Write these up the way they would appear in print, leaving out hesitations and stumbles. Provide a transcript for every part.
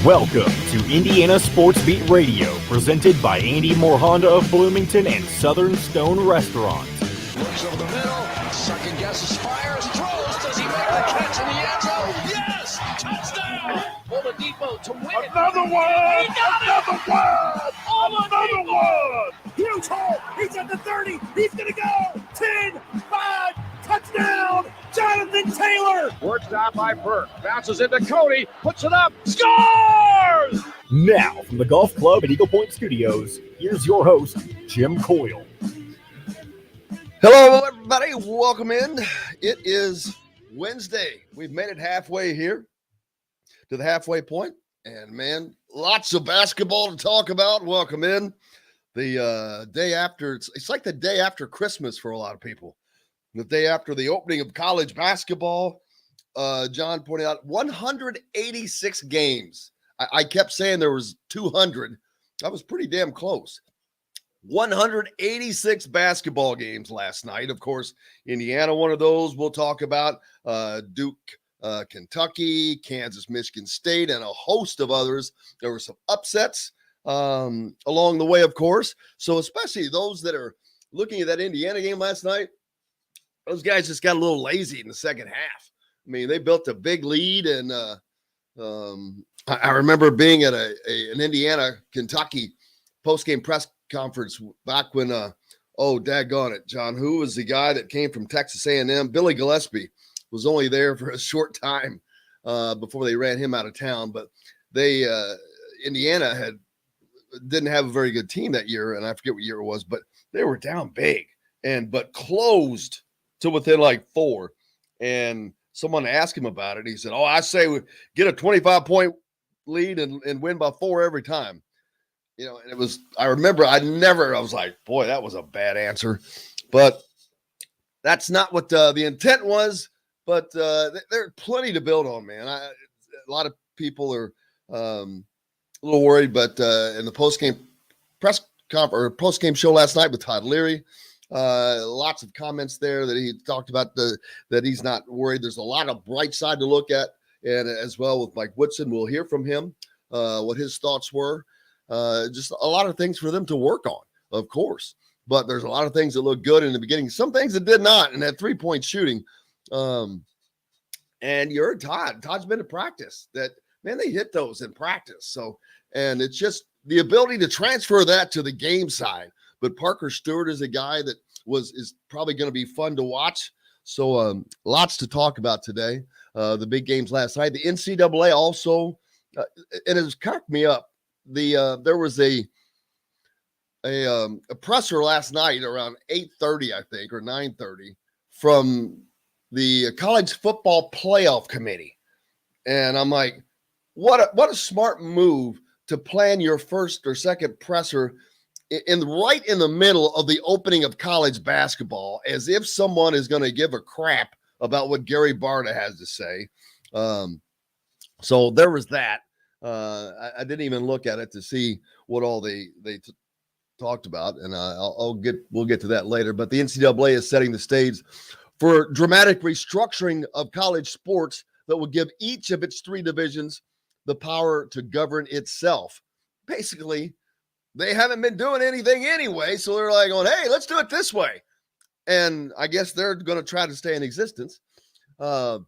Welcome to Indiana Sports Beat Radio, presented by Andy Moore Honda of Bloomington and Southern Stone Restaurant. Looks over the middle, second guesses, fires, throws. Does he make the catch in the end zone? Yes! Touchdown! Oladipo to win it. Another one! Another one! Another one! Huge hole! He's at the 30! He's gonna go! 10, 5, touchdown! Jonathan Taylor! Worked out by Burke. Bounces into Cody. Puts it up. Scores! Now, from the Golf Club at Eagle Point Studios, here's your host, Jim Coyle. Hello, everybody. Welcome in. It is Wednesday. We've made it halfway here to the halfway point. And, man, lots of basketball to talk about. Welcome in. The day after, it's like the day after Christmas for a lot of people. The day after the opening of college basketball, John pointed out 186 games. I kept saying there was 200. That was pretty damn close. 186 basketball games last night. Of course, Indiana, one of those we'll talk about. Duke, Kentucky, Kansas, Michigan State, and a host of others. There were some upsets along the way, of course. So especially those that are looking at that Indiana game last night, those guys just got a little lazy in the second half. I mean, they built a big lead, and I remember being at an Indiana-Kentucky post-game press conference back when, daggone it, John, who was the guy that came from Texas A&M? Billy Gillespie was only there for a short time before they ran him out of town. But Indiana didn't have a very good team that year, and I forget what year it was, but they were down big but closed to within like 4. And someone asked him about it. He said, I say we get a 25-point lead and win by 4 every time. You know, and it was, I remember I was like, boy, that was a bad answer. But that's not what the intent was. But there's plenty to build on, man. A lot of people are a little worried, but in the post-game post-game show last night with Todd Leary, lots of comments there that he talked about that he's not worried. There's a lot of bright side to look at, and as well with Mike Woodson, we'll hear from him what his thoughts were. Just a lot of things for them to work on, of course. But there's a lot of things that look good in the beginning, some things that did not, and that 3-point shooting. And you heard Todd. Todd's been to practice. That, man, they hit those in practice. So, and it's just the ability to transfer that to the game side. But Parker Stewart is a guy that is probably going to be fun to watch. So lots to talk about today. The big games last night. The NCAA also, and it's cracked me up. There was a presser last night around 8:30, I think, or 9:30 from the College Football Playoff Committee. And I'm like, what a smart move to plan your first or second presser right in the middle of the opening of college basketball, as if someone is going to give a crap about what Gary Barta has to say. So there was that. I didn't even look at it to see what all they talked about, and we'll get to that later. But the NCAA is setting the stage for dramatic restructuring of college sports that will give each of its 3 divisions the power to govern itself. Basically, they haven't been doing anything anyway, so they're like going, hey, let's do it this way. And I guess they're going to try to stay in existence. But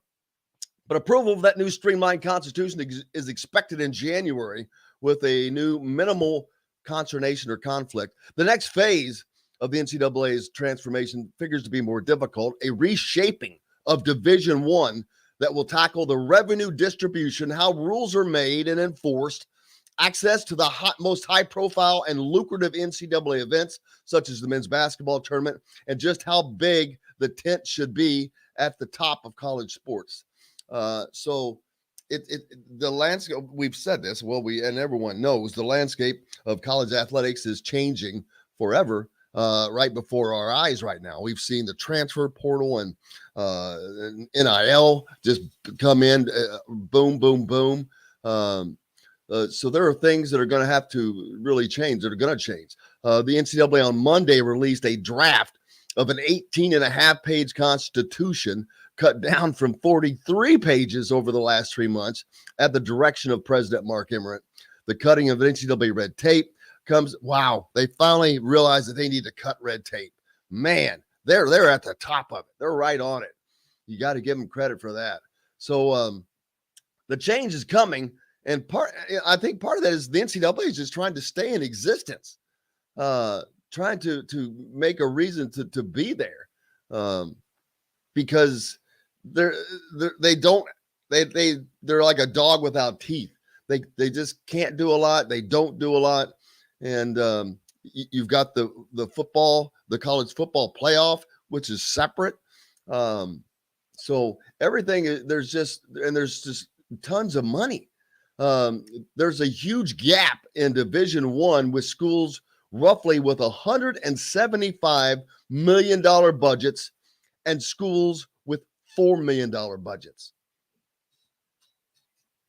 approval of that new streamlined constitution is expected in January with a new minimal consternation or conflict. The next phase of the NCAA's transformation figures to be more difficult, a reshaping of Division I that will tackle the revenue distribution, how rules are made and enforced, access to the most high-profile and lucrative NCAA events, such as the men's basketball tournament, and just how big the tent should be at the top of college sports. So the landscape, we've said this, and everyone knows the landscape of college athletics is changing forever, right before our eyes right now. We've seen the transfer portal and NIL just come in, boom, boom, boom. So there are things that are going to have to really change, that are going to change. The NCAA on Monday released a draft of an 18-and-a-half-page constitution cut down from 43 pages over the last 3 months at the direction of President Mark Emmert. The cutting of NCAA red tape comes, wow, they finally realized that they need to cut red tape. Man, they're at the top of it. They're right on it. You got to give them credit for that. So the change is coming, and I think part of that is the NCAA is just trying to stay in existence, trying to make a reason to be there, because they're like a dog without teeth. They just can't do a lot. They don't do a lot, and you've got the college football playoff, which is separate. So everything there's just tons of money. There's a huge gap in Division I with schools roughly with $175 million budgets and schools with $4 million budgets.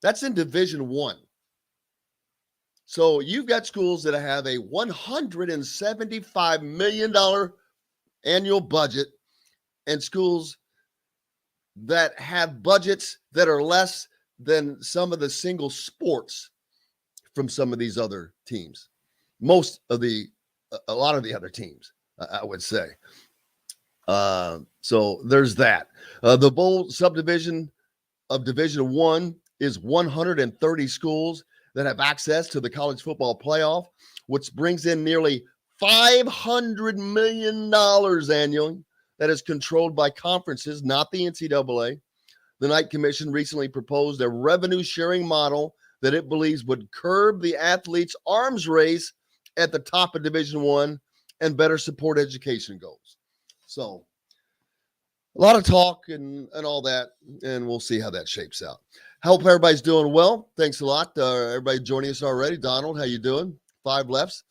That's in Division I. So you've got schools that have a $175 million annual budget and schools that have budgets that are less than some of the single sports from some of these other teams. A lot of the other teams, I would say. So there's that. The bowl subdivision of Division I is 130 schools that have access to the college football playoff, which brings in nearly $500 million annually. That is controlled by conferences, not the NCAA. The Knight Commission recently proposed a revenue sharing model that it believes would curb the athletes' arms race at the top of Division I and better support education goals. So a lot of talk and all that, and we'll see how that shapes out. Hope everybody's doing well. Thanks a lot. Everybody joining us already. Donald, how you doing? 5 lefts.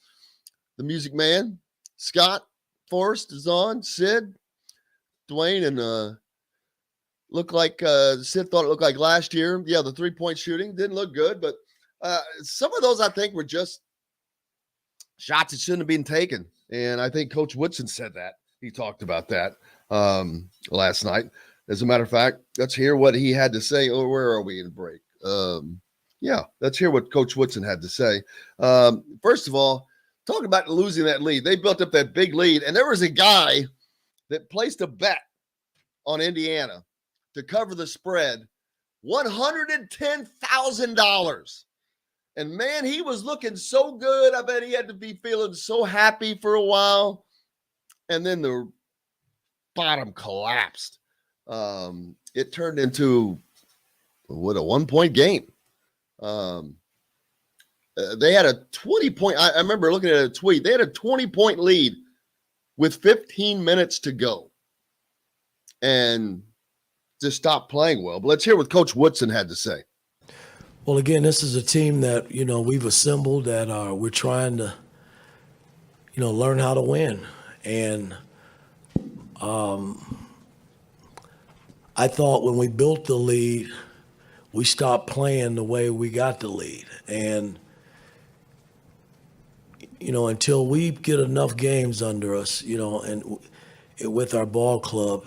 The Music Man, Scott Forrest is on. Sid, Dwayne, and looked like Sid thought it looked like last year. Yeah, the 3-point shooting didn't look good, but some of those I think were just shots that shouldn't have been taken. And I think Coach Woodson said that. He talked about that last night. As a matter of fact, let's hear what he had to say. Oh, where are we in break? Yeah, let's hear what Coach Woodson had to say. First of all, talking about losing that lead. They built up that big lead, and there was a guy that placed a bet on Indiana to cover the spread, $110,000. And man, he was looking so good. I bet he had to be feeling so happy for a while. And then the bottom collapsed. It turned into a 1-point game. They had a 20-point. I remember looking at a tweet. They had a 20-point lead with 15 minutes to go, and just stopped playing well. But let's hear what Coach Woodson had to say. Well, again, this is a team that, we've assembled that we're trying to, learn how to win. And I thought when we built the lead, we stopped playing the way we got the lead. And, until we get enough games under us, and with our ball club,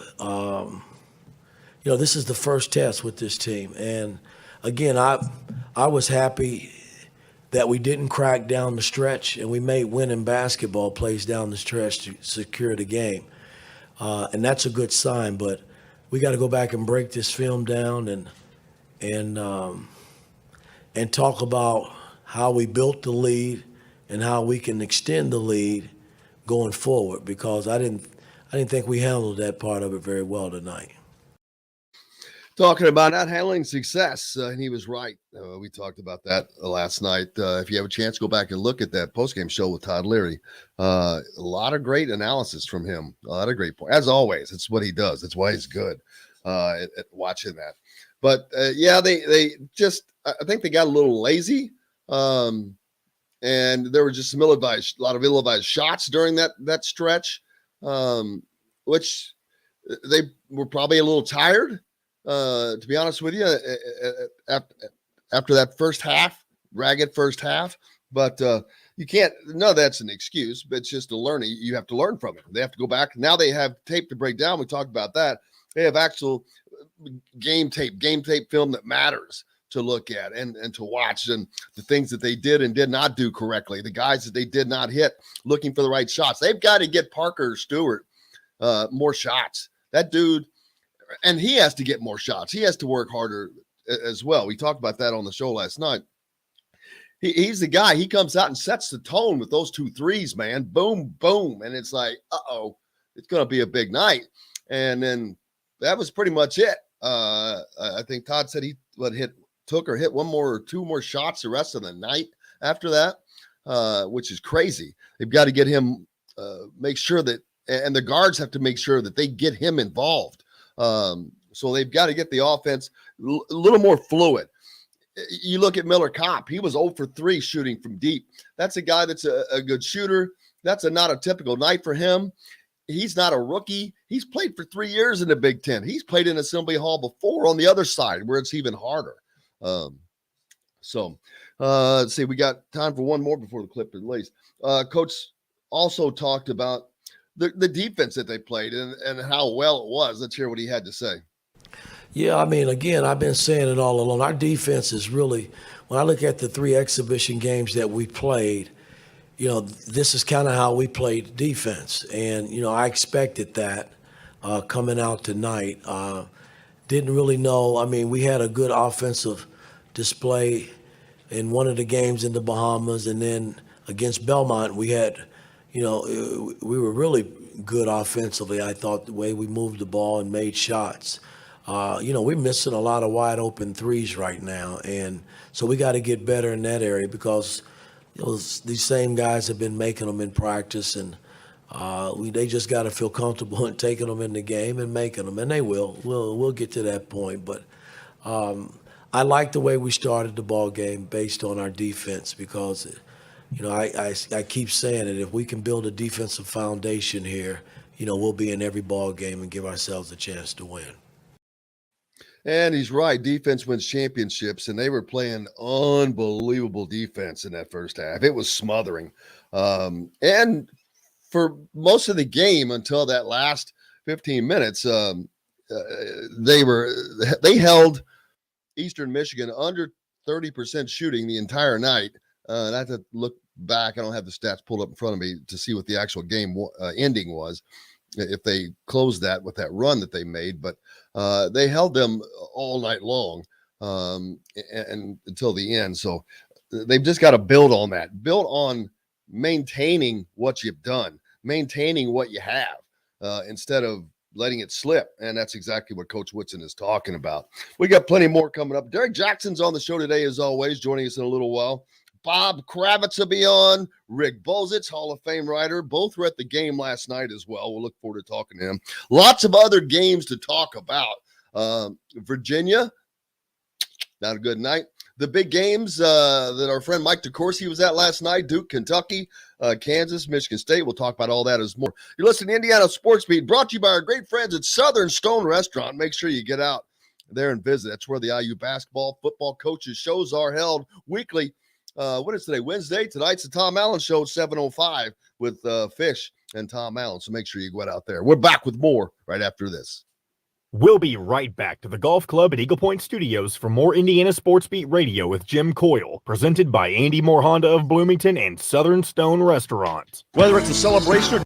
this is the first test with this team. And again, I was happy that we didn't crack down the stretch and we made winning basketball plays down the stretch to secure the game. And that's a good sign, but we got to go back and break this film down and talk about how we built the lead and how we can extend the lead going forward, because I didn't think we handled that part of it very well tonight. Talking about not handling success, and he was right. We talked about that last night. If you have a chance, go back and look at that postgame show with Todd Leary. A lot of great analysis from him. A lot of great points. As always, it's what he does. That's why he's good at watching that. But, yeah, they just – I think they got a little lazy, and there were just a lot of ill-advised shots during that stretch, which they were probably a little tired. To be honest with you, after that first half, ragged first half, but you can't, no, that's an excuse, but it's just a learning. You have to learn from it. They have to go back. Now they have tape to break down. We talked about that. They have actual game tape film that matters to look at and to watch, and the things that they did and did not do correctly, the guys that they did not hit, looking for the right shots. They've got to get Parker Stewart more shots. That dude, and he has to get more shots. He has to work harder as well. We talked about that on the show last night. He's the guy. He comes out and sets the tone with those 2 threes, man. Boom, boom. And it's like, uh-oh, it's going to be a big night. And then that was pretty much it. I think Todd said he took or hit 1 more or 2 more shots the rest of the night after that, which is crazy. They've got to get him, make sure that, and the guards have to make sure that they get him involved. So they've got to get the offense a little more fluid. You look at Miller Kopp, he was 0 for 3 shooting from deep. That's a guy that's a good shooter. That's not a typical night for him. He's not a rookie. He's played for 3 years in the Big Ten. He's played in Assembly Hall before on the other side where it's even harder. Let's see, we got time for 1 more before the clip is released. Coach also talked about the defense that they played and how well it was. Let's hear what he had to say. Yeah, I mean, again, I've been saying it all along. Our defense is really, when I look at the 3 exhibition games that we played, this is kind of how we played defense. And, I expected that coming out tonight. Didn't really know. I mean, we had a good offensive display in one of the games in the Bahamas. And then against Belmont, we had, we were really good offensively, I thought, the way we moved the ball and made shots. We're missing a lot of wide open threes right now. And so we got to get better in that area because these same guys have been making them in practice, and they just got to feel comfortable in taking them in the game and making them, and they will. We'll get to that point. But I like the way we started the ball game based on our defense because, I keep saying it. If we can build a defensive foundation here, we'll be in every ball game and give ourselves a chance to win. And he's right. Defense wins championships, and they were playing unbelievable defense in that first half. It was smothering. And for most of the game until that last 15 minutes, they held Eastern Michigan under 30% shooting the entire night. And I have to look back. I don't have the stats pulled up in front of me to see what the actual game ending was, if they closed that with that run that they made. But they held them all night long and until the end. So they've just got to build on that, build on maintaining what you've done, maintaining what you have instead of letting it slip. And that's exactly what Coach Woodson is talking about. We got plenty more coming up. Derrick Jackson's on the show today, as always, joining us in a little while. Bob Kravitz will be on. Rick Bozich, Hall of Fame writer. Both were at the game last night as well. We'll look forward to talking to him. Lots of other games to talk about. Virginia, not a good night. The big games that our friend Mike DeCourcy was at last night: Duke, Kentucky, Kansas, Michigan State. We'll talk about all that as more. You're listening to Indiana Sports Beat, brought to you by our great friends at Southern Stone Restaurant. Make sure you get out there and visit. That's where the IU basketball, football coaches shows are held weekly. What is today? Wednesday. Tonight's the Tom Allen Show, 7:05 with Fish and Tom Allen. So make sure you get out there. We're back with more right after this. We'll be right back to the Golf Club at Eagle Point Studios for more Indiana Sports Beat Radio with Jim Coyle, presented by Andy Moore Honda of Bloomington and Southern Stone Restaurant. Whether it's a celebration or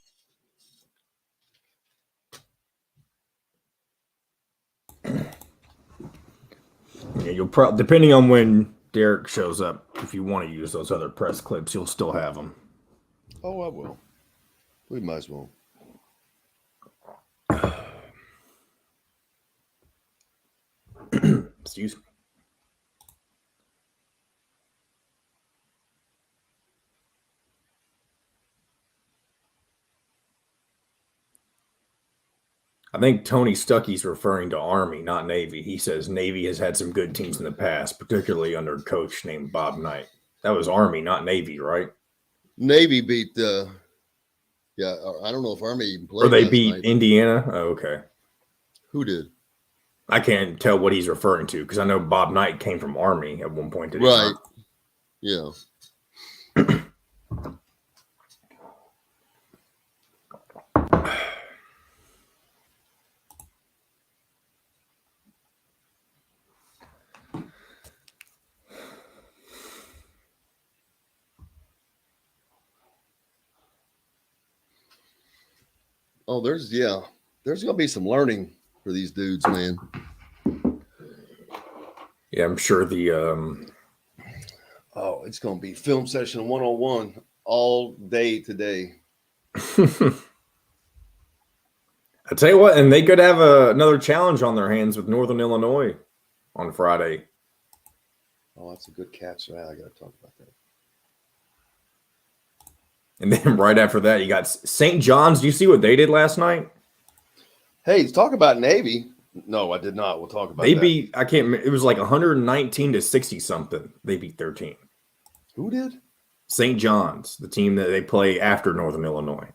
yeah, you'll depending on when Derrick shows up, if you want to use those other press clips, you'll still have them. Oh, I will. We might as well. Excuse me. I think Tony Stuckey's referring to Army, not Navy. He says Navy has had some good teams in the past, particularly under a coach named Bob Knight. That was Army, not Navy, right? Navy beat I don't know if Army even played. Or they beat night. Indiana? Oh, okay. Who did? I can't tell what he's referring to because I know Bob Knight came from Army at one point. Right. Yeah. Oh, there's going to be some learning for these dudes, man. Yeah, I'm sure the it's going to be film session 101 all day today. I tell you what, and they could have another challenge on their hands with Northern Illinois on Friday. Oh, that's a good catch. I got to talk about that. And then right after that, you got St. John's. Do you see what they did last night? Hey, talk about Navy. No, I did not. We'll talk about that. They beat, I can't remember, it was like 119 to 60 something. They beat 13. Who did? St. John's, the team that they play after Northern Illinois.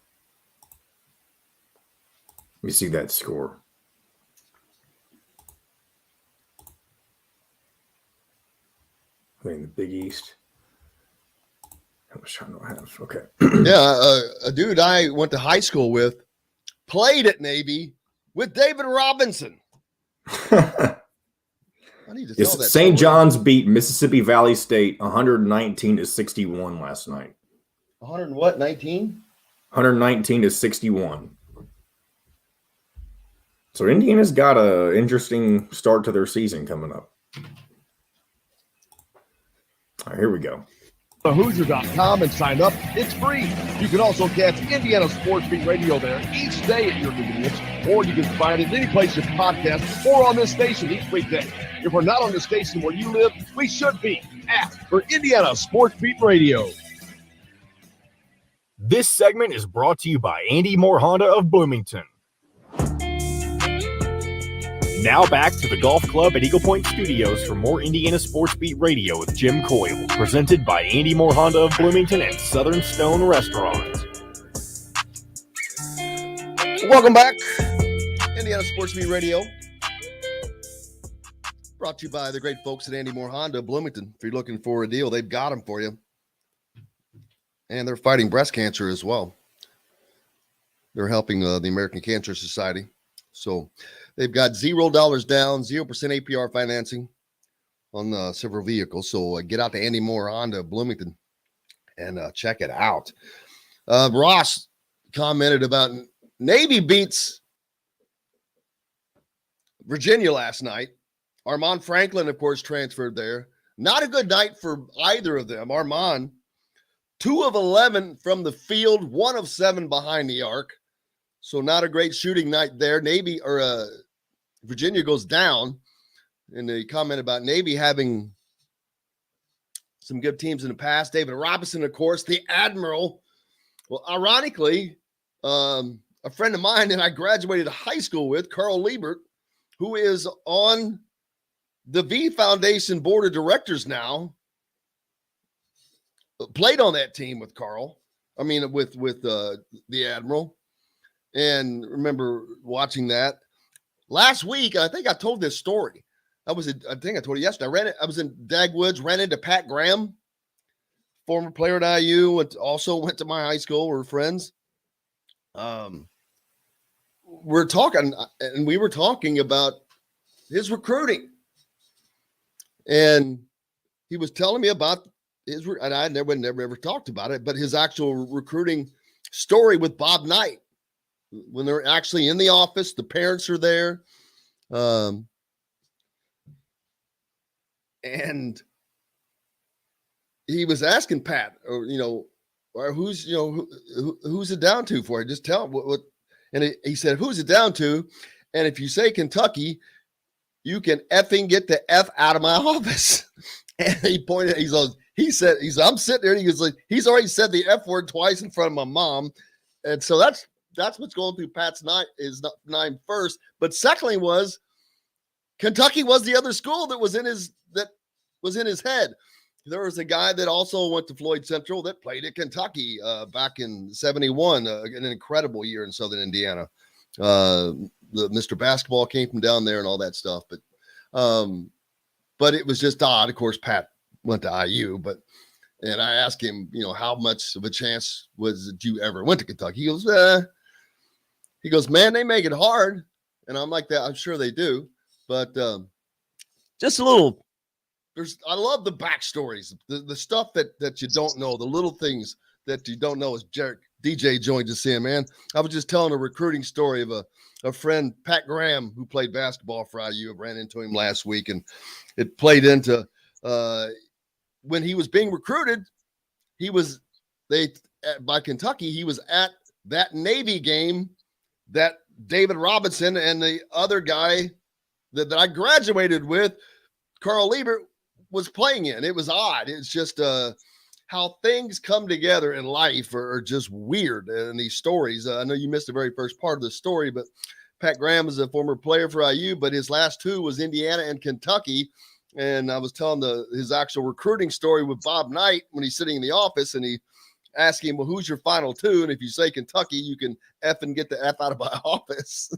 Let me see that score. I mean, the Big East. How much time do I have? Okay. Yeah, a dude I went to high school with played at Navy with David Robinson. I need to tell that. St. John's beat Mississippi Valley State 119 to 61 last night. 100 and what? 19? 119 to 61. So Indiana's got an interesting start to their season coming up. All right, here we go. Hoosier.com and sign up. It's free. You can also catch Indiana Sports Beat Radio there each day at your convenience, or you can find it any place you podcast or on this station each weekday. If we're not on the station where you live, we should be. Ask for Indiana Sports Beat Radio. This segment is brought to you by Andy Moore Honda of Bloomington. Now back to the Golf Club at Eagle Point Studios for more Indiana Sports Beat Radio with Jim Coyle, presented by Andy Moore Honda of Bloomington and Southern Stone Restaurant. Welcome back, Indiana Sports Beat Radio. Brought to you by the great folks at Andy Moore Honda of Bloomington. If you're looking for a deal, they've got them for you. And they're fighting breast cancer as well. They're helping the American Cancer Society. So they've got $0 down, 0% APR financing on several vehicles. So get out to Andy Moore Honda Bloomington and check it out. Ross commented about Navy beats Virginia last night. Armand Franklin, of course, transferred there. Not a good night for either of them. Armand, 2 of 11 from the field, 1 of 7 behind the arc. So not a great shooting night there. Navy or Virginia goes down. And they comment about Navy having some good teams in the past. David Robinson, of course, the Admiral. Well, ironically, a friend of mine that I graduated high school with, Carl Liebert, who is on the V Foundation Board of Directors now, played on that team with Carl. I mean, with the Admiral. And remember watching that last week. I think I told this story. I think I told you yesterday. I was in Dagwoods, ran into Pat Graham, former player at IU, also went to my high school. We're friends. We were talking about his recruiting. And he was telling me about his, and I never ever talked about it, but his actual recruiting story with Bob Knight. When they're actually in the office, the parents are there. And he was asking Pat, or who's it down to for it? Just tell him what and he said, who's it down to? And if you say Kentucky, you can effing get the F out of my office. And he pointed, he said, I'm sitting there, and he goes like, he's already said the F word twice in front of my mom. And so that's what's going through Pat's mind first. But secondly was Kentucky was the other school that was in his head. There was a guy that also went to Floyd Central that played at Kentucky back in 71, an incredible year in Southern Indiana. The Mr. Basketball came from down there and all that stuff. But it was just odd. Of course, Pat went to IU, and I asked him, how much of a chance was it you ever went to Kentucky? He goes, man, they make it hard. And I'm like that. I'm sure they do. But just a little, I love the backstories, the stuff that you don't know, the little things that you don't know, as DJ joined us in, man. I was just telling a recruiting story of a friend, Pat Graham, who played basketball for IU. I ran into him last week, and it played into when he was being recruited. By Kentucky. He was at that Navy game that David Robinson and the other guy that I graduated with, Carl Liebert, was playing in. It was odd. It's just how things come together in life are just weird. And these stories, I know you missed the very first part of the story, but Pat Graham is a former player for IU, but his last two was Indiana and Kentucky. And I was telling his actual recruiting story with Bob Knight when he's sitting in the office, and he asked him, well, who's your final two? And if you say Kentucky, you can F and get the F out of my office.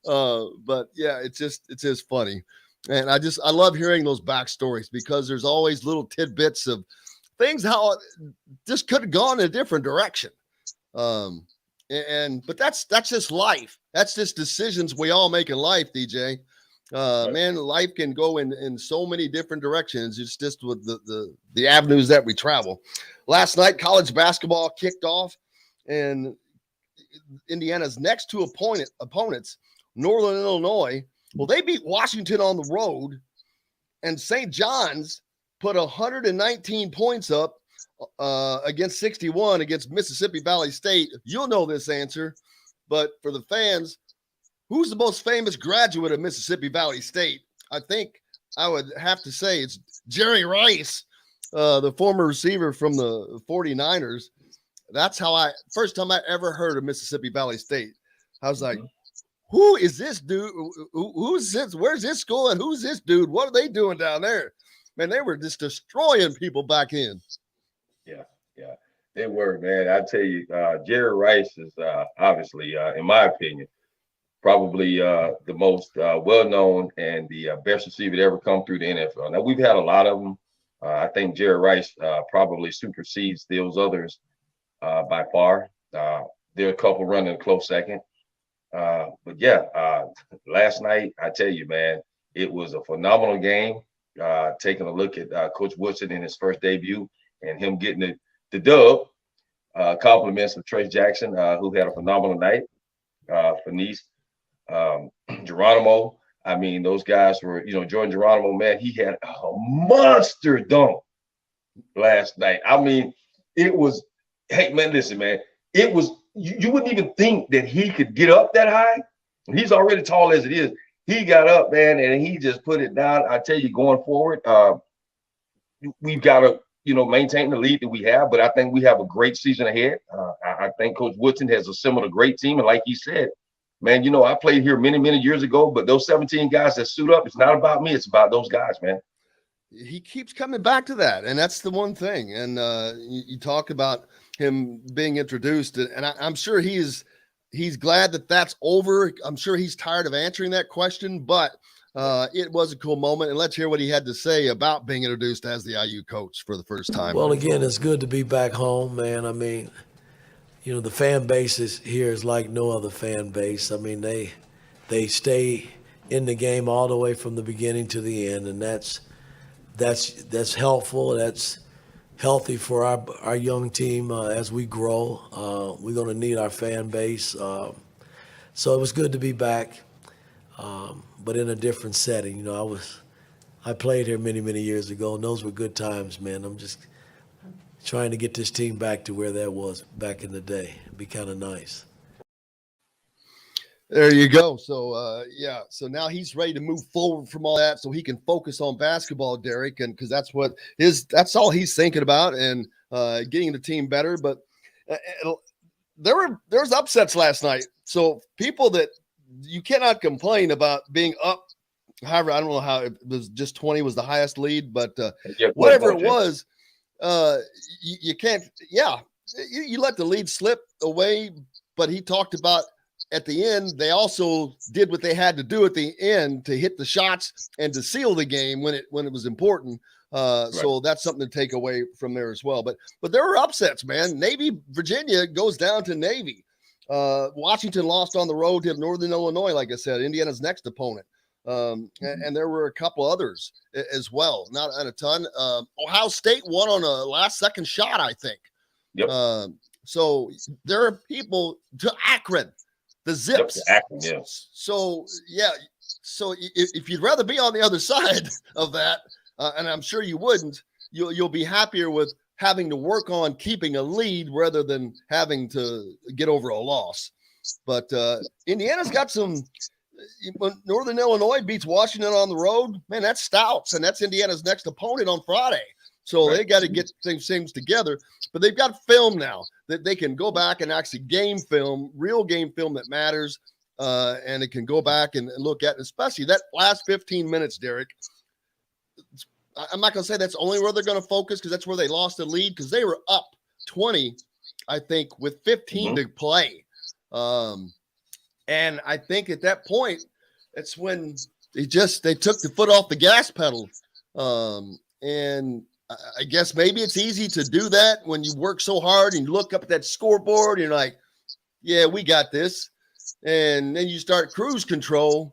But yeah, it's just funny. And I love hearing those backstories, because there's always little tidbits of things, how this could have gone in a different direction. But that's just life. That's just decisions we all make in life, DJ. Man, life can go in so many different directions. It's just with the avenues that we travel. Last night, college basketball kicked off, and Indiana's next two opponents, Northern Illinois, well, they beat Washington on the road, and St. John's put 119 points up against 61 against Mississippi Valley State. You'll know this answer, but for the fans, who's the most famous graduate of Mississippi Valley State? I think I would have to say it's Jerry Rice, the former receiver from the 49ers. That's how first time I ever heard of Mississippi Valley State. I was like, who is this dude? Who's this? Where's this school? And who's this dude? What are they doing down there? Man, they were just destroying people back in. Yeah, they were, man. I tell you, Jerry Rice is obviously, in my opinion, probably the most well-known and the best receiver to ever come through the NFL. Now, we've had a lot of them. I think Jerry Rice probably supersedes those others by far. There are a couple running a close second. But yeah, last night, I tell you, man, it was a phenomenal game. Taking a look at Coach Woodson in his first debut and him getting the dub. Compliments of Trace Jackson, who had a phenomenal night. Fenice, Geronimo. I mean, those guys were, Jordan Geronimo, man, he had a monster dunk last night. I mean, it was, hey, man, listen, man, it was, you wouldn't even think that he could get up that high. He's already tall as it is. He got up, man, and he just put it down. I tell you, going forward, we've got to, maintain the lead that we have, but I think we have a great season ahead. I think Coach Woodson has assembled a great team, and like he said, man, I played here many, many years ago, but those 17 guys that suit up, it's not about me. It's about those guys, man. He keeps coming back to that, and that's the one thing. And you talk about him being introduced, and I'm sure he's glad that that's over. I'm sure he's tired of answering that question, but it was a cool moment. And let's hear what he had to say about being introduced as the IU coach for the first time. Well, again, it's good to be back home, man. I mean, the fan base here is like no other fan base. I mean, they stay in the game all the way from the beginning to the end, and that's helpful. That's healthy for our young team as we grow. We're going to need our fan base. So it was good to be back, but in a different setting. I played here many, many years ago, and those were good times, man. I'm just trying to get this team back to where that was back in the day. It'd be kind of nice. There you go. So, so now he's ready to move forward from all that so he can focus on basketball, Derrick, and because that's all he's thinking about, and getting the team better. But there's upsets last night. So people that you cannot complain about being up. However, I don't know how it was, just 20 was the highest lead, but whatever it was, you can't, you let the lead slip away, but he talked about at the end, they also did what they had to do at the end to hit the shots and to seal the game when it was important. Right. So that's something to take away from there as well. But there were upsets, man. Navy, Virginia goes down to Navy. Washington lost on the road to Northern Illinois, like I said, Indiana's next opponent. And there were a couple others as well, not a ton. Ohio State won on a last second shot, I think. Yep. So there are people to Akron, the Zips. Yep, Akron, yeah. So yeah. So if you'd rather be on the other side of that, and I'm sure you wouldn't, you'll be happier with having to work on keeping a lead rather than having to get over a loss. But Indiana's got some. When Northern Illinois beats Washington on the road, man, that's Stouts, and that's Indiana's next opponent on Friday. So they got to get things together. But they've got film now that they can go back and actually game film, real game film that matters, and it can go back and look at, especially that last 15 minutes, Derrick. I'm not going to say that's only where they're going to focus because that's where they lost the lead because they were up 20, I think, with 15 to play. And I think at that point, it's when they took the foot off the gas pedal. And I guess maybe it's easy to do that when you work so hard and you look up at that scoreboard and you're like, yeah, we got this. And then you start cruise control.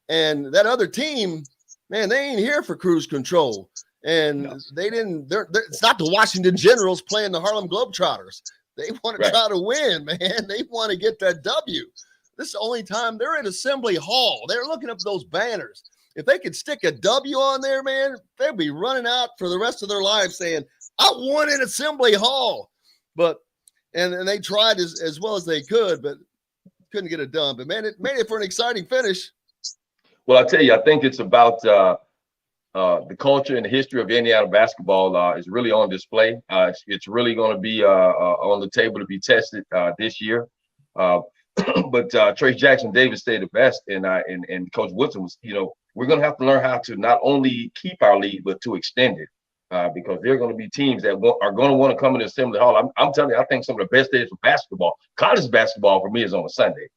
And that other team, man, they ain't here for cruise control. And it's not the Washington Generals playing the Harlem Globetrotters. They want to try to win, man. They want to get that W. This is the only time they're in Assembly Hall. They're looking up those banners. If they could stick a W on there, man, they'd be running out for the rest of their lives saying, I won in Assembly Hall. But and they tried as well as they could, but couldn't get it done. But, man, it made it for an exciting finish. Well, I tell you, I think it's about the culture and the history of Indiana basketball is really on display. It's really going to be on the table to be tested this year. But Trace Jackson Davis said it best, and Coach Woodson was, we're going to have to learn how to not only keep our lead, but to extend it because there are going to be teams that are going to want to come into Assembly Hall. I'm telling you, I think some of the best days for basketball, college basketball for me is on a Sunday.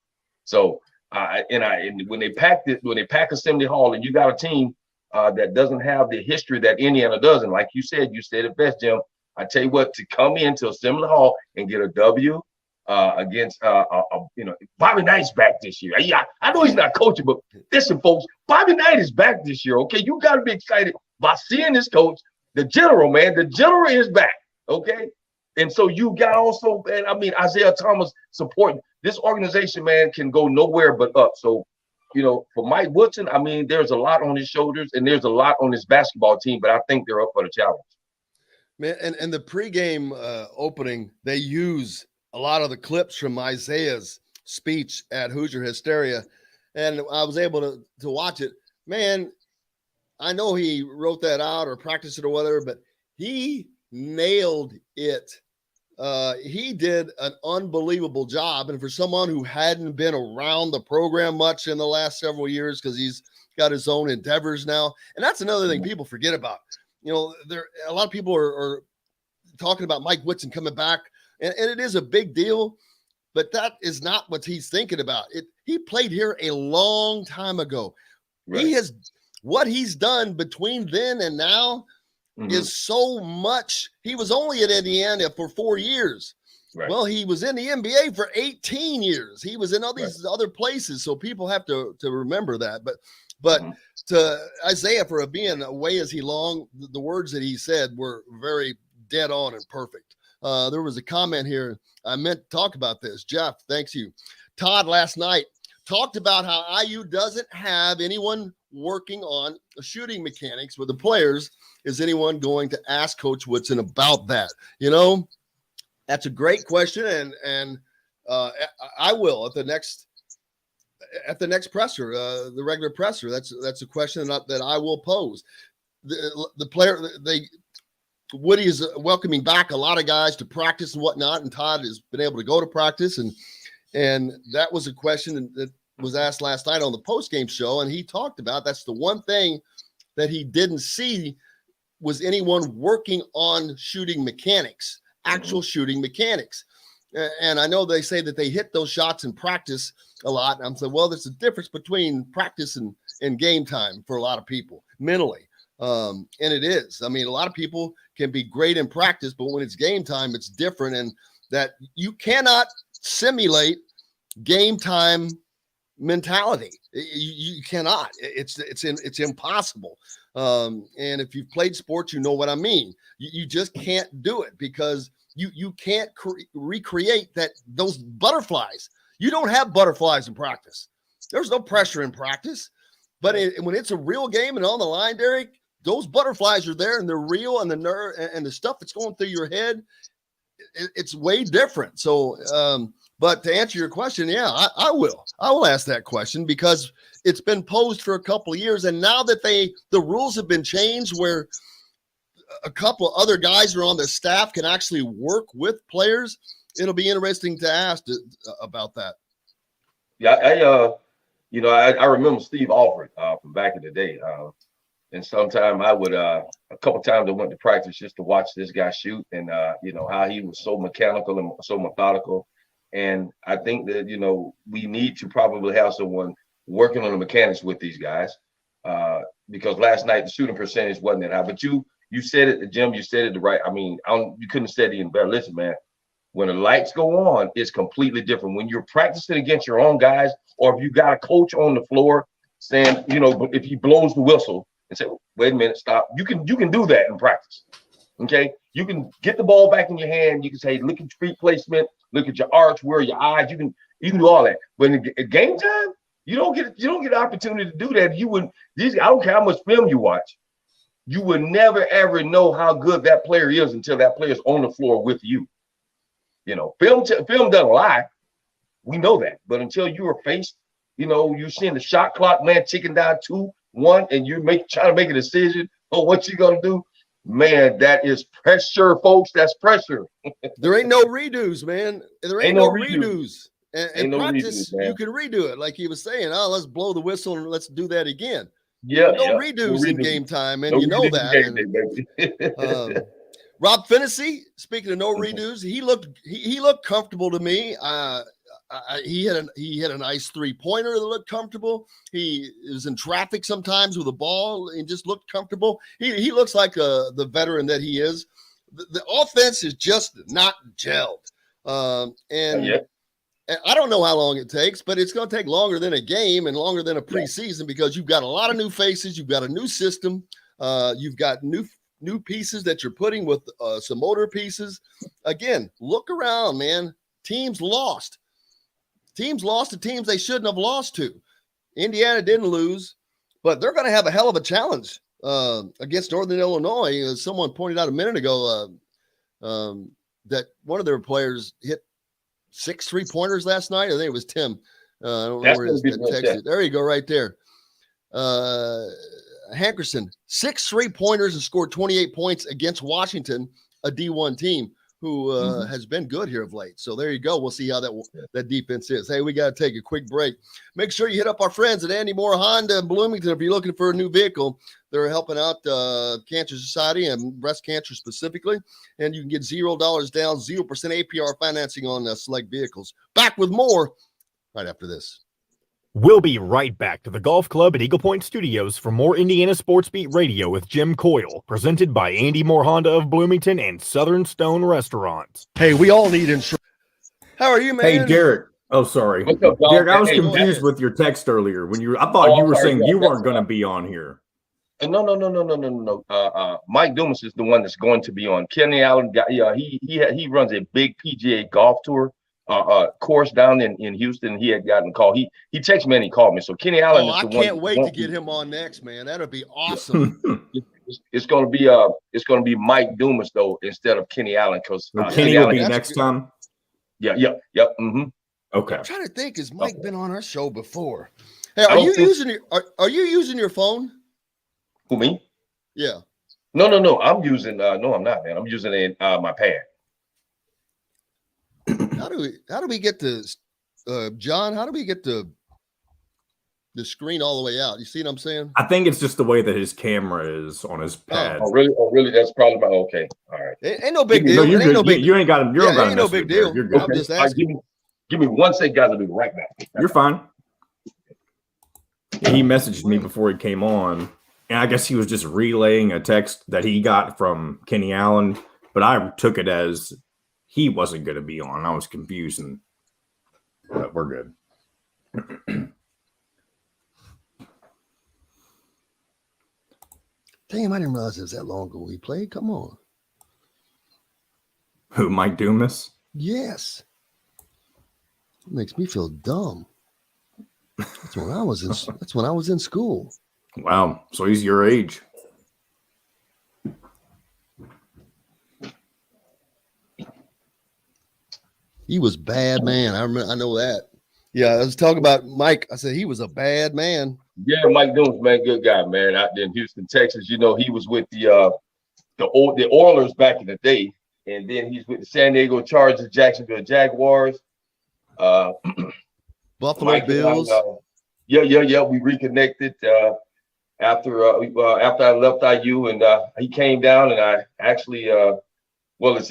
So, when they pack Assembly Hall and you got a team that doesn't have the history that Indiana does, and like you said it best, Jim. I tell you what, to come into Assembly Hall and get a W against Bobby Knight's back this year. Yeah, I know he's not coaching, but listen, folks, Bobby Knight is back this year. Okay, you got to be excited by seeing this coach, the general, man. The general is back. Okay, and so you got also, man. I mean, Isaiah Thomas supporting this organization, man, can go nowhere but up. So, for Mike Woodson, I mean, there's a lot on his shoulders and there's a lot on his basketball team, but I think they're up for the challenge. Man, and the pregame opening, they use a lot of the clips from Isaiah's speech at Hoosier Hysteria, and I was able to watch it. Man, I know he wrote that out or practiced it or whatever, but he nailed it. He did an unbelievable job, and for someone who hadn't been around the program much in the last several years because he's got his own endeavors now, and that's another thing people forget about. There a lot of people are talking about Mike Woodson coming back. And it is a big deal, but that is not what he's thinking about. He played here a long time ago. Right. What he's done between then and now is so much. He was only at Indiana for 4 years. Right. Well, he was in the NBA for 18 years. He was in all these other places. So people have to remember that. But to Isaiah, for being away as he long, the words that he said were very dead on and perfect. There was a comment here. I meant to talk about this. Jeff, thanks you. Todd last night talked about how IU doesn't have anyone working on shooting mechanics with the players. Is anyone going to ask Coach Woodson about that? That's a great question. And I will at the next presser, the regular presser. That's a question that I will pose. The player, Woody is welcoming back a lot of guys to practice and whatnot, and Todd has been able to go to practice, and that was a question that was asked last night on the postgame show, and he talked about that's the one thing that he didn't see was anyone working on shooting mechanics, actual shooting mechanics. And I know they say that they hit those shots in practice a lot, and I'm saying, well, there's a difference between practice and game time for a lot of people mentally. And it is. I mean, a lot of people can be great in practice, but when it's game time, it's different. And that you cannot simulate game time mentality. You cannot. It's impossible. And if you've played sports, you know what I mean. You just can't do it because You can't recreate those butterflies. You don't have butterflies in practice. There's no pressure in practice. But when it's a real game and on the line, Derrick, those butterflies are there and they're real, and the nerve and the stuff that's going through your head, it's way different. So, but to answer your question, yeah, I will ask that question because it's been posed for a couple of years. And now that the rules have been changed where a couple of other guys who are on the staff can actually work with players, it'll be interesting to ask about that. Yeah, I remember Steve Alford from back in the day. And sometime I would, a couple times I went to practice just to watch this guy shoot and, how he was so mechanical and so methodical. And I think that, we need to probably have someone working on the mechanics with these guys because last night the shooting percentage wasn't that high. But you said it, Jim, you said it right. I mean, you couldn't have said it even better. Listen, man, when the lights go on, it's completely different. When you're practicing against your own guys, or if you got a coach on the floor saying, if he blows the whistle and say, wait a minute, stop. You can do that in practice. Okay. You can get the ball back in your hand. You can say, look at your feet placement, look at your arch, where your eyes, you can do all that. But in game time, you don't get the opportunity to do that. I don't care how much film you watch. You would never ever know how good that player is until that player is on the floor with you. Film doesn't lie. We know that. But until you are faced, you're seeing the shot clock, man, ticking down 2-1, and you're trying to make a decision on what you're going to do, man, that is pressure, folks. That's pressure. There ain't no redos, man. There ain't no redos. And practice, redos, you can redo it. Like he was saying, let's blow the whistle and let's do that again. Yeah. No redos in game time, and you know that. Rob Finney, speaking of no redos, he looked comfortable to me. He had a nice 3-pointer that looked comfortable. He was in traffic sometimes with the ball and just looked comfortable. He looks like the veteran that he is. The offense is just not gelled. And I don't know how long it takes, but it's going to take longer than a game and longer than a preseason because you've got a lot of new faces. You've got a new system. You've got new pieces that you're putting with some older pieces. Again, look around, man. Teams lost to teams they shouldn't have lost to. Indiana didn't lose, but they're going to have a hell of a challenge against Northern Illinois. As someone pointed out a minute ago, that one of their players hit 6 3-pointers last night. I think it was Tim. I don't know where his text. There you go, right there. Hankerson, 6 3-pointers and scored 28 points against Washington, a D1 team who has been good here of late. So there you go. We'll see how that defense is. Hey, we got to take a quick break. Make sure you hit up our friends at Andy Moore Honda in Bloomington if you're looking for a new vehicle. They're helping out Cancer Society and breast cancer specifically. And you can get $0 down, 0% APR financing on select vehicles. Back with more right after this. We'll be right back to the Golf Club at Eagle Point Studios for more Indiana Sports Beat Radio with Jim Coyle, presented by Andy Moore Honda of Bloomington and Southern Stone Restaurants. Hey, we all need insurance. How are you, man? Hey, Derrick. Oh, sorry. Derrick, I was confused with your text earlier. I thought you were saying you weren't going to be on here. No. Mike Dumas is the one that's going to be on. Kenny Allen, he runs a big PGA golf tour course down in Houston. He had gotten a call. He texted me and he called me. So Kenny Allen is the one. I can't wait to get him on next, man. That'll be awesome. It's going to be Mike Dumas though instead of Kenny Allen because Kenny will be next time. Yep. Mm-hmm. Okay. I'm trying to think. Has Mike been on our show before? Hey, are you using your phone? Who, me? Yeah. No. I'm using. No, I'm not, man. I'm using my pad. How do we get to John? How do we get to the screen all the way out? You see what I'm saying? I think it's just the way that his camera is on his pad. Oh, really? That's probably okay. All right. Ain't no big deal. No, you're good. You ain't got him. Ain't no big deal. You're good. I'm just asking. Give me 1 second, guys. I'll be right back. You're fine. He messaged me before he came on, and I guess he was just relaying a text that he got from Kenny Allen, but I took it as he wasn't going to be on. I was confused, but we're good. Damn, I didn't realize it was that long ago we played. Come on. Who, Mike Dumas? Yes. It makes me feel dumb. That's when I was in school. Wow. So he's your age. He was bad man. I know that. Yeah, I was talking about Mike. I said he was a bad man. Yeah, Mike Dumas, man, good guy, man. Out there in Houston, Texas. You know, he was with the Oilers back in the day, and then he's with the San Diego Chargers, Jacksonville Jaguars, Buffalo Mike Bills. Yeah. We reconnected after I left IU, and he came down, and I actually, it's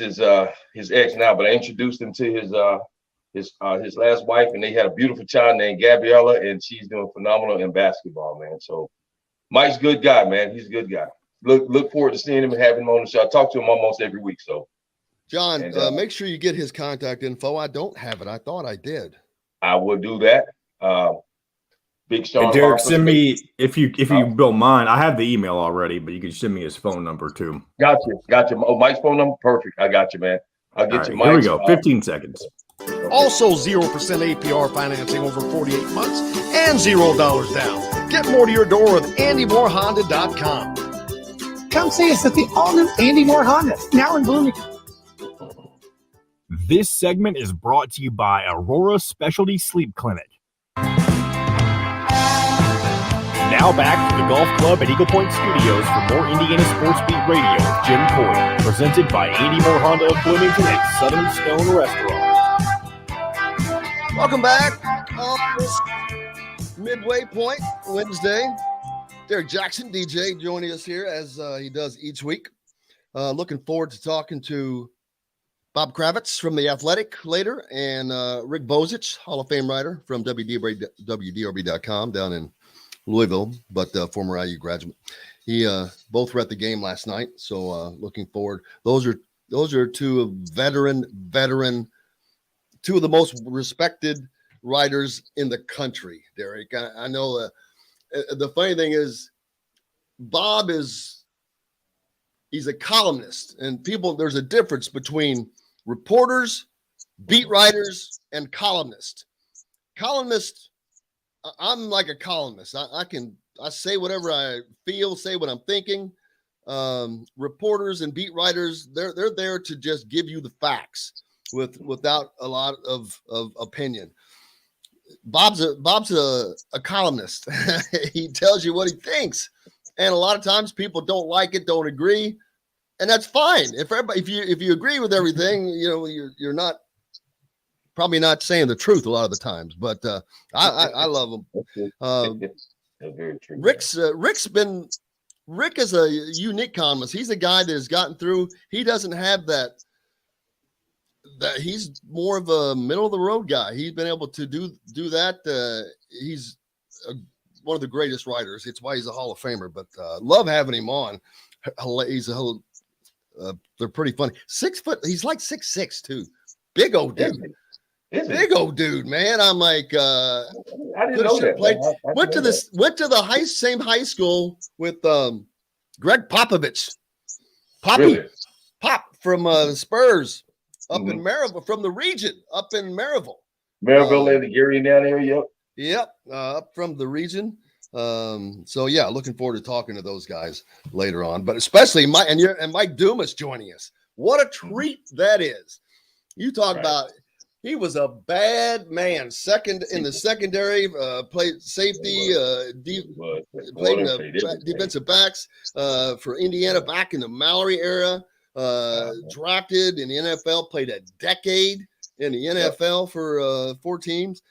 his ex now, but I introduced him to his last wife, and they had a beautiful child named Gabriella, and she's doing phenomenal in basketball, man. So Mike's a good guy, man. He's a good guy. Look forward to seeing him and having him on the show. I talk to him almost every week. So, John, make sure you get his contact info. I don't have it. I thought I did. I will do that. Big Sean. Hey, Derrick, send me if you don't mind. I have the email already, but you can send me his phone number too. Gotcha. Oh, Mike's phone number, perfect. I got you, man. I'll get you. Here we go. 15 seconds. Also 0% APR financing over 48 months and $0 down. Get more to your door with AndyMooreHonda.com. Come see us at the all-new Andy Moore Honda, now in Bloomington. This segment is brought to you by Aurora Specialty Sleep Clinic. Now back to the Golf Club at Eagle Point Studios for more Indiana Sports Beat Radio with Jim Coyle, presented by Andy Moore Honda of Bloomington and Southern Stone Restaurant. Welcome back on this midway point Wednesday. Derrick Jackson, DJ, joining us here as he does each week. Looking forward to talking to Bob Kravitz from The Athletic later, and Rick Bozich, Hall of Fame writer from WDRB.com down in Louisville, but former IU graduate. He both were at the game last night, so looking forward. Those are two veteran, two of the most respected writers in the country, Derrick. I know the funny thing is Bob he's a columnist, and there's a difference between reporters, beat writers, and columnists. Columnists, I'm like a columnist. I say whatever I feel, say what I'm thinking. Reporters and beat writers, they're there to just give you the facts without a lot of opinion. Bob's a columnist. He tells you what he thinks, and a lot of times people don't like it, don't agree, and that's fine. If you agree with everything, you know you're not probably not saying the truth a lot of the times. But I love him. That's very true. Rick is a unique columnist. He's a guy that has gotten through. He doesn't have that he's more of a middle of the road guy. He's been able to do that. He's one of the greatest writers. It's why he's a Hall of Famer, but love having him on. They're pretty funny. 6 foot. He's like 6'6" too. Big old dude. Big old dude, man. I'm like, I didn't know that. Went to the same high school with Greg Popovich. Really? Pop from Spurs up in Maryville, from the region up in Maryville. Maryville and the Gary down there, yep. Yep, up from the region. So yeah, looking forward to talking to those guys later on, but especially Mike Dumas joining us. What a treat that is. You talk about he was a bad man. Second in the secondary, played safety, played defensive backs for Indiana back in the Mallory era. Drafted in the NFL, played a decade in the NFL for 4 teams.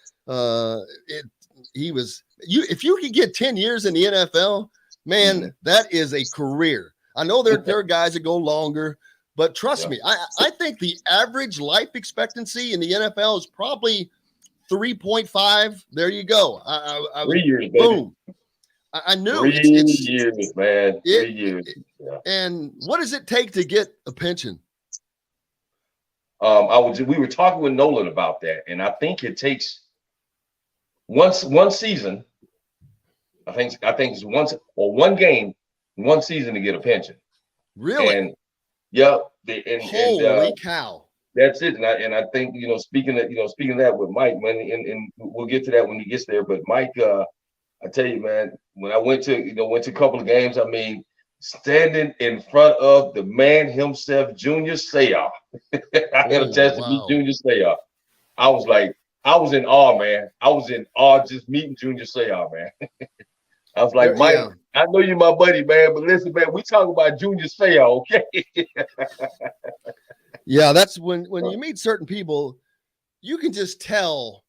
If you could get 10 years in the NFL, man, that is a career. I know there are guys that go longer. But trust me, I think the average life expectancy in the NFL is probably 3.5. There you go. 3 years, boom. I knew 3 years, man. 3 years. Yeah. And what does it take to get a pension? We were talking with Nolan about that, and I think it takes one season. I think it's one game, one season to get a pension. Really? And Yeah. Holy cow. That's it. And I think, speaking of that with Mike, man, and we'll get to that when he gets there. But Mike, I tell you, man, when I went to a couple of games, I mean, standing in front of the man himself, Junior Seau. I had a chance to meet Junior Seau. I was in awe, man. I was in awe just meeting Junior Seau, man. I was like, Mike, I know you're my buddy, man, but listen, man, we talking about Junior Seau, okay? Yeah, that's when you meet certain people, you can just tell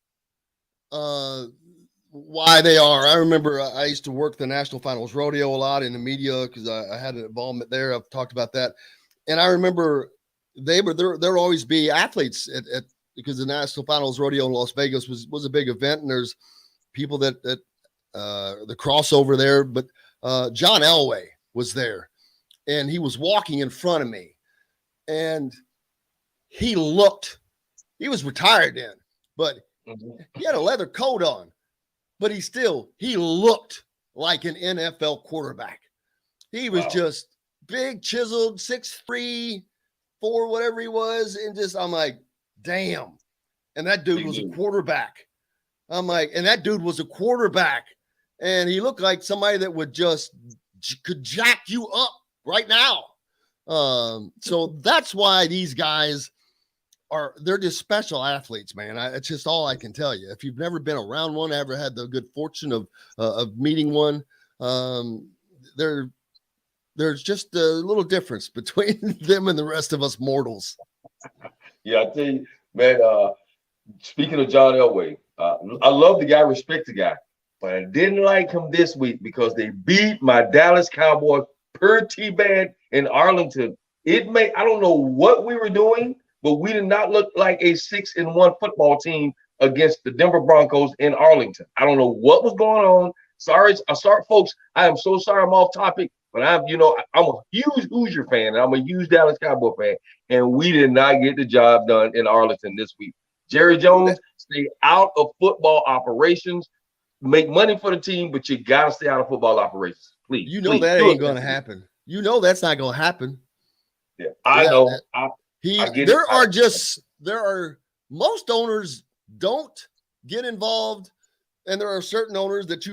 why they are. I remember I used to work the National Finals Rodeo a lot in the media because I had an involvement there. I've talked about that. And I remember there always be athletes at because the National Finals Rodeo in Las Vegas was a big event, and there's people that the crossover there. But John Elway was there, and he was walking in front of me, and he was retired then, but he had a leather coat on, but he looked like an NFL quarterback. He was just big, chiseled, 6'3", 4, whatever he was. And I'm like, damn. And that dude was a quarterback. I'm like, and that dude was a quarterback. And he looked like somebody that could jack you up right now. So that's why these guys they're just special athletes, man. It's just all I can tell you. If you've never been around one, ever had the good fortune of meeting one, there's just a little difference between them and the rest of us mortals. Yeah, I tell you, man, speaking of John Elway, I love the guy, respect the guy, but I didn't like him this week because they beat my Dallas Cowboys per T-band in Arlington. I don't know what we were doing, but we did not look like a 6-1 football team against the Denver Broncos in Arlington. I don't know what was going on. Sorry, folks. I am so sorry I'm off topic, but I'm a huge Hoosier fan, and I'm a huge Dallas Cowboy fan, and we did not get the job done in Arlington this week. Jerry Jones, stay out of football operations. Make money for the team, but you got to stay out of football operations. Please. That ain't going to happen. That's not going to happen. Yeah, I know. Most owners don't get involved, and there are certain owners that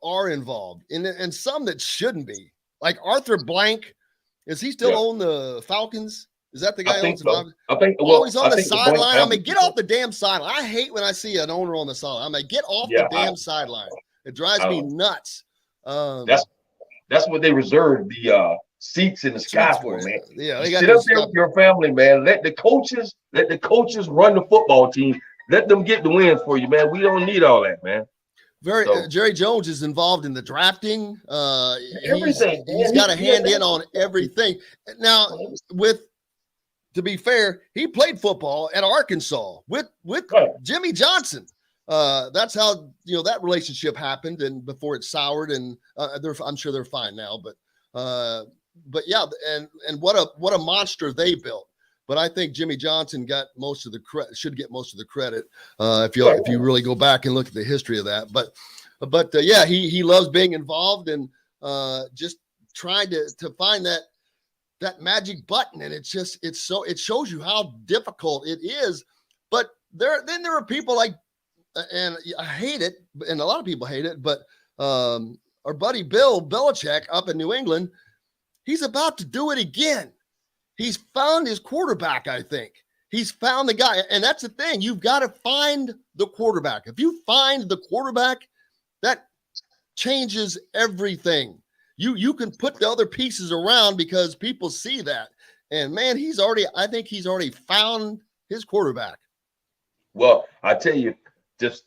are involved, and some that shouldn't be. Like Arthur Blank, is he still own the Falcons? Is that the guy who owns the Falcons? I think. He's on the sideline. I mean, get off the damn sideline. I hate when I see an owner on the sideline. I'm like, get off the damn sideline. It drives me nuts. That's what they reserve the seats in the sky for, man. Yeah, they sit up there with your family, man. Let the coaches run the football team. Let them get the wins for you, man. We don't need all that, man. Jerry Jones is involved in the drafting. Everything. He's got a hand in on everything. Now, to be fair, he played football at Arkansas with Jimmy Johnson. That's how that relationship happened, and before it soured, and I'm sure they're fine now. But yeah, and what a monster they built. But I think Jimmy Johnson got most of the credit. Should get most of the credit if you really go back and look at the history of that. But yeah, he loves being involved and just trying to find that magic button, and it shows you how difficult it is. But there are people like, and I hate it, and a lot of people hate it, but our buddy Bill Belichick up in New England, he's about to do it again. He's found his quarterback, I think. He's found the guy, and that's the thing. You've got to find the quarterback. If you find the quarterback, that changes everything. You can put the other pieces around because people see that. And man, I think he's already found his quarterback. Well, I tell you, just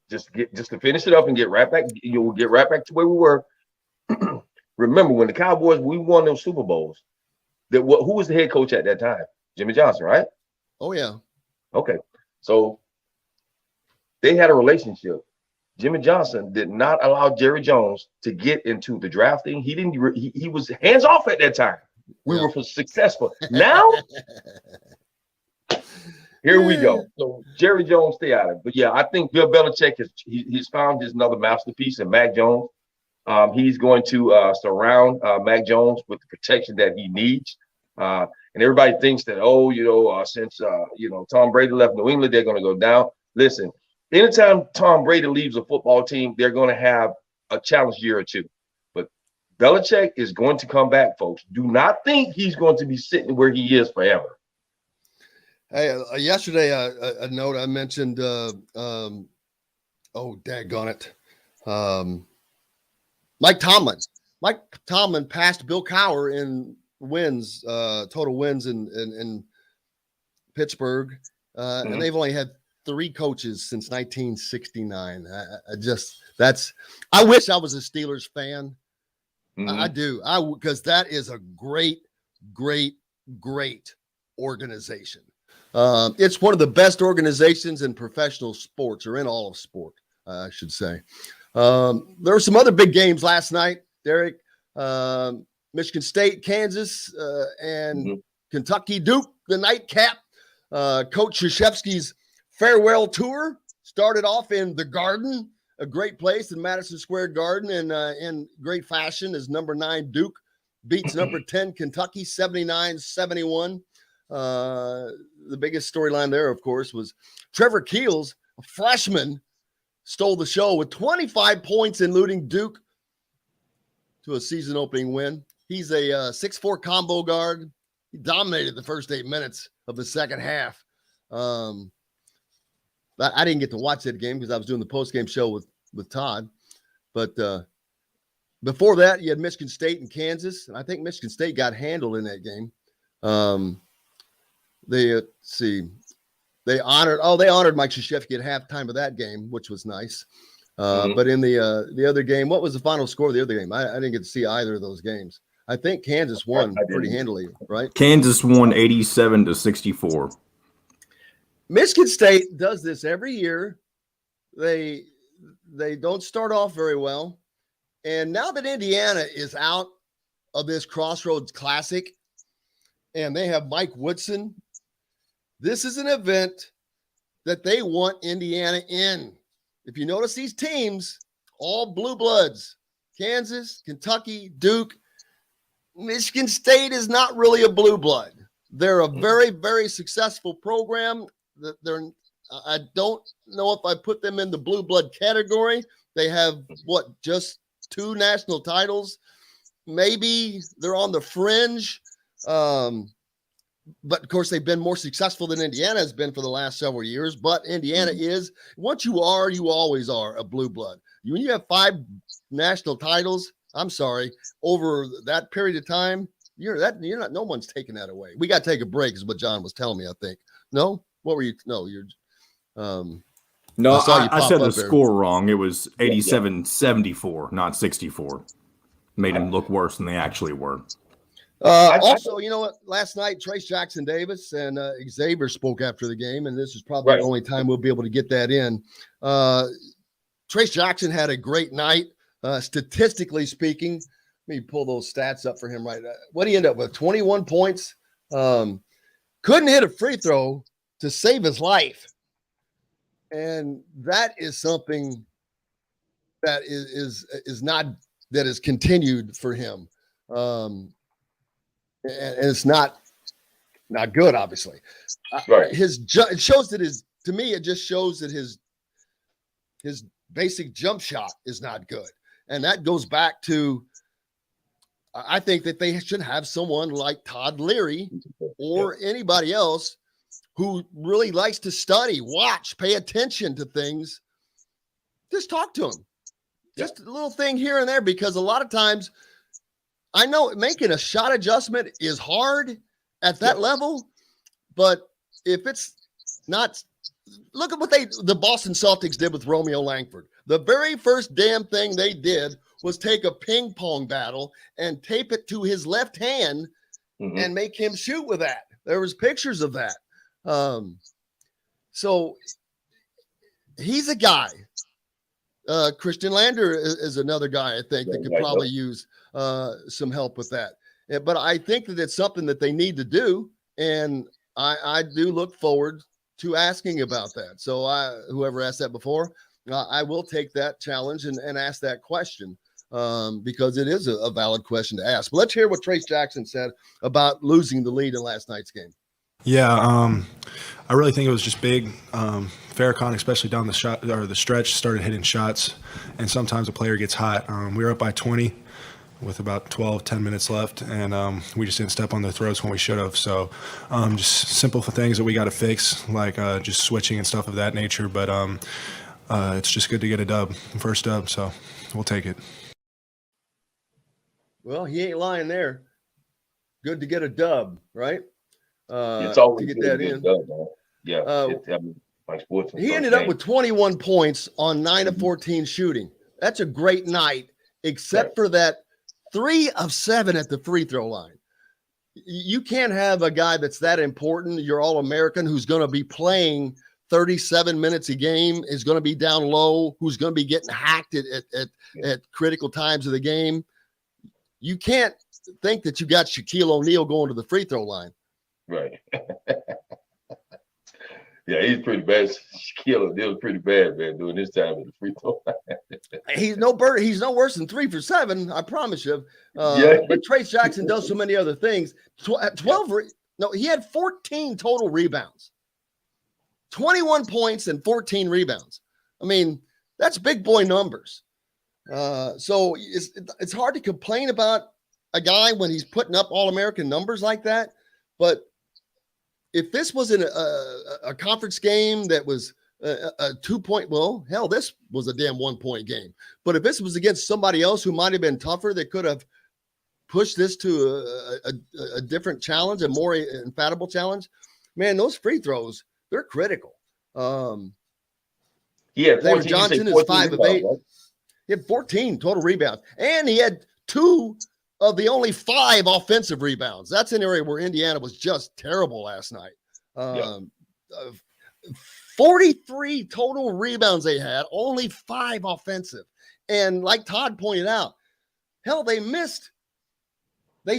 to finish it up and get right back, we'll get right back to where we were. Remember when the Cowboys, we won those Super Bowls, who was the head coach at that time? Jimmy Johnson, right? Oh yeah. Okay. So they had a relationship. Jimmy Johnson did not allow Jerry Jones to get into the drafting. He was hands off at that time. We were successful. Now, here we go. So Jerry Jones, stay out of it. But yeah, I think Bill Belichick he's found his another masterpiece in Mac Jones. He's going to surround Mac Jones with the protection that he needs. And everybody thinks that, since Tom Brady left New England, they're going to go down. Listen, anytime Tom Brady leaves a football team, they're going to have a challenge year or two. But Belichick is going to come back, folks. Do not think he's going to be sitting where he is forever. Hey, yesterday, a note I mentioned, daggone it. Mike Tomlin. Mike Tomlin passed Bill Cowher in wins, total wins in Pittsburgh. And they've only had 3 coaches since 1969. I wish I was a Steelers fan. I do. Because that is a great, great, great organization. It's one of the best organizations in professional sports, or in all of sport, I should say. There were some other big games last night, Derrick. Michigan State, Kansas, and Kentucky Duke, the nightcap. Coach Krzyzewski's farewell tour started off in the Garden, a great place in Madison Square Garden, and in great fashion as number 9 Duke beats number 10 Kentucky 79-71. The biggest storyline there, of course, was Trevor Keels, a freshman, stole the show with 25 points, including Duke to a season-opening win. He's a 6'4" combo guard. He dominated the first 8 minutes of the second half. I didn't get to watch that game because I was doing the post-game show with Todd. But before that, you had Michigan State and Kansas, and I think Michigan State got handled in that game. They honored Mike Krzyzewski at halftime of that game, which was nice. But in the other game, what was the final score of the other game? I didn't get to see either of those games. I think Kansas won pretty handily, right? Kansas won 87-64. Michigan State does this every year. They don't start off very well. And now that Indiana is out of this Crossroads Classic and they have Mike Woodson, this is an event that they want Indiana in. If you notice these teams, all blue bloods, Kansas, Kentucky, Duke, Michigan State is not really a blue blood. They're a very, very successful program. I don't know if I put them in the blue blood category. They have just 2 national titles. Maybe they're on the fringe. But of course, they've been more successful than Indiana has been for the last several years. But Indiana is, once you always are a blue blood. When you have 5 national titles, I'm sorry, over that period of time, no one's taking that away. We got to take a break, is what John was telling me, I think. No? What were you? No, you're. No, I said the score wrong. It was 87-74, not 64. Made them look worse than they actually were. Also, you know what? Last night, Trace Jackson Davis and Xavier spoke after the game, and this is probably the only time we'll be able to get that in. Trace Jackson had a great night, statistically speaking. Let me pull those stats up for him right now. What did he end up with? 21 points. Couldn't hit a free throw to save his life. And that is something that is continued for him. And it's not good, obviously. Right. It shows that to me, it just shows that his basic jump shot is not good. And that goes back to, I think that they should have someone like Todd Leary or anybody else who really likes to study, watch, pay attention to things. Just talk to him. Just a little thing here and there, because a lot of times I know making a shot adjustment is hard at that level, but if it's not, look at what the Boston Celtics did with Romeo Langford. The very first damn thing they did was take a ping pong battle and tape it to his left hand and make him shoot with that. There was pictures of that. So he's a guy. Christian Lander is another guy I think that could probably use some help with that. But I think that it's something that they need to do, and I do look forward to asking about that. So whoever asked that before, I will take that challenge and ask that question. because it is a valid question to ask. But let's hear what Trace Jackson said about losing the lead in last night's game. Yeah, I really think it was just big. Farrakhan, especially down the shot or the stretch, started hitting shots, and sometimes a player gets hot. We were up by 20 with about 10 minutes left, and we just didn't step on their throats when we should have. So just simple things that we got to fix, like just switching and stuff of that nature. But it's just good to get a first dub, so we'll take it. Well, he ain't lying there. Good to get a dub, right? It's always to get that in. Dub, man. Yeah, Mike Woodson. He ended up with 21 points on 9 of 14 shooting. That's a great night, except for that 3 of 7 at the free throw line. You can't have a guy that's that important, your All-American, who's going to be playing 37 minutes a game, is going to be down low, who's going to be getting hacked at critical times of the game. You can't think that you got Shaquille O'Neal going to the free throw line. Right. Yeah, he's pretty bad. Shaquille O'Neal's pretty bad, man, doing this time at the free throw line. He's no worse than 3 for 7, I promise you. But Trace Jackson does so many other things. He had 14 total rebounds. 21 points and 14 rebounds. I mean, that's big boy numbers. So it's hard to complain about a guy when he's putting up All-American numbers like that. But if this was in a conference game that was a 2-point, well, hell, this was a damn 1-point game. But if this was against somebody else who might have been tougher, that could have pushed this to a different challenge, a more infallible challenge, man, those free throws, they're critical. David Johnson is 5 of 8. Right? He had 14 total rebounds, and he had 2 of the only 5 offensive rebounds. That's an area where Indiana was just terrible last night. 43 total rebounds they had, only 5 offensive. And like Todd pointed out, hell, they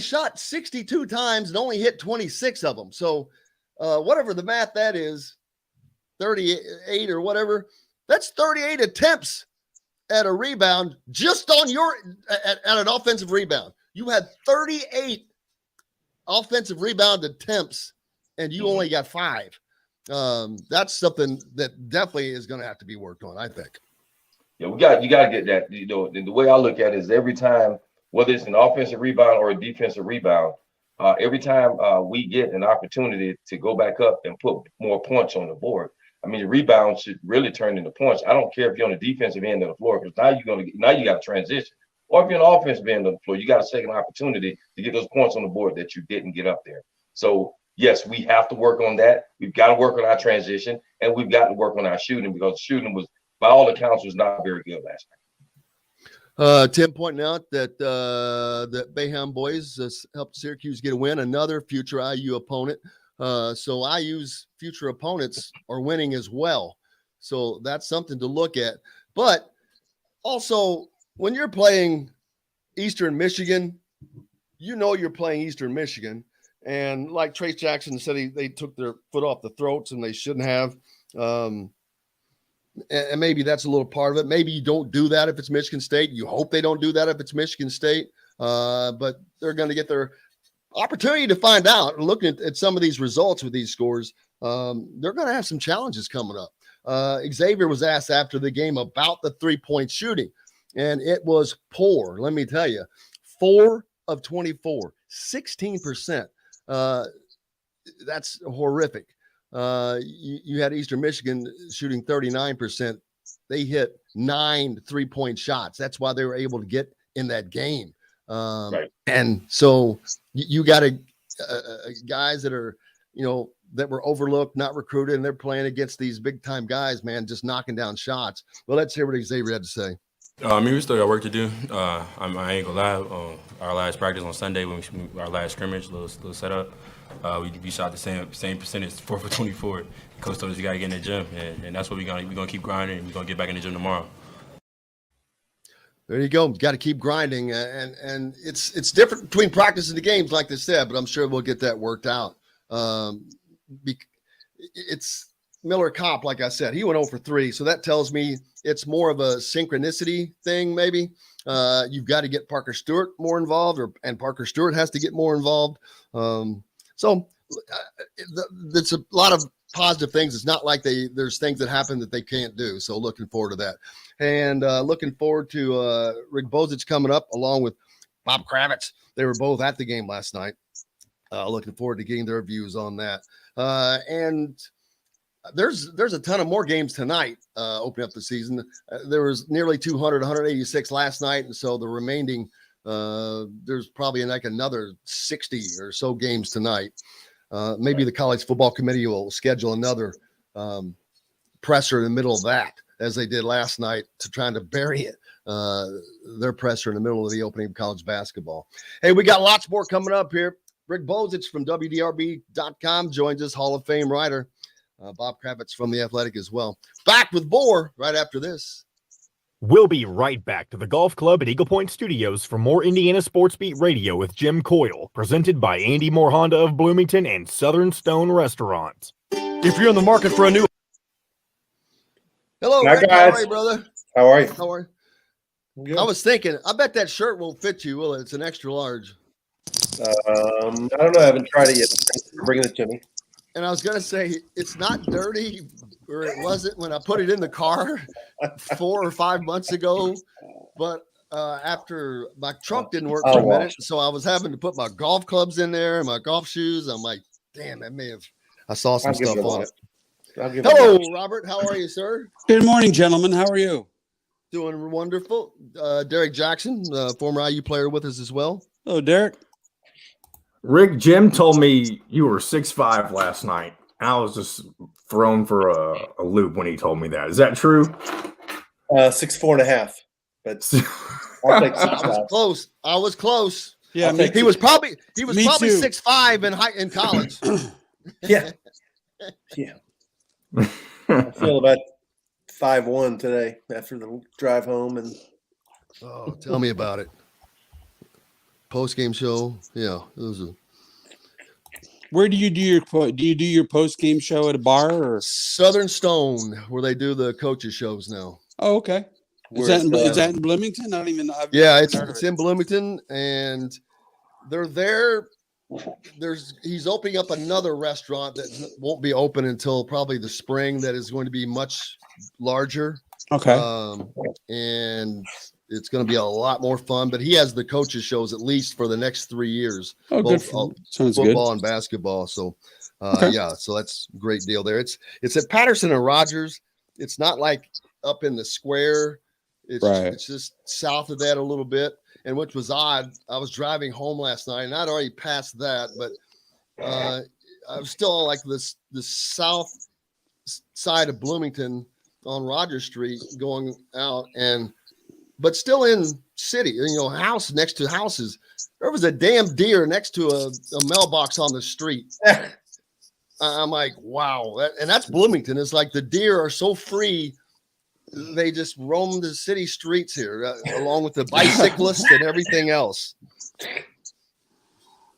shot 62 times and only hit 26 of them. So whatever the math that is, 38 or whatever, that's 38 attempts at a rebound just on at an offensive rebound. You had 38 offensive rebound attempts and you only got 5. That's something that definitely is going to have to be worked on, I think. Yeah, you got to get that. You know, the way I look at it is every time, whether it's an offensive rebound or a defensive rebound, every time we get an opportunity to go back up and put more points on the board, I mean, the rebound should really turn into points. I don't care if you're on the defensive end of the floor, because now you got to transition. Or if you're on the offensive end of the floor, you got a second opportunity to get those points on the board that you didn't get up there. So yes, we have to work on that. We've got to work on our transition, and we've got to work on our shooting, because shooting was, by all accounts, was not very good last night. Tim pointing out that the Bayham boys helped Syracuse get a win, another future IU opponent. So IU's future opponents are winning as well. So that's something to look at. But also, when you're playing Eastern Michigan, you know you're playing Eastern Michigan. And like Trace Jackson said, they took their foot off the throats, and they shouldn't have. And maybe that's a little part of it. Maybe you don't do that if it's Michigan State. You hope they don't do that if it's Michigan State. But they're going to get their opportunity to find out. And looking at some of these results with these scores, they're going to have some challenges coming up. Xavier was asked after the game about the 3-point shooting, and it was poor. Let me tell you, 4 of 24, 16%. That's horrific. You had Eastern Michigan shooting 39%. They hit 9 3-point shots. That's why they were able to get in that game. Right. And so you got guys that are, that were overlooked, not recruited, and they're playing against these big time guys, man, just knocking down shots. Well, let's hear what Xavier had to say. We still got work to do. I ain't gonna lie. Our last practice on Sunday, our last scrimmage, little setup, we shot the same percentage, 4 for 24. Coach told us you gotta get in the gym, and that's what we're gonna keep grinding. And we're gonna get back in the gym tomorrow. There you go. Got to keep grinding, and it's different between practice and the games, like they said. But I'm sure we'll get that worked out. It's Miller Kopp, like I said, he went 0 for 3, so that tells me it's more of a synchronicity thing, maybe. You've got to get Parker Stewart more involved, and Parker Stewart has to get more involved. So it's a lot of positive things. It's not like there's things that happen that they can't do. So looking forward to that. And looking forward to Rick Bozich coming up along with Bob Kravitz. They were both at the game last night. Looking forward to getting their views on that. And there's a ton of more games tonight opening up the season. There was nearly 186 last night. And so the remaining, there's probably like another 60 or so games tonight. Maybe the college football committee will schedule another presser in the middle of that, as they did last night, to trying to bury it. Their presser in the middle of the opening of college basketball. Hey, we got lots more coming up here. Rick Bozich from WDRB.com joins us, Hall of Fame writer. Bob Kravitz from The Athletic as well. Back with more right after this. We'll be right back to the Golf Club at Eagle Point Studios for more Indiana Sports Beat Radio with Jim Coyle, presented by Andy Moore Honda of Bloomington and Southern Stone Restaurant. If you're in the market for a new... Hello, Hi, Rick. guys. How are you, brother? How are you? How are you? I was thinking, I bet that shirt won't fit you, will it? It's an extra large. I don't know. I haven't tried it yet. Thanks for bringing it to me. And I was going to say, it's not dirty, or it wasn't when I put it in the car 4 or 5 months ago. But after my trunk didn't work for a minute, so I was having to put my golf clubs in there and my golf shoes. I'm like, damn, I saw some stuff on it. Hello, Robert. How are you, sir? Good morning, gentlemen. How are you? Doing wonderful. Derrick Jackson, former IU player with us as well. Hello, Derrick. Rick, Jim told me you were 6'5" last night. I was just thrown for a loop when he told me that. Is that true? 6'4.5". But I'll take 6'5". I was close. Yeah, he was probably 6'5" in college. Yeah. I feel about 5'1" today after the drive home, and tell me about it. Post-game show, yeah, it was Where do you do your post-game show at a bar or Southern Stone, where they do the coaches shows now? Oh, okay. Is that in Bloomington? I don't even know. It's in Bloomington, and they're there. He's opening up another restaurant that won't be open until probably the spring. That is going to be much larger. Okay. And it's going to be a lot more fun. But he has the coaches shows at least for the next 3 years. Oh, both, sounds football good. and basketball. So, Okay. so that's a great deal there. It's at Patterson and Rogers. It's not like up in the square. It's just south of that a little bit. And which was odd. I was driving home last night, and I'd already passed that, but I was still like the south side of Bloomington on Rogers Street going out, but still in city, house next to houses. There was a damn deer next to a mailbox on the street. I'm like, wow. And that's Bloomington. It's like the deer are so free. They just roam the city streets here, along with the bicyclists and everything else.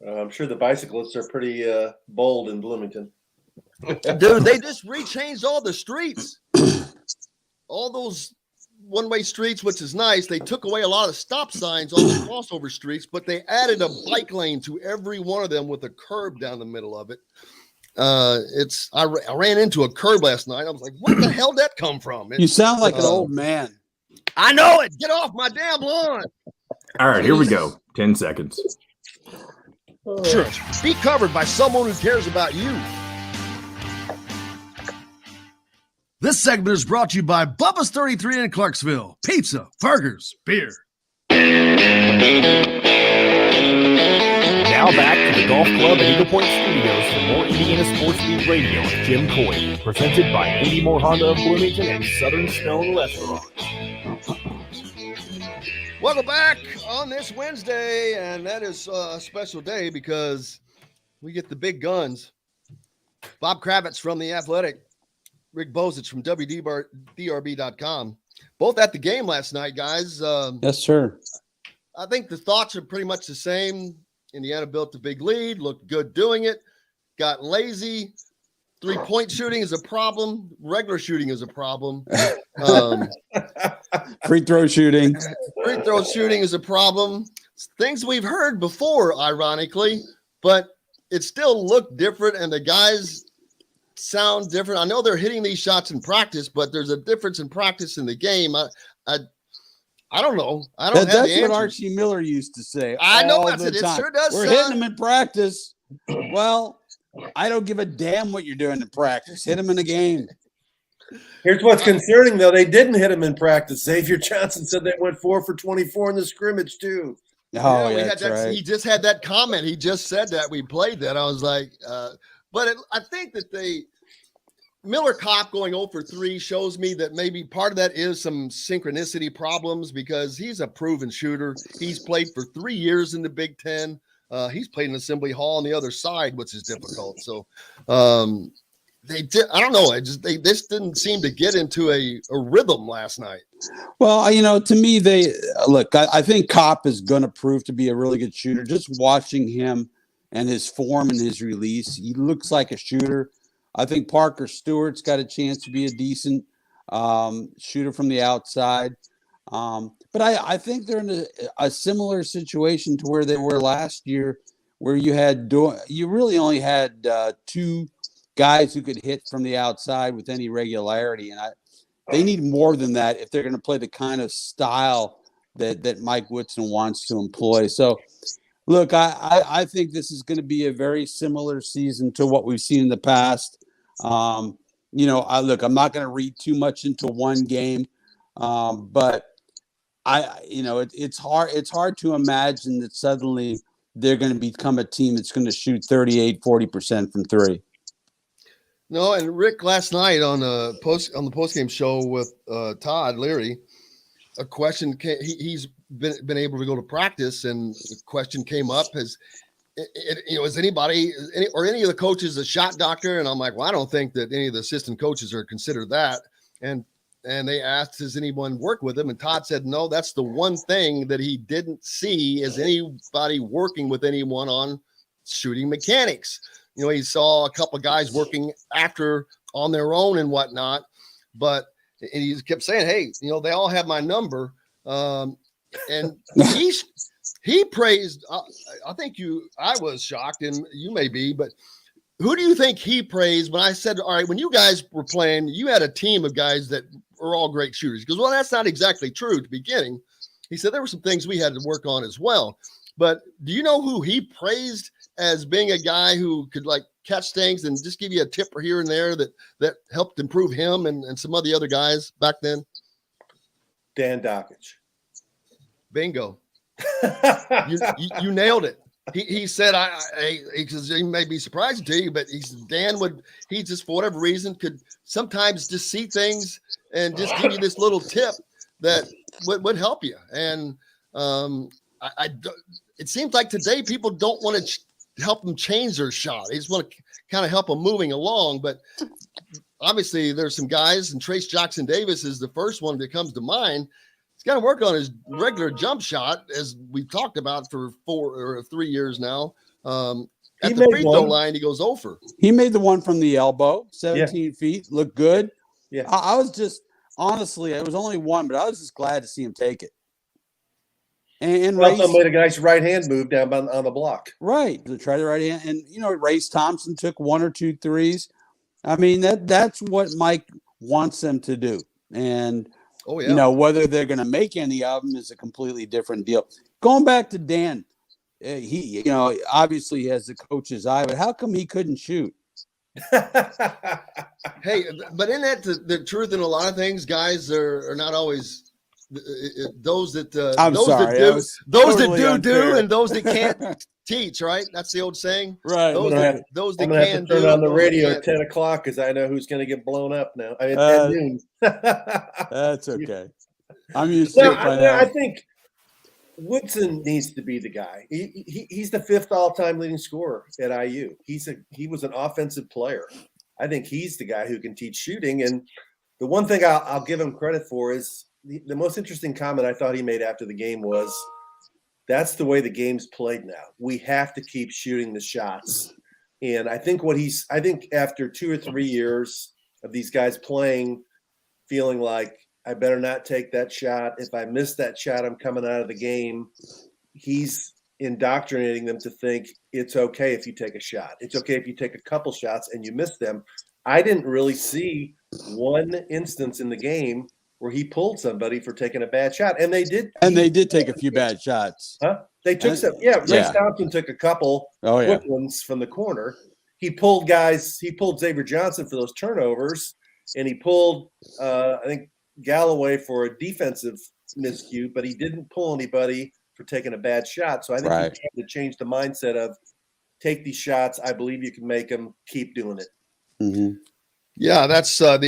I'm sure the bicyclists are pretty bold in Bloomington. Dude, they just rechanged all the streets. All those one-way streets, which is nice. They took away a lot of stop signs on the crossover streets, but they added a bike lane to every one of them with a curb down the middle of it. I ran into a curb last night. I was like, where the hell did that come from? You sound like an old man. I know it. Get off my damn lawn. All right, here we go. 10 seconds. Church, be covered by someone who cares about you. This segment is brought to you by Bubba's 33 in Clarksville. Pizza, burgers, beer. Now back to the Golf Club at Eagle Point Studios for more Indiana Sports Beat Radio with Jim Coyle, presented by Andy Moore Honda of Bloomington and Southern Stone Restaurant. Welcome back on this Wednesday, and that is a special day because we get the big guns. Bob Kravitz from The Athletic, Rick Bozich from WDRB.com. Both at the game last night, guys. Yes, sir. I think the thoughts are pretty much the same. Indiana built a big lead, looked good doing it, got lazy. 3-point shooting is a problem. Regular shooting is a problem. Free throw shooting. Free throw shooting is a problem. Things we've heard before, ironically, but it still looked different, and the guys sound different. I know they're hitting these shots in practice, but there's a difference in practice in the game. I don't know. I don't have the That's answers. what Archie Miller used to say. I know all that's the it. It time. sure does. We're hitting them in practice. Well, I don't give a damn what you're doing in practice. Hit them in a game. Here's what's concerning, though. They didn't hit him in practice. Xavier Johnson said they went 4 for 24 in the scrimmage, too. Oh, yeah, that's right. He just had that comment. He just said that. We played that. I was like, I think that Miller Kopp going 0 for 3 shows me that maybe part of that is some synchronicity problems because he's a proven shooter. He's played for 3 years in the Big Ten. He's played in Assembly Hall on the other side, which is difficult. So they did. I don't know. They just didn't seem to get into a rhythm last night. Well, to me, I think Kopp is going to prove to be a really good shooter. Just watching him and his form and his release, he looks like a shooter. I think Parker Stewart's got a chance to be a decent shooter from the outside. But I think they're in a similar situation to where they were last year, where you really only had 2 guys who could hit from the outside with any regularity. And they need more than that if they're going to play the kind of style that Mike Woodson wants to employ. So, look, I think this is going to be a very similar season to what we've seen in the past. I'm not going to read too much into one game, but it's hard to imagine that suddenly they're going to become a team that's going to shoot 40% from 3. No, and Rick last night on the postgame show with Todd Leary, a question he's been able to go to practice, and the question came up: is anybody or any of the coaches a shot doctor? And I'm like, well, I don't think that any of the assistant coaches are considered that. And they asked, has anyone worked with him? And Todd said, no, that's the one thing that he didn't see is anybody working with anyone on shooting mechanics. He saw a couple of guys working after on their own and whatnot, and he kept saying, hey, they all have my number. And he praised, I think I was shocked, and you may be, but who do you think he praised when I said, all right, when you guys were playing, you had a team of guys that are all great shooters? He goes, well, that's not exactly true at the beginning. He said there were some things we had to work on as well. But do you know who he praised as being a guy who could catch things and just give you a tip here and there that helped improve him and some of the other guys back then? Dan Dockich. Bingo. you nailed it. He said, because he may be surprising to you, but he just, for whatever reason, could sometimes just see things and just give you this little tip that would help you. And it seems like today people don't want to help them change their shot. They just want to kind of help them moving along. But obviously there's some guys, and Trace Jackson Davis is the first one that comes to mind. He's got to work on his regular jump shot, as we've talked about for 4 or 3 years now. At the free throw line, he goes over. He made the one from the elbow, 17 feet, looked good. Yeah. I was just, honestly, it was only one, but I was just glad to see him take it. And also made a nice right hand move down on the block. Right, to try the right hand. And Race Thompson took 1 or 2 threes. I mean, that's what Mike wants them to do. And whether they're going to make any of them is a completely different deal. Going back to Dan, he obviously has the coach's eye, but how come he couldn't shoot? Hey, but isn't that the truth in a lot of things? Guys are not always those that do, and those that can't teach, right? That's the old saying, right? Those that can turn on the radio at 10 o'clock because I know who's going to get blown up now. I mean, at noon. That's okay. I'm used to it by now. I think Woodson needs to be the guy. He's the 5th all-time leading scorer at IU. He was an offensive player. I think he's the guy who can teach shooting. And the one thing I'll give him credit for is the most interesting comment I thought he made after the game was, that's the way the game's played now. We have to keep shooting the shots. And I think after 2 or 3 years of these guys playing, feeling like I better not take that shot. If I miss that shot, I'm coming out of the game. He's indoctrinating them to think it's okay if you take a shot. It's okay if you take a couple shots and you miss them. I didn't really see one instance in the game where he pulled somebody for taking a bad shot. And they did. And they did take a few bad shots. Huh? They took some. Yeah, Race Thompson took a couple quick ones from the corner. He pulled guys. He pulled Xavier Johnson for those turnovers, and he pulled, I think, Galloway for a defensive miscue, but he didn't pull anybody for taking a bad shot. So I think he tried to change the mindset of take these shots. I believe you can make them. Keep doing it. Mm-hmm. Yeah, that's there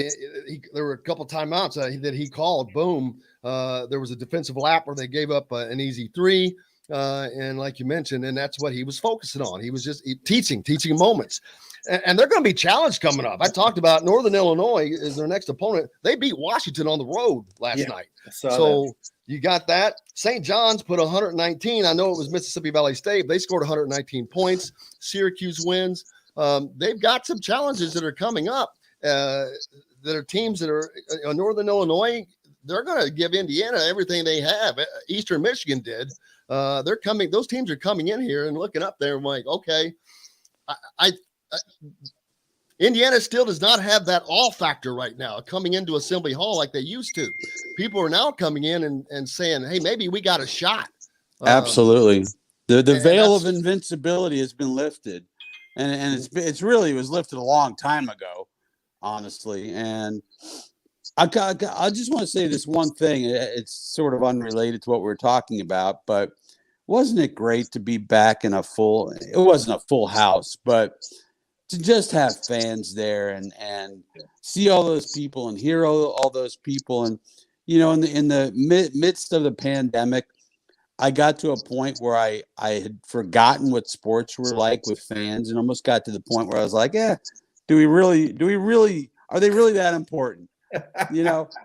were a couple timeouts that he called. Boom. There was a defensive lap where they gave up an easy three. And like you mentioned, and that's what he was focusing on. He was just teaching moments. And they're going to be challenged coming up. I talked about Northern Illinois is their next opponent. They beat Washington on the road last night. So you got that. St. John's put 119. I know it was Mississippi Valley State. They scored 119 points. Syracuse wins. They've got some challenges that are coming up that are teams that are Northern Illinois. They're going to give Indiana everything they have. Eastern Michigan did. They're coming. Those teams are coming in here and looking up there and like, okay, Indiana still does not have that all factor right now coming into Assembly Hall like they used to. People are now coming in and saying, hey, maybe we got a shot. Absolutely. The veil of invincibility has been lifted. And it was lifted a long time ago, honestly. And I just want to say this one thing. It's sort of unrelated to what we're talking about, but wasn't it great to be back in it wasn't a full house, but to just have fans there and see all those people and hear all those people. And, in the midst of the pandemic, I got to a point where I had forgotten what sports were like with fans and almost got to the point where I was like, are they really that important?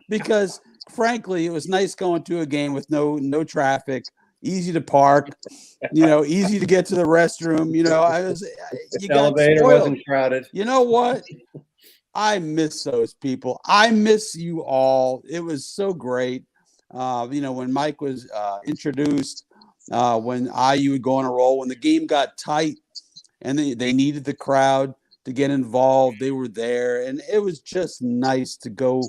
Because frankly, it was nice going to a game with no traffic, easy to park, easy to get to the restroom. The elevator wasn't crowded. You know what? I miss those people. I miss you all. It was so great. When Mike was introduced, when IU would go on a roll, when the game got tight and they needed the crowd to get involved, they were there. And it was just nice to go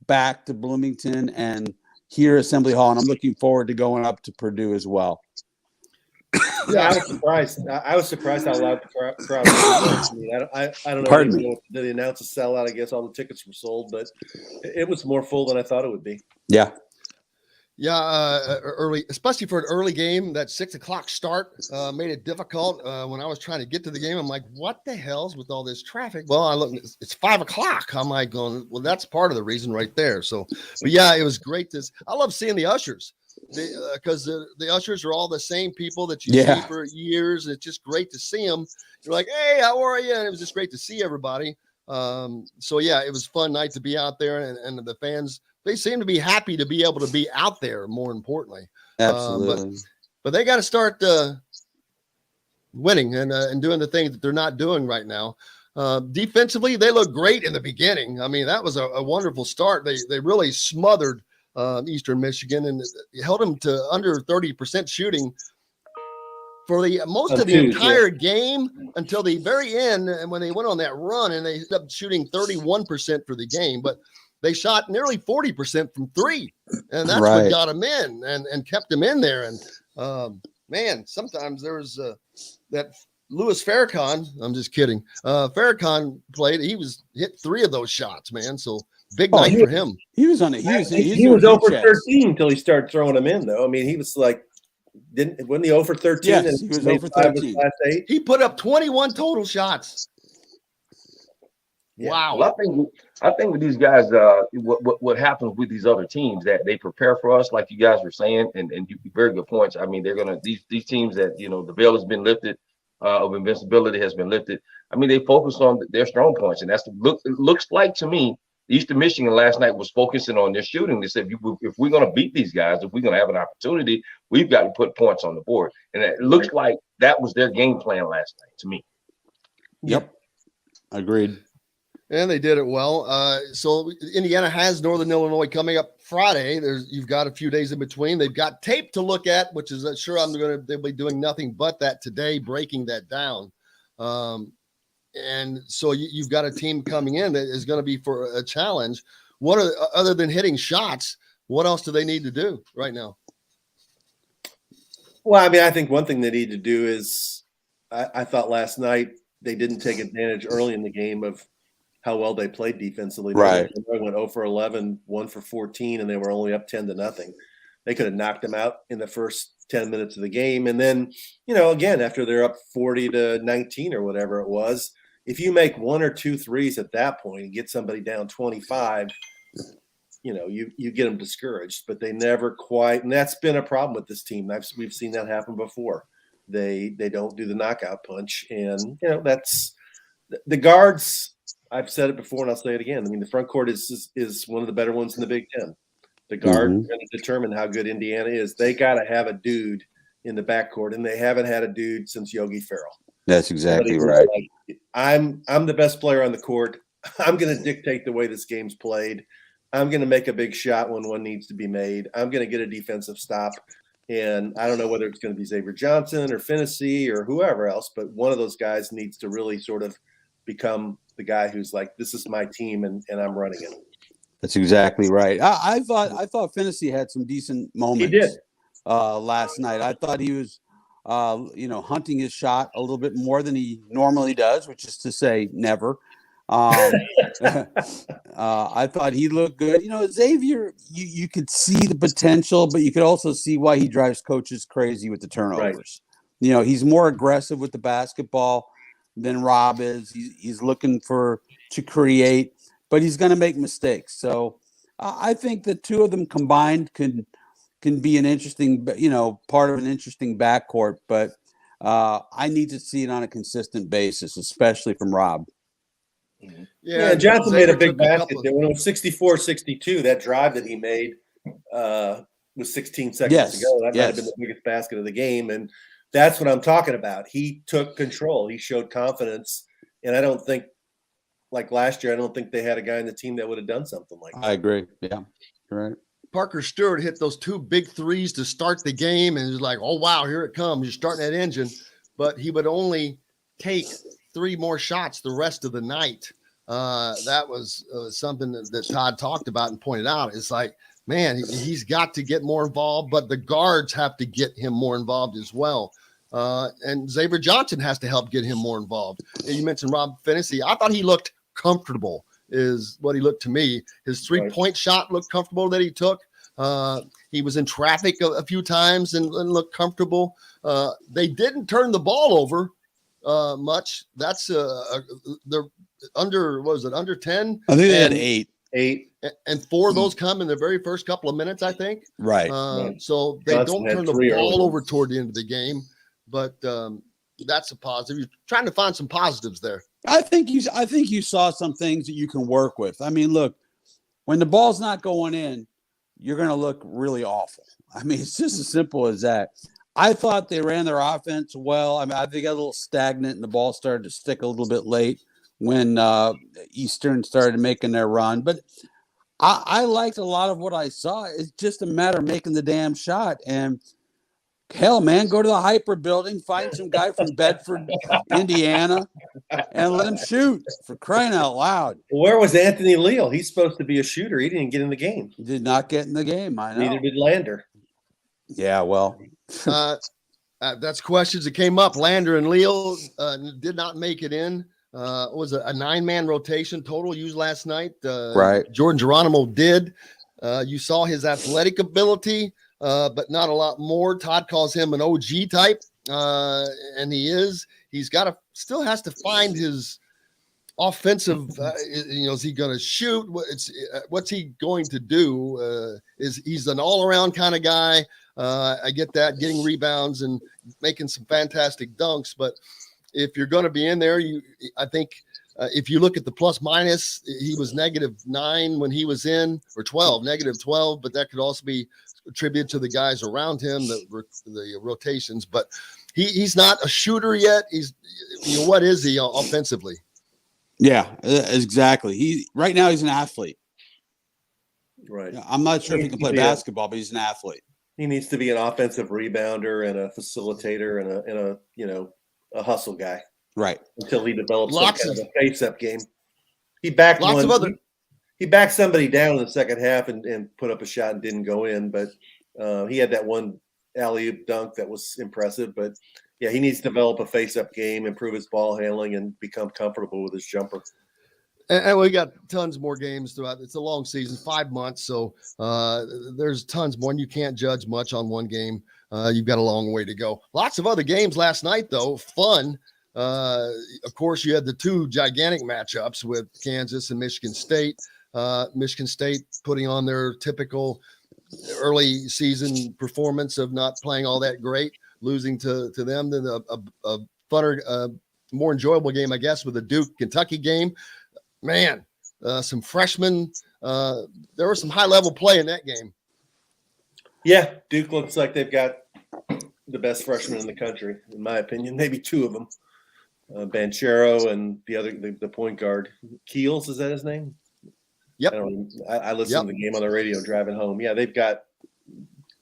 back to Bloomington and hear Assembly Hall. And I'm looking forward to going up to Purdue as well. Yeah, I was surprised. I was surprised how loud the crowd was. I don't know. Pardon me. Did they announce a sellout? I guess all the tickets were sold, but it was more full than I thought it would be. Yeah. Yeah, early, especially for an early game, that 6 o'clock start made it difficult. When I was trying to get to the game, I'm like, what the hell's with all this traffic? Well, I look, it's 5 o'clock. I'm like going, well, that's part of the reason right there. So, but yeah, it was great. I love seeing the ushers because the ushers are all the same people that you see for years. It's just great to see them. You're like, hey, how are you? And it was just great to see everybody. So yeah, it was a fun night to be out there, and the fans, they seem to be happy to be able to be out there, more importantly. Absolutely. But they got to start winning and doing the things that they're not doing right now. Defensively, they look great in the beginning. I mean, that was a wonderful start. They really smothered Eastern Michigan and held them to under 30% shooting for the most of the entire game until the very end. And when they went on that run, and they ended up shooting 31% for the game, but they shot nearly 40% from three, and that's what got them in and kept them in there. And man, sometimes there was that Louis Farrakhan. I'm just kidding. Farrakhan played. He hit 3 of those shots, man. So big night for him. He was on it. He was over 13 until he started throwing them in, though. I mean, he was like, wasn't he over 13? Yes, he was over 13. He put up 21 total shots. Yeah. Wow. Well, I think with these guys, what happens with these other teams that they prepare for us, like you guys were saying, and you very good points. I mean, they're gonna these teams that the veil has been lifted, of invincibility has been lifted. I mean, they focus on their strong points, and it looks like to me, Eastern Michigan last night was focusing on their shooting. They said, if we're gonna beat these guys, if we're gonna have an opportunity, we've got to put points on the board, and it looks like that was their game plan last night to me. Yep, agreed. And they did it well. So Indiana has Northern Illinois coming up Friday. You've got a few days in between. They've got tape to look at, which is they'll be doing nothing but that today, breaking that down. And so you've got a team coming in that is going to be for a challenge. Other than hitting shots, what else do they need to do right now? Well, I mean, I think one thing they need to do is I thought last night they didn't take advantage early in the game of how well they played defensively. Right. They went 0 for 11, 1 for 14, and they were only up 10-0. They could have knocked them out in the first 10 minutes of the game. And then, again, after they're up 40-19 or whatever it was, if you make 1 or 2 threes at that point and get somebody down 25, you get them discouraged. But they never quite – and that's been a problem with this team. We've seen that happen before. They don't do the knockout punch. And, that's – the guards – I've said it before and I'll say it again. I mean, the front court is one of the better ones in the Big Ten. The guard is going to determine how good Indiana is. They got to have a dude in the backcourt, and they haven't had a dude since Yogi Ferrell. That's exactly right. I'm the best player on the court. I'm going to dictate the way this game's played. I'm going to make a big shot when one needs to be made. I'm going to get a defensive stop. And I don't know whether it's going to be Xavier Johnson or Finney or whoever else, but one of those guys needs to really sort of become the guy who's like, this is my team and I'm running it. That's exactly right. I thought Finney had some decent moments. He did last night. I thought he was, hunting his shot a little bit more than he normally does, which is to say, never. I thought he looked good. Xavier, you could see the potential, but you could also see why he drives coaches crazy with the turnovers. Right. He's more aggressive with the basketball than Rob is. He's looking to create, but he's going to make mistakes. So I think the two of them combined can be an interesting, part of an interesting backcourt. But I need to see it on a consistent basis, especially from Rob. Yeah, Johnson made a big basket there. When it was 64-62, that drive that he made was 16 seconds to go. That might have been the biggest basket of the game. And that's what I'm talking about. He took control. He showed confidence. And I don't think, like last year, I don't think they had a guy in the team that would have done something like that. I agree. Yeah, you're right. Parker Stewart hit those 2 big threes to start the game, and it was like, oh, wow, here it comes. You're starting that engine. But he would only take 3 more shots the rest of the night. That was something that Todd talked about and pointed out. It's like, man, he's got to get more involved, but the guards have to get him more involved as well. And Xavier Johnson has to help get him more involved. You mentioned Rob Finney. I thought he looked comfortable is what he looked to me. His 3-point shot looked comfortable that he took. He was in traffic a few times and looked comfortable. They didn't turn the ball over much. That's they're under, what was it, under 10? I think they had 8. And 4 of those come in the very first couple of minutes, I think. Right. So they don't turn the ball over toward the end of the game, but that's a positive. You're trying to find some positives there. I think you saw some things that you can work with. I mean, look, when the ball's not going in, you're going to look really awful. I mean, it's just as simple as that. I thought they ran their offense well. I mean, I think they got a little stagnant and the ball started to stick a little bit late when Eastern started making their run. But I liked a lot of what I saw. It's just a matter of making the damn shot. And hell, man, go to the Hyper building, find some guy from Bedford, Indiana, and let him shoot, for crying out loud. Where was Anthony Leal? He's supposed to be a shooter. He didn't get in the game. He did not get in the game, I know. Neither did Lander. Yeah, well. That's questions that came up. Lander and Leal did not make it in. It was a 9-man rotation total used last night. Right. Jordan Geronimo did. You saw his athletic ability, but not a lot more. Todd calls him an OG type, and he is. He's still has to find his offensive. Is he going to shoot? What's he going to do? He's an all-around kind of guy. I get that, getting rebounds and making some fantastic dunks, but if you're going to be in there, I think if you look at the plus minus, he was -9 when he was in, or 12, -12, but that could also be attributed to the guys around him, the rotations. But he's not a shooter yet. He's, what is he offensively? Yeah, exactly. Right now he's an athlete. Right. I'm not sure if he can play basketball, but he's an athlete. He needs to be an offensive rebounder and a facilitator and a hustle guy. Right. Until he develops some kind of a face-up game. He backed he backed somebody down in the second half and put up a shot and didn't go in, but he had that one alley-oop dunk that was impressive. But yeah, he needs to develop a face-up game, improve his ball handling, and become comfortable with his jumper. And we got tons more games throughout. It's a long season, 5 months. So there's tons more. And you can't judge much on one game. You've got a long way to go. Lots of other games last night, though. Fun. Of course, you had the two gigantic matchups with Kansas and Michigan State. Michigan State putting on their typical early season performance of not playing all that great, losing to them. Then a funner, more enjoyable game, I guess, with the Duke-Kentucky game. Man, some freshmen. There was some high-level play in that game. Yeah, Duke looks like they've got the best freshmen in the country, in my opinion. Maybe two of them, Banchero and the point guard. Keels, is that his name? Yep. I listened to the game on the radio driving home. Yeah,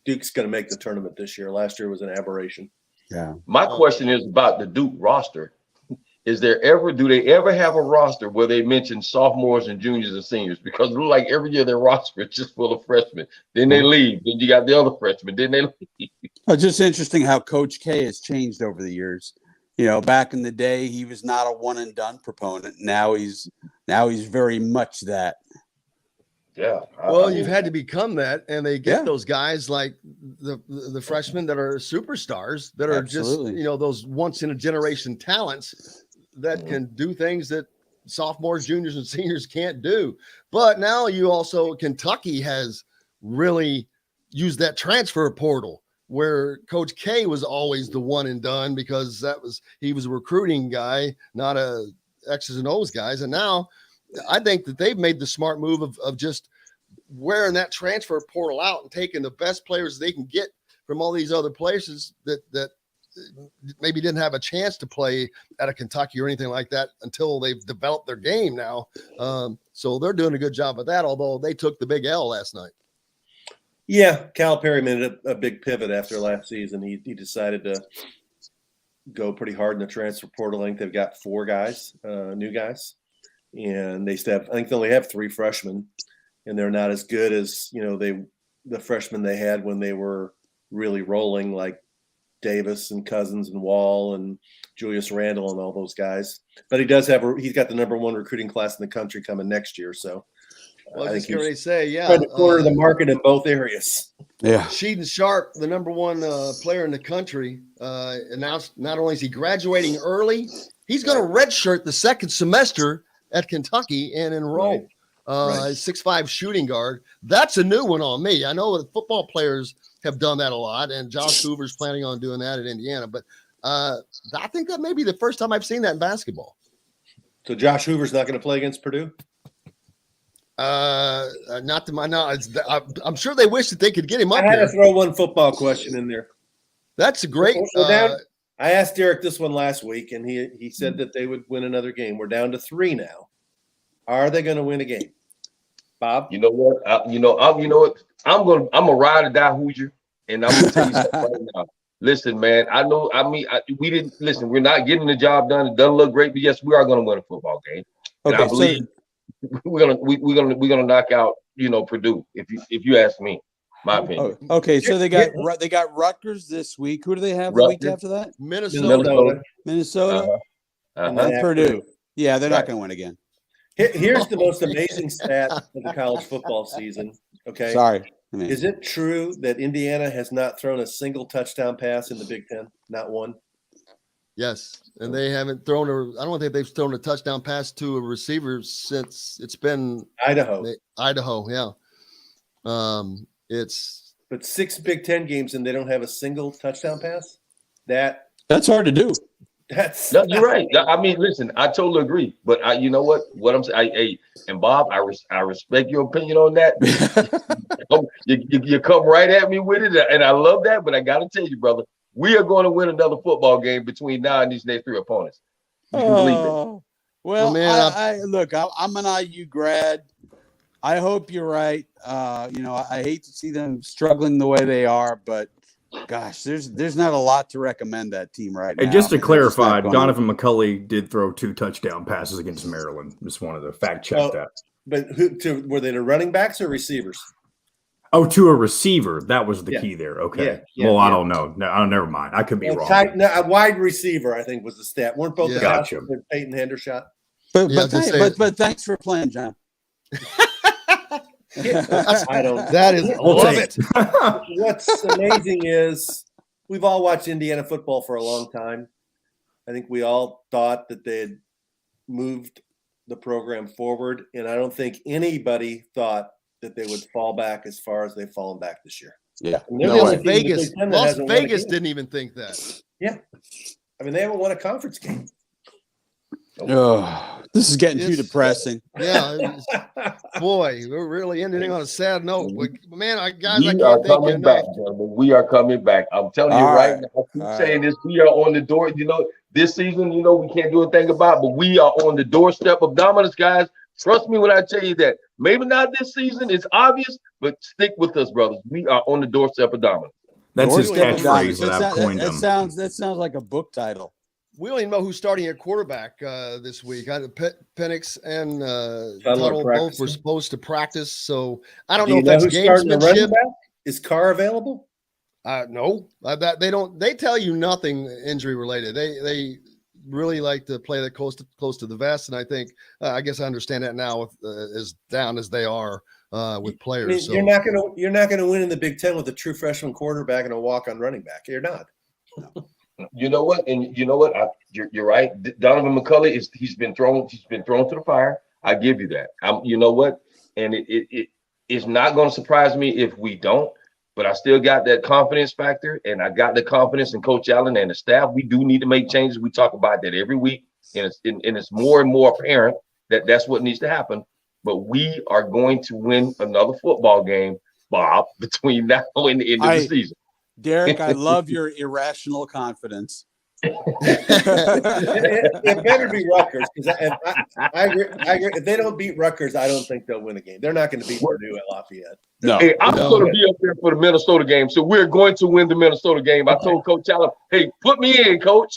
Duke's going to make the tournament this year. Last year was an aberration. Yeah. My question is about the Duke roster. Do they ever have a roster where they mention sophomores and juniors and seniors? Because it looks like every year their roster is just full of freshmen. Then they leave. Then you got the other freshmen. Then they leave. It's just interesting how Coach K has changed over the years. Back in the day, he was not a one and done proponent. Now he's very much that. Yeah. Well, you've had to become that, and they get those guys like the freshmen that are superstars that are just those once in a generation talents that can do things that sophomores, juniors, and seniors can't do. But now Kentucky has really used that transfer portal where Coach K was always the one and done because he was a recruiting guy, not a X's and O's guys. And now I think that they've made the smart move of just wearing that transfer portal out and taking the best players they can get from all these other places that maybe didn't have a chance to play at a Kentucky or anything like that until they've developed their game now. So they're doing a good job of that, although they took the big L last night. Yeah, Calipari made a big pivot after last season. He decided to go pretty hard in the transfer portal. I think they've got 4 guys, new guys, and they only have 3 freshmen, and they're not as good as the freshmen they had when they were really rolling, like Davis and Cousins and Wall and Julius Randle and all those guys. But he's got the number 1 recruiting class in the country coming next year. So I think you're going to say, trying to corner the market in both areas. Yeah. Sheldon Sharp, the number 1 player in the country, announced not only is he graduating early, he's going to redshirt the second semester at Kentucky and enroll. Right. 6'5" shooting guard. That's a new one on me. I know that football players have done that a lot, and Josh Hoover's planning on doing that at Indiana. But I think that may be the first time I've seen that in basketball. So Josh Hoover's not going to play against Purdue? Not to my knowledge. I'm sure they wish that they could get him up. I had to throw one football question in there. That's a great. I asked Derrick this one last week, and he said that they would win another game. We're down to 3 now. Are they going to win a game, Bob? You know what? I'm a ride or die Hoosier, and I'm gonna tell you something right now. Listen, man. We didn't listen. We're not getting the job done. It doesn't look great, but yes, we are going to win a football game. And I believe we're gonna knock out Purdue. If you ask me, my opinion. Okay, so they got Rutgers this week. Who do they have the week after that? Minnesota. And then Purdue. Yeah, they're not going to win again. Here's the most amazing stat of the college football season. Okay. Sorry. Is it true that Indiana has not thrown a single touchdown pass in the Big Ten? Not one. Yes, and they haven't thrown I don't think they've thrown a touchdown pass to a receiver since it's been Idaho. Yeah. But 6 Big Ten games and they don't have a single touchdown pass. That's hard to do. You're right. I mean, listen, I totally agree. But you know what I'm saying? And Bob, I respect your opinion on that. you come right at me with it, and I love that. But I got to tell you, brother, we are going to win another football game between now and these next 3 opponents. You can believe it. Well, man, I'm an IU grad. I hope you're right. I hate to see them struggling the way they are, but gosh, there's not a lot to recommend that team right now. And just to man. clarify, Donovan McCulley did throw 2 touchdown passes against Maryland. Just wanted to fact check that. But were they the running backs or receivers? Oh, to a receiver. That was the key there. Okay. I don't know. No, never mind. I could be wrong. A wide receiver, I think, was the stat. Weren't both the gotcha. Peyton Hendershot? But thanks for playing, John. I don't. That is love it. What's amazing is we've all watched Indiana football for a long time. I think we all thought that they had moved the program forward, and I don't think anybody thought that they would fall back as far as they've fallen back this year. Yeah, Las Vegas didn't even think that. Yeah, I mean they haven't won a conference game. Oh, this is getting too depressing. Yeah, boy, we're really ending on a sad note. Man, I can't we thank are you coming enough. back, gentlemen. We are coming back. I'm telling you right now. I keep saying this. We are on the door. This season, we can't do a thing about it, but we are on the doorstep of dominance, guys. Trust me when I tell you that. Maybe not this season. It's obvious, but stick with us, brothers. We are on the doorstep of dominance. That's his catchphrase that I've coined him. That sounds like a book title. We don't even know who's starting at quarterback this week. Penix and Tuttle both were supposed to practice, so I don't know if that's gamesmanship. Is Carr available? No, they don't. They tell you nothing injury related. They really like to play that close to the vest, and I think I guess I understand that now with as down as they are with players. You're not gonna win in the Big Ten with a true freshman quarterback and a walk-on running back. You're not. No. You know what? And you know what? You're right. Donovan McCulley he's been thrown to the fire. I give you that. You know what? And it's not going to surprise me if we don't. But I still got that confidence factor, and I got the confidence in Coach Allen and the staff. We do need to make changes. We talk about that every week, and it's more and more apparent that that's what needs to happen. But we are going to win another football game, Bob, between now and the end of the season. Derrick, I love your irrational confidence. It better be Rutgers, because I agree. If they don't beat Rutgers, I don't think they'll win a game. They're not going to beat Purdue at Lafayette. Hey, I'm going to be up there for the Minnesota game, so we're going to win the Minnesota game. I told Coach Allen, "Hey, put me in, Coach."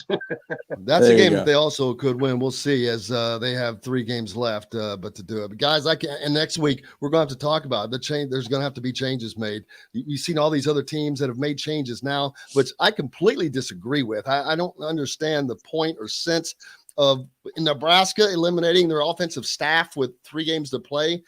That's a game that they also could win. We'll see, as they have 3 games left, but to do it. But guys, and next week we're going to have to talk about the change. There's going to have to be changes made. You've seen all these other teams that have made changes now, which I completely disagree with. I don't understand the point or sense of Nebraska eliminating their offensive staff with 3 games to play.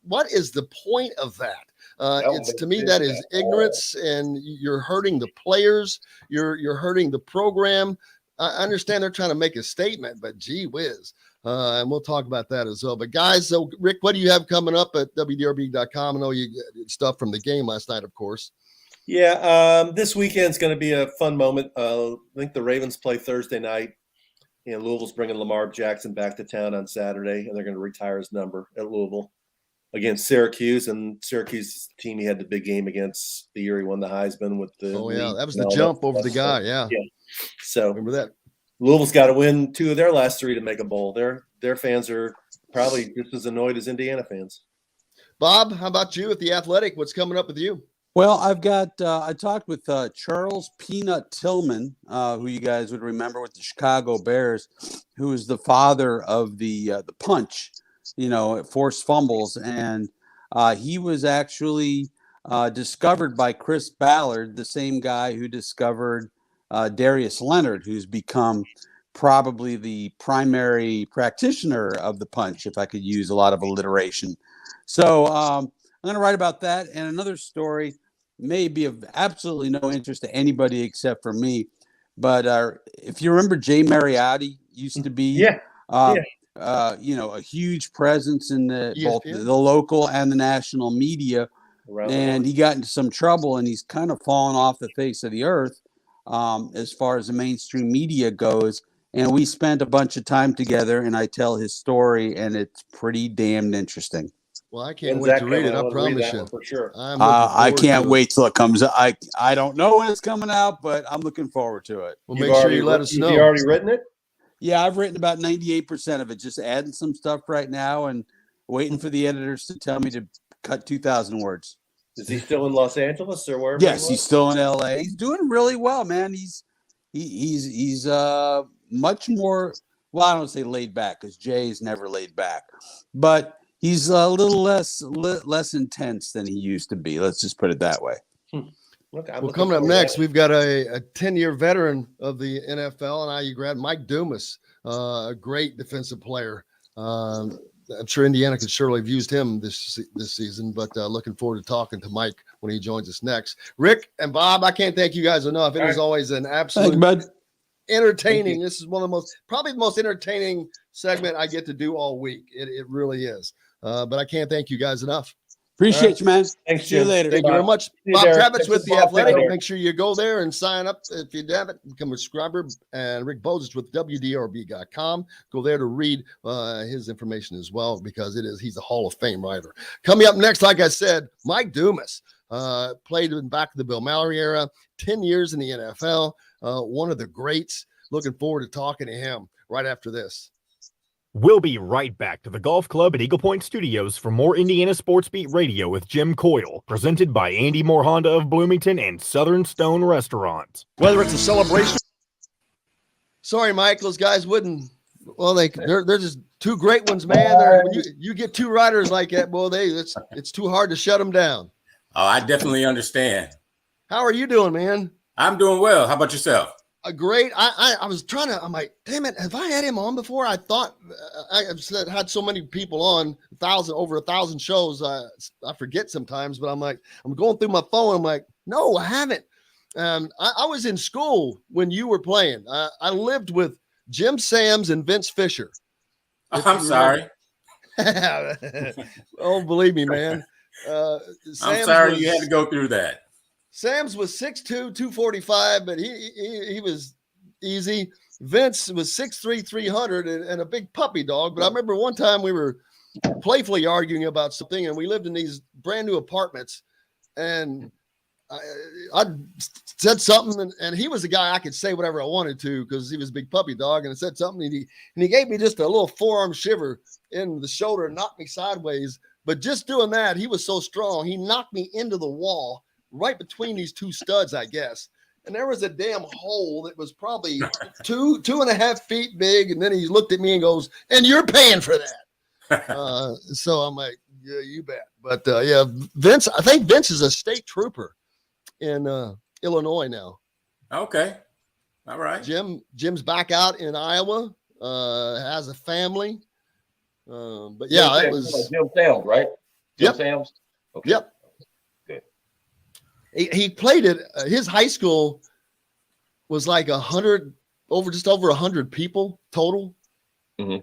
What is the point of that? It's to me that is ignorance, and you're hurting the players. You're hurting the program. I understand they're trying to make a statement, but gee whiz. And we'll talk about that as well. But guys, so Rick, what do you have coming up at WDRB.com? I know you get stuff from the game last night, of course. Yeah, this weekend's going to be a fun moment. I think the Ravens play Thursday night, and Louisville's bringing Lamar Jackson back to town on Saturday, and they're going to retire his number at Louisville against Syracuse. And Syracuse team he had the big game against the year he won the Heisman with the. Oh yeah, that was the jump over the guy. Yeah. So remember that. Louisville's got to win 2 of their last 3 to make a bowl. Their fans are probably just as annoyed as Indiana fans. Bob, how about you at the Athletic? What's coming up with you? Well, I've got I talked with Charles Peanut Tillman, who you guys would remember with the Chicago Bears, who is the father of the punch, forced fumbles, and he was actually discovered by Chris Ballard, the same guy who discovered Darius Leonard, who's become probably the primary practitioner of the punch, if I could use a lot of alliteration. So I'm going to write about that. And another story may be of absolutely no interest to anybody except for me. But if you remember, Jay Mariotti used to be, a huge presence in both the local and the national media. And he got into some trouble, and he's kind of fallen off the face of the earth as far as the mainstream media goes. And we spent a bunch of time together, and I tell his story, and it's pretty damned interesting. Well, I can't wait to read it. I promise you. For sure. I can't wait till it comes out. I don't know when it's coming out, but I'm looking forward to it. Well, make sure you let us know. Have you already written it? Yeah, I've written about 98% of it, just adding some stuff right now and waiting for the editors to tell me to cut 2,000 words. Is he still in Los Angeles or wherever? Yes, he's still in LA. He's doing really well, man. He's much more, well, I don't say laid back because Jay is never laid back, but he's a little less intense than he used to be. Let's just put it that way. Okay, well, coming up next, we've got a 10-year veteran of the NFL and IU grad, Mike Dumas, a great defensive player. I'm sure Indiana could surely have used him this season, but looking forward to talking to Mike when he joins us next. Rick and Bob, I can't thank you guys enough. It is always an absolute entertaining. This is one of the probably the most entertaining segment I get to do all week. It really is. But I can't thank you guys enough. Appreciate you, man. Thanks, See you later. Thank you very much. you, Bob Derrick. Kravitz with The Bob Athletic. Derrick. Make sure you go there and sign up if you haven't. Become a subscriber. And Rick Bozich with WDRB.com. Go there to read his information as well because he's a Hall of Fame writer. Coming up next, like I said, Mike Dumas played in back of the Bill Mallory era, 10 years in the NFL, one of the greats. Looking forward to talking to him right after this. We'll be right back to the Golf Club at Eagle Point Studios for more Indiana Sports Beat Radio with Jim Coyle, presented by Andy Moore Honda of Bloomington and Southern Stone Restaurant. Whether it's a celebration. Sorry, Mike, those guys wouldn't. Well, they're just two great ones, man. When you get two riders like that, boy, it's too hard to shut them down. Oh, I definitely understand. How are you doing, man? I'm doing well. How about yourself? Great. I was trying to. I'm like, damn it. Have I had him on before? I thought I had so many people on over 1,000 shows. I forget sometimes, but I'm like, I'm going through my phone. I'm like, no, I haven't. I was in school when you were playing. I lived with Jim Sams and Vince Fisher. I'm sorry. Oh, believe me, man. I'm sorry you had to go through that. Sam's was 6'2", 245, but he was easy. Vince was 6'3", 300, and a big puppy dog. But I remember one time we were playfully arguing about something, and we lived in these brand new apartments. And I said something, and he was the guy I could say whatever I wanted to because he was a big puppy dog. And I said something, and he gave me just a little forearm shiver in the shoulder and knocked me sideways. But just doing that, he was so strong, he knocked me into the wall. Right between these two studs, I guess. And there was a damn hole that was probably 2.5 feet big. And then he looked at me and goes, and you're paying for that. So I'm like, yeah, you bet. But yeah, Vince, I think Vince is a state trooper in Illinois now. Okay. All right. Jim's back out in Iowa, has a family. But yeah, it was Jim Sams, right? Jim Yep. Sams? Okay. Yep. He played it. His high school was like just over 100 people total. Mm-hmm.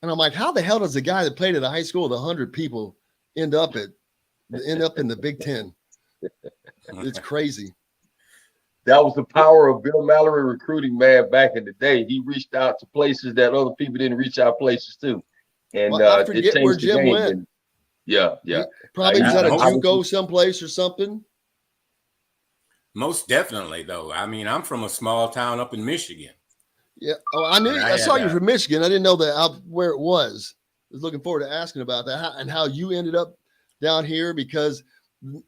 And I'm like, how the hell does a guy that played at a high school with 100 people end up in the Big Ten? It's crazy. That was the power of Bill Mallory recruiting, man, back in the day. He reached out to places that other people didn't reach out places to. And I forget where Jim went. And, yeah. Probably was at a JUCO someplace or something. Most definitely, though. I mean, I'm from a small town up in Michigan. Yeah. Oh, I knew. I saw you from Michigan. I didn't know where it was. I was looking forward to asking about that and how you ended up down here because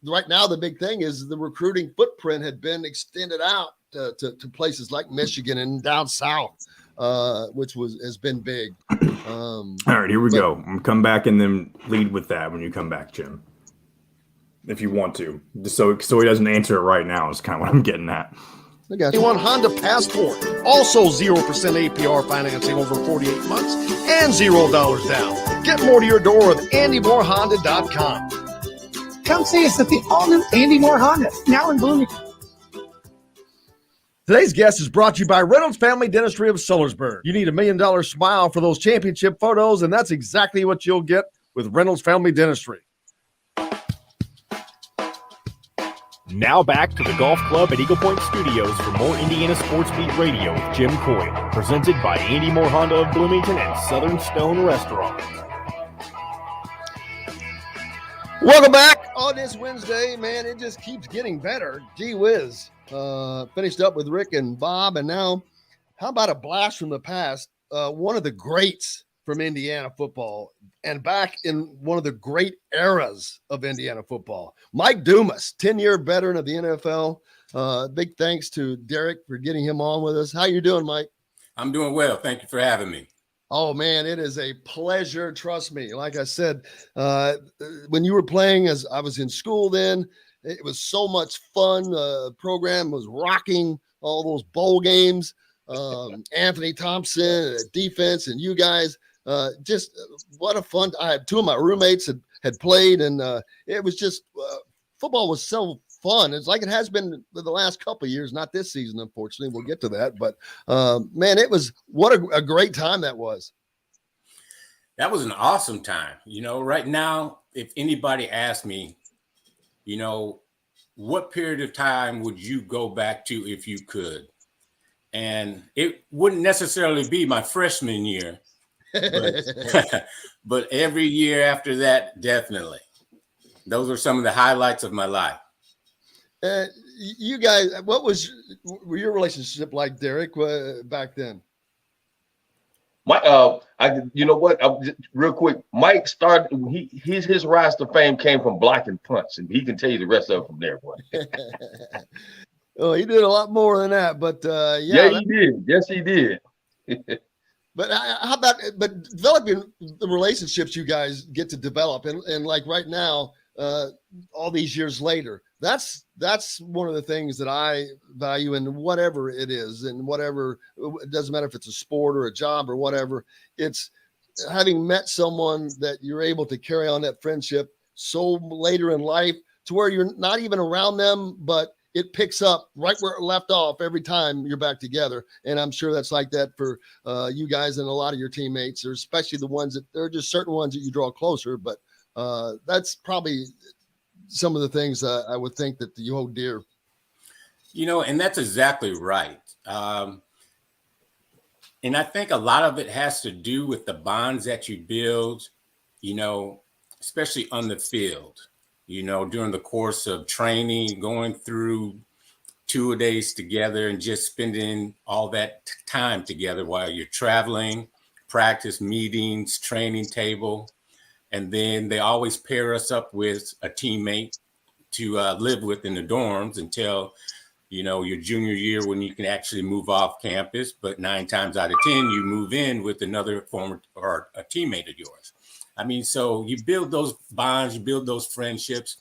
right now the big thing is the recruiting footprint had been extended out to places like Michigan and down south, which has been big. All right, here we go. I'm gonna come back and then lead with that when you come back, Jim. If you want to, just so he doesn't answer it right now is kind of what I'm getting at. I got you. Honda Passport, also 0% APR financing over 48 months and $0 down. Get more to your door with AndyMooreHonda.com. Come see us at the all-new Andy Moore Honda, now in Bloomington. Today's guest is brought to you by Reynolds Family Dentistry of Sellersburg. You need $1 million smile for those championship photos, and that's exactly what you'll get with Reynolds Family Dentistry. Now back to the Golf Club at Eagle Point Studios for more Indiana Sports Beat Radio with Jim Coyle, presented by Andy Moore Honda of Bloomington and Southern Stone Restaurant. Welcome back on this Wednesday, man. It just keeps getting better. Gee whiz. Finished up with Rick and Bob, and now how about a blast from the past? one of the greats from Indiana football and back in one of the great eras of Indiana football. Mike Dumas, 10-year veteran of the NFL. Big thanks to Derrick for getting him on with us. How you doing, Mike? I'm doing well. Thank you for having me. Oh, man, it is a pleasure. Trust me. Like I said, when you were playing, as I was in school then, it was so much fun. The program was rocking, all those bowl games. Anthony Thompson, defense, and you guys, just what a fun. I had two of my roommates had played, and it was just football was so fun. It's like it has been the last couple of years, not this season, unfortunately. We'll get to that, but man, it was what a great time that was. That was an awesome time. Right now, if anybody asked me, what period of time would you go back to if you could? And it wouldn't necessarily be my freshman year, but every year after that, definitely. Those are some of the highlights of my life. You guys, what was your relationship like, Derrick, back then? Real quick, Mike started. His rise to fame came from blocking punts, and he can tell you the rest of it from there. Oh, he did a lot more than that, but yeah, he did. Yes, he did. But how about developing the relationships you guys get to develop, and like right now, all these years later, that's one of the things that I value in whatever it is, and whatever, it doesn't matter if it's a sport or a job or whatever. It's having met someone that you're able to carry on that friendship so later in life to where you're not even around them, but it picks up right where it left off every time you're back together. And I'm sure that's like that for you guys and a lot of your teammates, or especially the ones that there are just certain ones that you draw closer. But that's probably some of the things I would think that you hold dear. And that's exactly right. And I think a lot of it has to do with the bonds that you build, especially on the field. During the course of training, going through 2 days together and just spending all that time together while you're traveling, practice, meetings, training table. And then they always pair us up with a teammate to live with in the dorms until, your junior year when you can actually move off campus. But 9 times out of 10, you move in with another former or a teammate of yours. So you build those bonds, you build those friendships,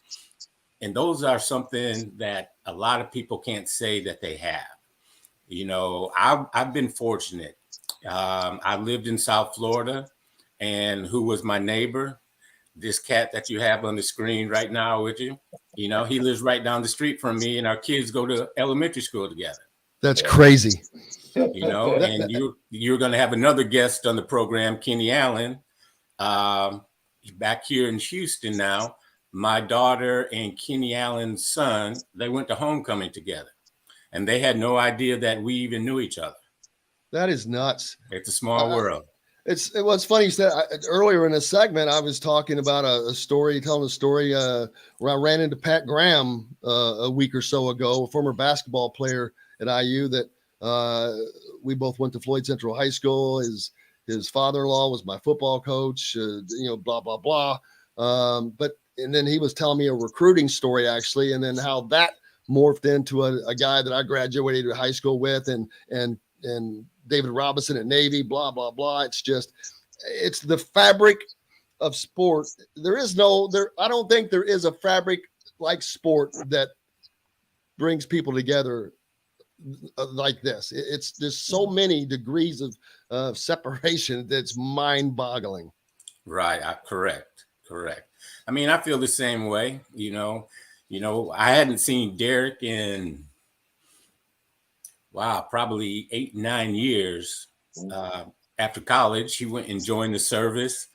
and those are something that a lot of people can't say that they have. I've been fortunate. I lived in South Florida, and who was my neighbor? This cat that you have on the screen right now with you, he lives right down the street from me, and our kids go to elementary school together. That's crazy. And you're going to have another guest on the program, Kenny Allen. Back here in Houston now, my daughter and Kenny Allen's son, they went to homecoming together, and they had no idea that we even knew each other. That is nuts. It's a small world. It was funny. You said earlier in a segment, I was talking about telling a story where I ran into Pat Graham a week or so ago, a former basketball player at IU that we both went to Floyd Central High School. His father-in-law was my football coach, blah, blah, blah. And then he was telling me a recruiting story, actually, and then how that morphed into a guy that I graduated high school with, and David Robinson at Navy, blah, blah, blah. It's the fabric of sport. I don't think there is a fabric like sport that brings people together like this. There's so many degrees of separation that's mind-boggling. Right. Correct. I feel the same way. I hadn't seen Derrick in probably 8-9 years. After college, he went and joined the service,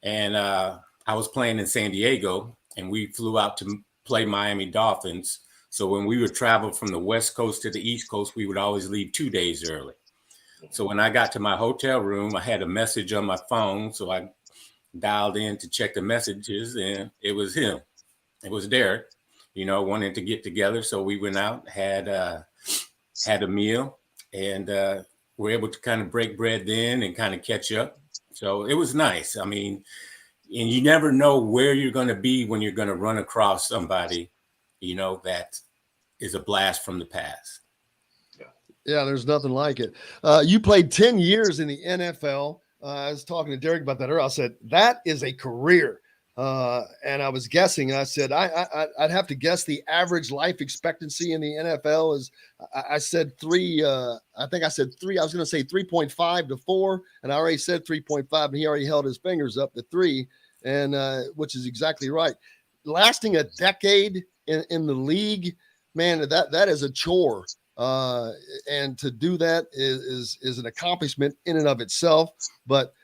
and I was playing in San Diego, and we flew out to play Miami Dolphins. So when we would travel from the West Coast to the East Coast, we would always leave 2 days early. So when I got to my hotel room, I had a message on my phone. So I dialed in to check the messages, and it was him. It was Derrick, wanting to get together. So we went out, had a meal, and were able to kind of break bread then and kind of catch up. So it was nice. I mean, and you never know where you're going to be when you're going to run across somebody, that is a blast from the past. Yeah, there's nothing like it. You played 10 years in the NFL. I was talking to Derrick about that earlier. I said, that is a career. And I was guessing, I said, I'd have to guess the average life expectancy in the NFL is, I said three. I think I said three. I was going to say 3.5 to 4, and I already said 3.5, and he already held his fingers up to 3, and which is exactly right. Lasting a decade in the league, man, that is a chore. And to do that is an accomplishment in and of itself, but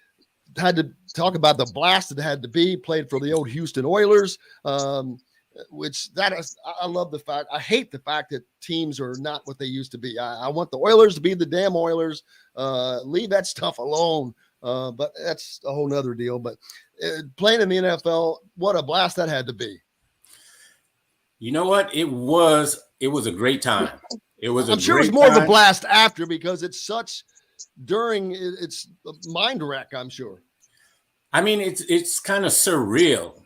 had to talk about the blast it had to be. Played for the old Houston Oilers, which that is, I love the fact. I hate the fact that teams are not what they used to be. I want the Oilers to be the damn Oilers. Leave that stuff alone. But that's a whole nother deal. But playing in the NFL, what a blast that had to be. You know what? It was a great time. It was. I'm sure it was more of a blast after, because it's such during it's mind wreck, I'm sure. I mean, it's kind of surreal,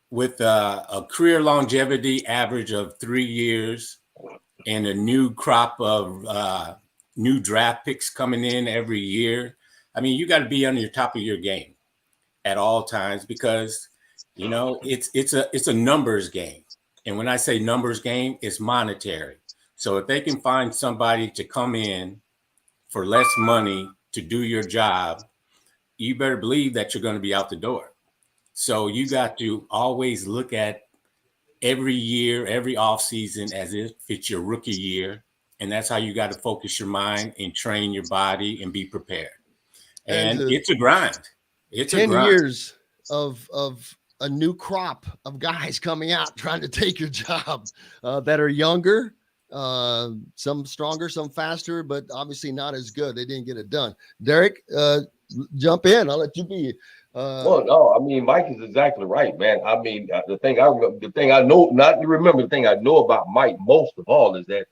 with a career longevity average of 3 years and a new crop of new draft picks coming in every year. I mean, you got to be on your top of your game at all times, because it's a numbers game. And when I say numbers game, it's monetary. So if they can find somebody to come in for less money to do your job, you better believe that you're going to be out the door. So you got to always look at every year, every offseason as if it's your rookie year. And that's how you got to focus your mind and train your body and be prepared. And it's a grind. It's 10 a grind. years of a new crop of guys coming out trying to take your job that are younger, some stronger, some faster, but obviously not as good. They didn't get it done. Derrick, jump in. I'll let you be. Well, no, I mean, Mike is exactly right, man. I mean, the thing I know, not to remember, the thing I know about Mike most of all is that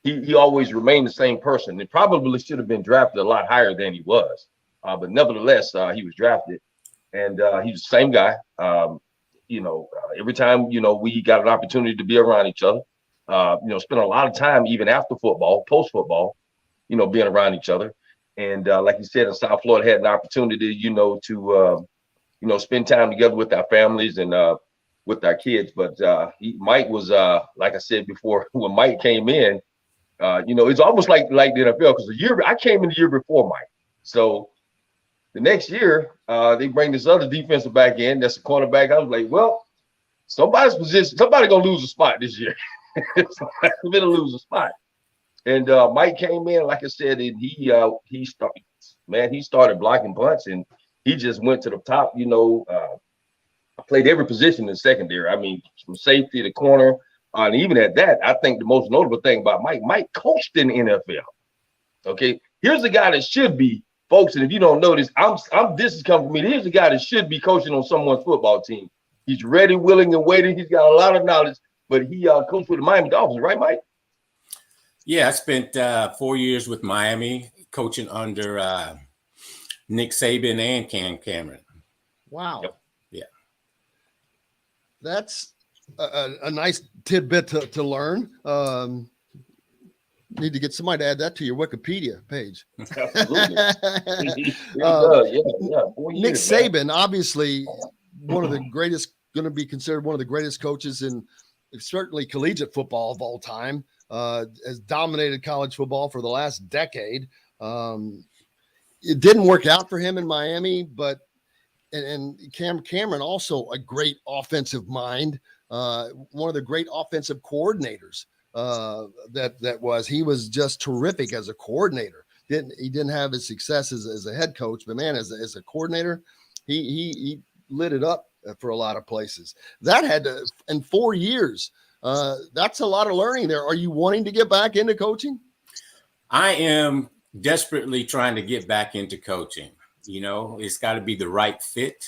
he always remained the same person. And probably should have been drafted a lot higher than he was, but nevertheless, he was drafted. And he's the same guy. Every time, we got an opportunity to be around each other, spend a lot of time even after football, post football, being around each other. And like you said, in South Florida, had an opportunity, to spend time together with our families and with our kids. But Mike was, like I said before, when Mike came in, it's almost like the NFL, because I came in the year before Mike. So the next year, they bring this other defensive back in. That's a cornerback. I was like, well, somebody gonna lose a spot this year. Somebody's gonna lose a spot. And Mike came in, like I said, and he started blocking punts, and he just went to the top. I played every position in the secondary. I mean, from safety to corner, and even at that, I think the most notable thing about Mike coached in the NFL. Okay, here's a guy that should be. Folks, and if you don't know this, this is coming from me. Here's a guy that should be coaching on someone's football team. He's ready, willing, and waiting. He's got a lot of knowledge, but he coached with the Miami Dolphins, right, Mike? Yeah, I spent 4 years with Miami, coaching under Nick Saban and Cam Cameron. Wow. Yep. Yeah. That's a nice tidbit to learn. Need to get somebody to add that to your Wikipedia page. Absolutely. Nick Saban, obviously one of the greatest, going to be considered one of the greatest coaches in certainly collegiate football of all time, has dominated college football for the last decade. It didn't work out for him in Miami, but and Cameron also a great offensive mind, one of the great offensive coordinators. He was just terrific as a coordinator. He didn't have his success as a head coach, but man, as a coordinator, he lit it up for a lot of places. That had to, in 4 years, that's a lot of learning there. Are you wanting to get back into coaching? I am desperately trying to get back into coaching. It's got to be the right fit,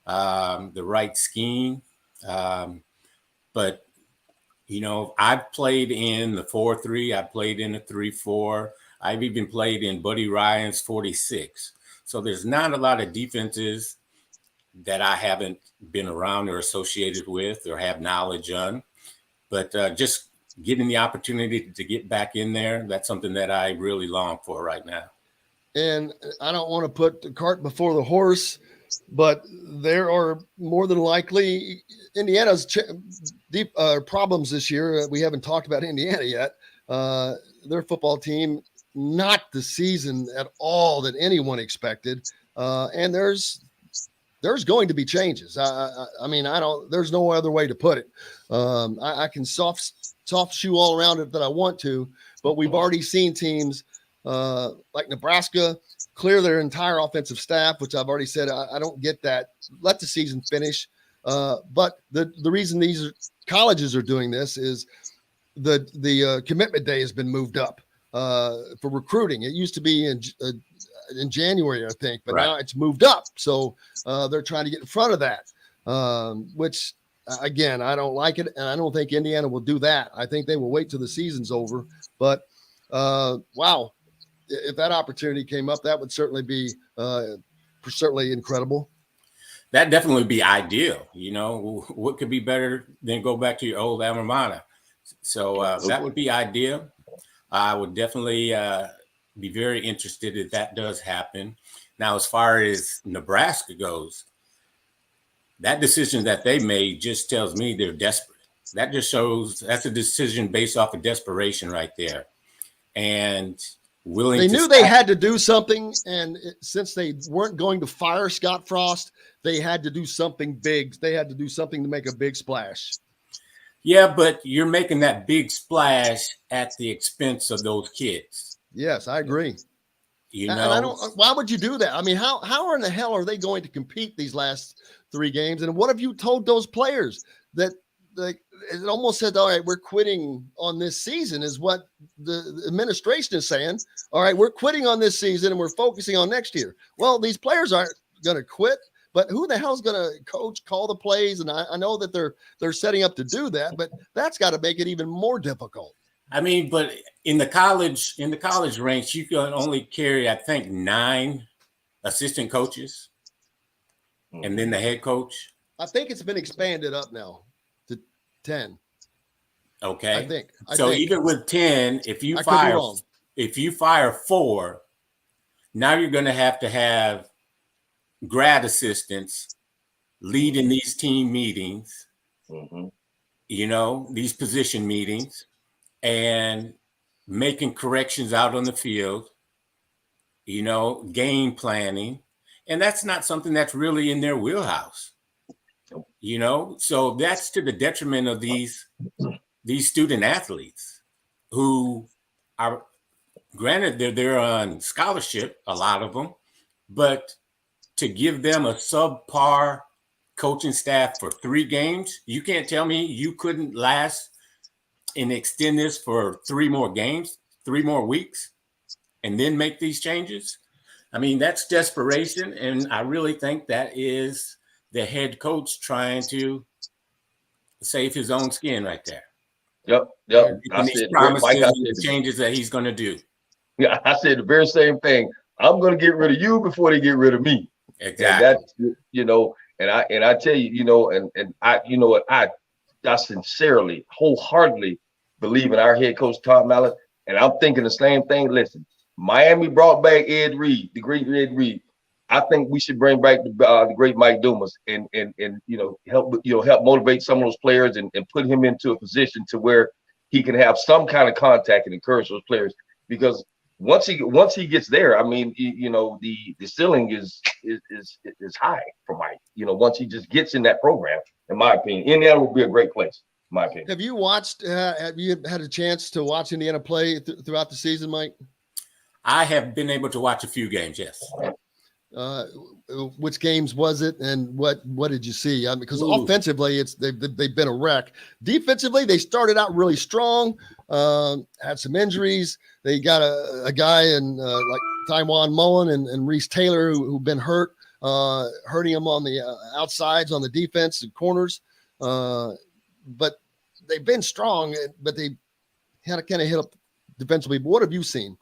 the right scheme. But You know, I've played in the 4-3. I played in the 3-4. I've even played in Buddy Ryan's 46. So there's not a lot of defenses that I haven't been around or associated with or have knowledge on. But just getting the opportunity to get back in there, that's something that I really long for right now. And I don't want to put the cart before the horse, but there are more than likely Indiana's deep problems this year. We haven't talked about Indiana yet. Their football team, not the season at all that anyone expected. And there's going to be changes. I mean, there's no other way to put it. I can soft shoe all around it that I want to, but we've already seen teams like Nebraska clear their entire offensive staff, which I've already said, I don't get that. Let the season finish. But the reason these colleges are doing this is the commitment day has been moved up for recruiting. It used to be in January, I think, but now it's moved up. So they're trying to get in front of that, which again, I don't like it. And I don't think Indiana will do that. I think they will wait till the season's over, but wow. If that opportunity came up, that would certainly be certainly incredible. That definitely would be ideal. You know, what could be better than go back to your old alma mater? So that would be ideal. I would definitely be very interested if that does happen. Now, as far as Nebraska goes, that decision that they made just tells me they're desperate. That just shows that's a decision based off of desperation right there. And they knew they had to do something, and since they weren't going to fire Scott Frost, they had to do something big. They had to do something to make a big splash. Yeah, but you're making that big splash at the expense of those kids. Yes, I agree. You know, and I don't. Why would you do that? I mean, how in the hell are they going to compete these last 3 games? And what have you told those players that? Like it almost said, all right, we're quitting on this season is what the administration is saying. All right, we're quitting on this season and we're focusing on next year. Well, these players aren't going to quit, but who the hell's going to coach, call the plays? And I know that they're setting up to do that, but that's got to make it even more difficult. I mean, but in the college ranks, you can only carry, I think, 9 assistant coaches and then the head coach. I think it's been expanded up now. 10. Okay. I think. Even with 10, if you fire 4, now you're going to have grad assistants leading these team meetings, you know, these position meetings, and making corrections out on the field, you know, game planning. And that's not something that's really in their wheelhouse. You know, so that's to the detriment of these student athletes who are, granted, they're on scholarship, a lot of them, but to give them a subpar coaching staff for 3 games, you can't tell me you couldn't last and extend this for 3 more games, 3 more weeks, and then make these changes. I mean, that's desperation, and I really think that is the head coach trying to save his own skin right there. Yep. And these promises and the changes that he's going to do. Yeah, I said the very same thing. I'm going to get rid of you before they get rid of me. Exactly. And that's, you know, and I tell you, you know, and I, you know what, I sincerely, wholeheartedly believe in our head coach, Tom Mallett. And I'm thinking the same thing. Listen, Miami brought back Ed Reed, the great Ed Reed. I think we should bring back the great Mike Dumas and help motivate some of those players and put him into a position to where he can have some kind of contact and encourage those players. Because once he gets there, I mean, the ceiling is high for Mike. You know, once he just gets in that program, in my opinion, Indiana will be a great place. In my opinion. Have you had a chance to watch Indiana play throughout the season, Mike? I have been able to watch a few games. Yes. Which games was it, and what did you see? I mean, because offensively, they've been a wreck. Defensively, they started out really strong, had some injuries. They got a guy in like Taiwan Mullen and Reese Taylor who've been hurting them on the outsides on the defense and corners. But they've been strong, but they kind of hit up defensively. But what have you seen?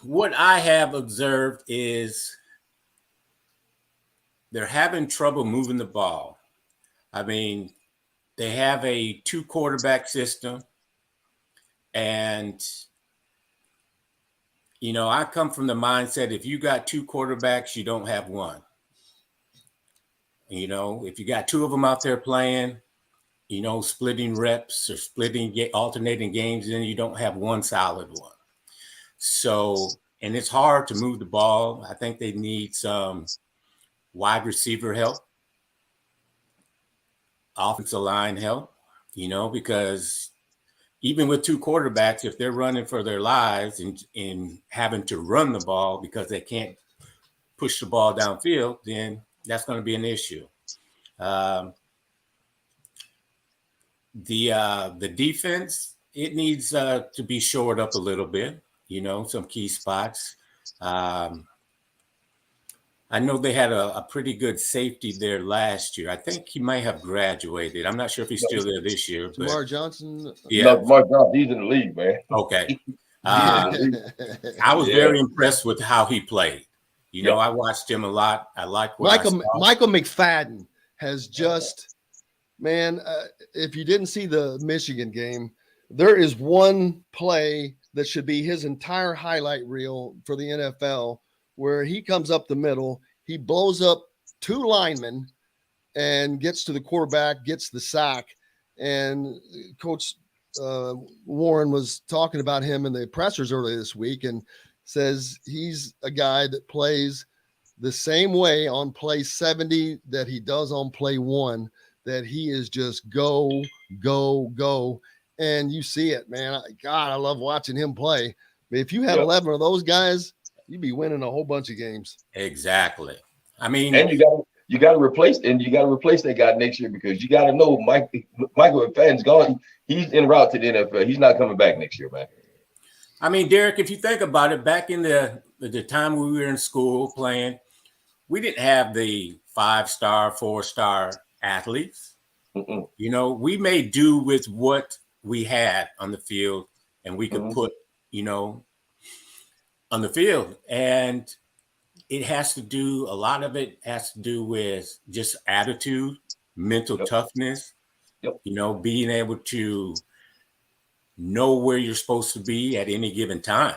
What I have observed is they're having trouble moving the ball. I mean, they have a 2-quarterback system. And, I come from the mindset, if you got 2 quarterbacks, you don't have one. If you got 2 of them out there playing, splitting reps or alternating games, then you don't have one solid one. So, and it's hard to move the ball. I think they need some wide receiver help, offensive line help, because even with 2 quarterbacks, if they're running for their lives and having to run the ball because they can't push the ball downfield, then that's going to be an issue. The defense, it needs to be shored up a little bit, some key spots. I know they had a pretty good safety there last year. I think he might have graduated. I'm not sure if he's still there this year. Tamar Johnson? Yeah. No, Tamar Johnson, he's in the league, man. Okay. I was very impressed with how he played. I watched him a lot. I like what Michael McFadden has just, man, if you didn't see the Michigan game, there is one play that should be his entire highlight reel for the NFL where he comes up the middle, he blows up 2 linemen and gets to the quarterback, gets the sack. And Coach Warren was talking about him in the pressers earlier this week and says he's a guy that plays the same way on play 70 that he does on play 1, that he is just go, go, go. And you see it, man. God, I love watching him play. If you had 11 of those guys, you'd be winning a whole bunch of games. Exactly. I mean, and you got to replace that guy next year, because you got to know Michael McFadden's gone. He's en route to the NFL. He's not coming back next year, man. I mean, Derrick, if you think about it, back in the time we were in school playing, we didn't have the 5-star, 4-star athletes. We made do with what we had on the field, and we could put, on the field. And a lot of it has to do with just attitude, mental toughness, being able to know where you're supposed to be at any given time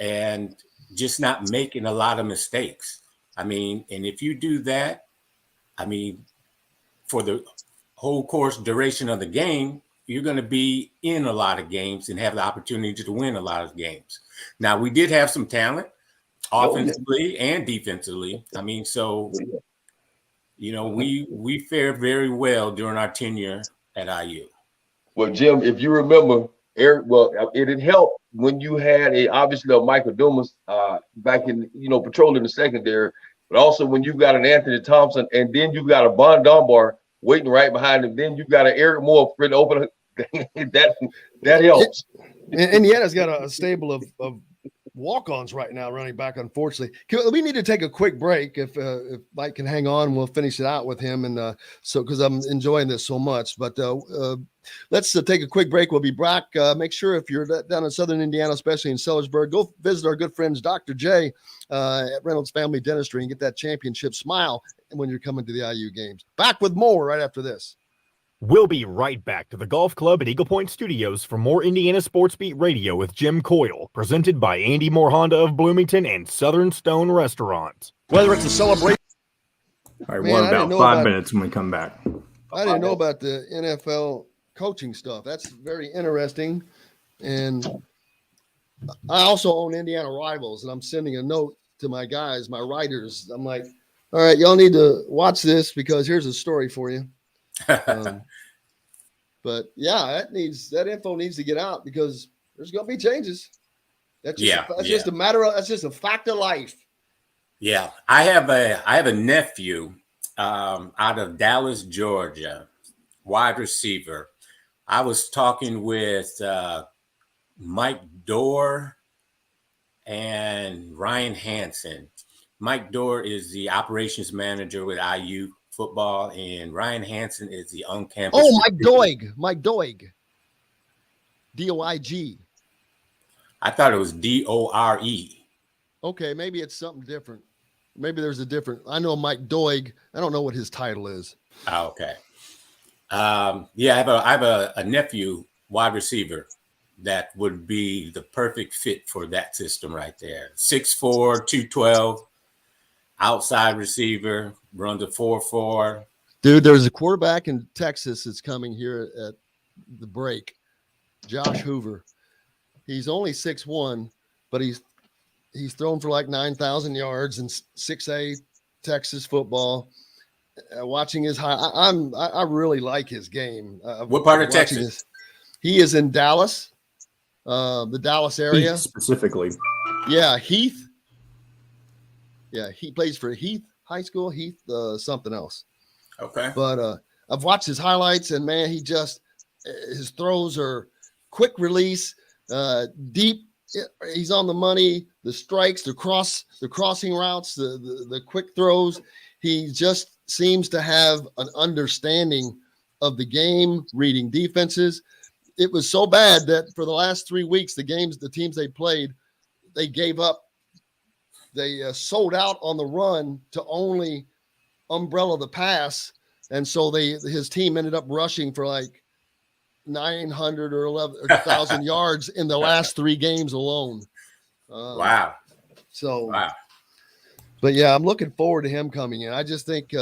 and just not making a lot of mistakes. I mean, and if you do that, I mean, for the whole duration of the game, you're going to be in a lot of games and have the opportunity to win a lot of games. Now, we did have some talent offensively and defensively. I mean, so, we fared very well during our tenure at IU. Well, Jim, if you remember, Eric, it had helped when you had obviously a Michael Dumas back in, patrolling the secondary, but also when you got an Anthony Thompson and then you got a Von Dunbar waiting right behind him, then you got an Eric Moore for the open. that helps. Indiana's got a stable of walk-ons right now running back, unfortunately. We need to take a quick break. If Mike can hang on, we'll finish it out with him. And so, because I'm enjoying this so much, but let's take a quick break. We'll be back. Make sure if you're down in Southern Indiana, especially in Sellersburg, go visit our good friends, Dr. J at Reynolds Family Dentistry, and get that championship smile when you're coming to the IU games. Back with more right after this. We'll be right back to the Golf Club at Eagle Point Studios for more Indiana Sports Beat Radio with Jim Coyle, presented by Andy Moore Honda of Bloomington and Southern Stone Restaurant. Whether it's a celebration. All right, about 5 minutes when we come back. I didn't know about the NFL coaching stuff. That's very interesting. And I also own Indiana Rivals, and I'm sending a note to my guys, my writers. I'm like, all right, y'all need to watch this because here's a story for you. But yeah, that info needs to get out because there's going to be changes. That's just a matter of, that's just a fact of life. Yeah. I have a nephew out of Dallas, Georgia, wide receiver. I was talking with Mike Dorr and Ryan Hansen. Mike Dorr is the operations manager with IU football, and Ryan Hansen is the on-campus. Oh, Mike Doig. D-O-I-G. I thought it was D-O-R-E. Okay, maybe it's something different. Maybe there's a different. I know Mike Doig. I don't know what his title is. Oh, okay. Yeah, I have a nephew, wide receiver, that would be the perfect fit for that system right there. 6'4", 212, outside receiver, runs a 4.4. Dude, there's a quarterback in Texas that's coming here at the break. Josh Hoover. He's only 6'1", but he's thrown for like 9,000 yards in 6A Texas football. Watching his I really like his game. What part of Texas? He is in Dallas, the Dallas area. Heath specifically. Yeah, Heath. Yeah, he plays for Heath High School, Heath something else. Okay. But I've watched his highlights, and man, his throws are quick release, deep. He's on the money. The strikes, the crossing routes, the quick throws. He just seems to have an understanding of the game, reading defenses. It was so bad that for the last 3 weeks, the teams they played, they gave up. They sold out on the run to only umbrella the pass. And so his team ended up rushing for like 900 or 1,000 yards in the last 3 games alone. Wow. But yeah, I'm looking forward to him coming in. I just think he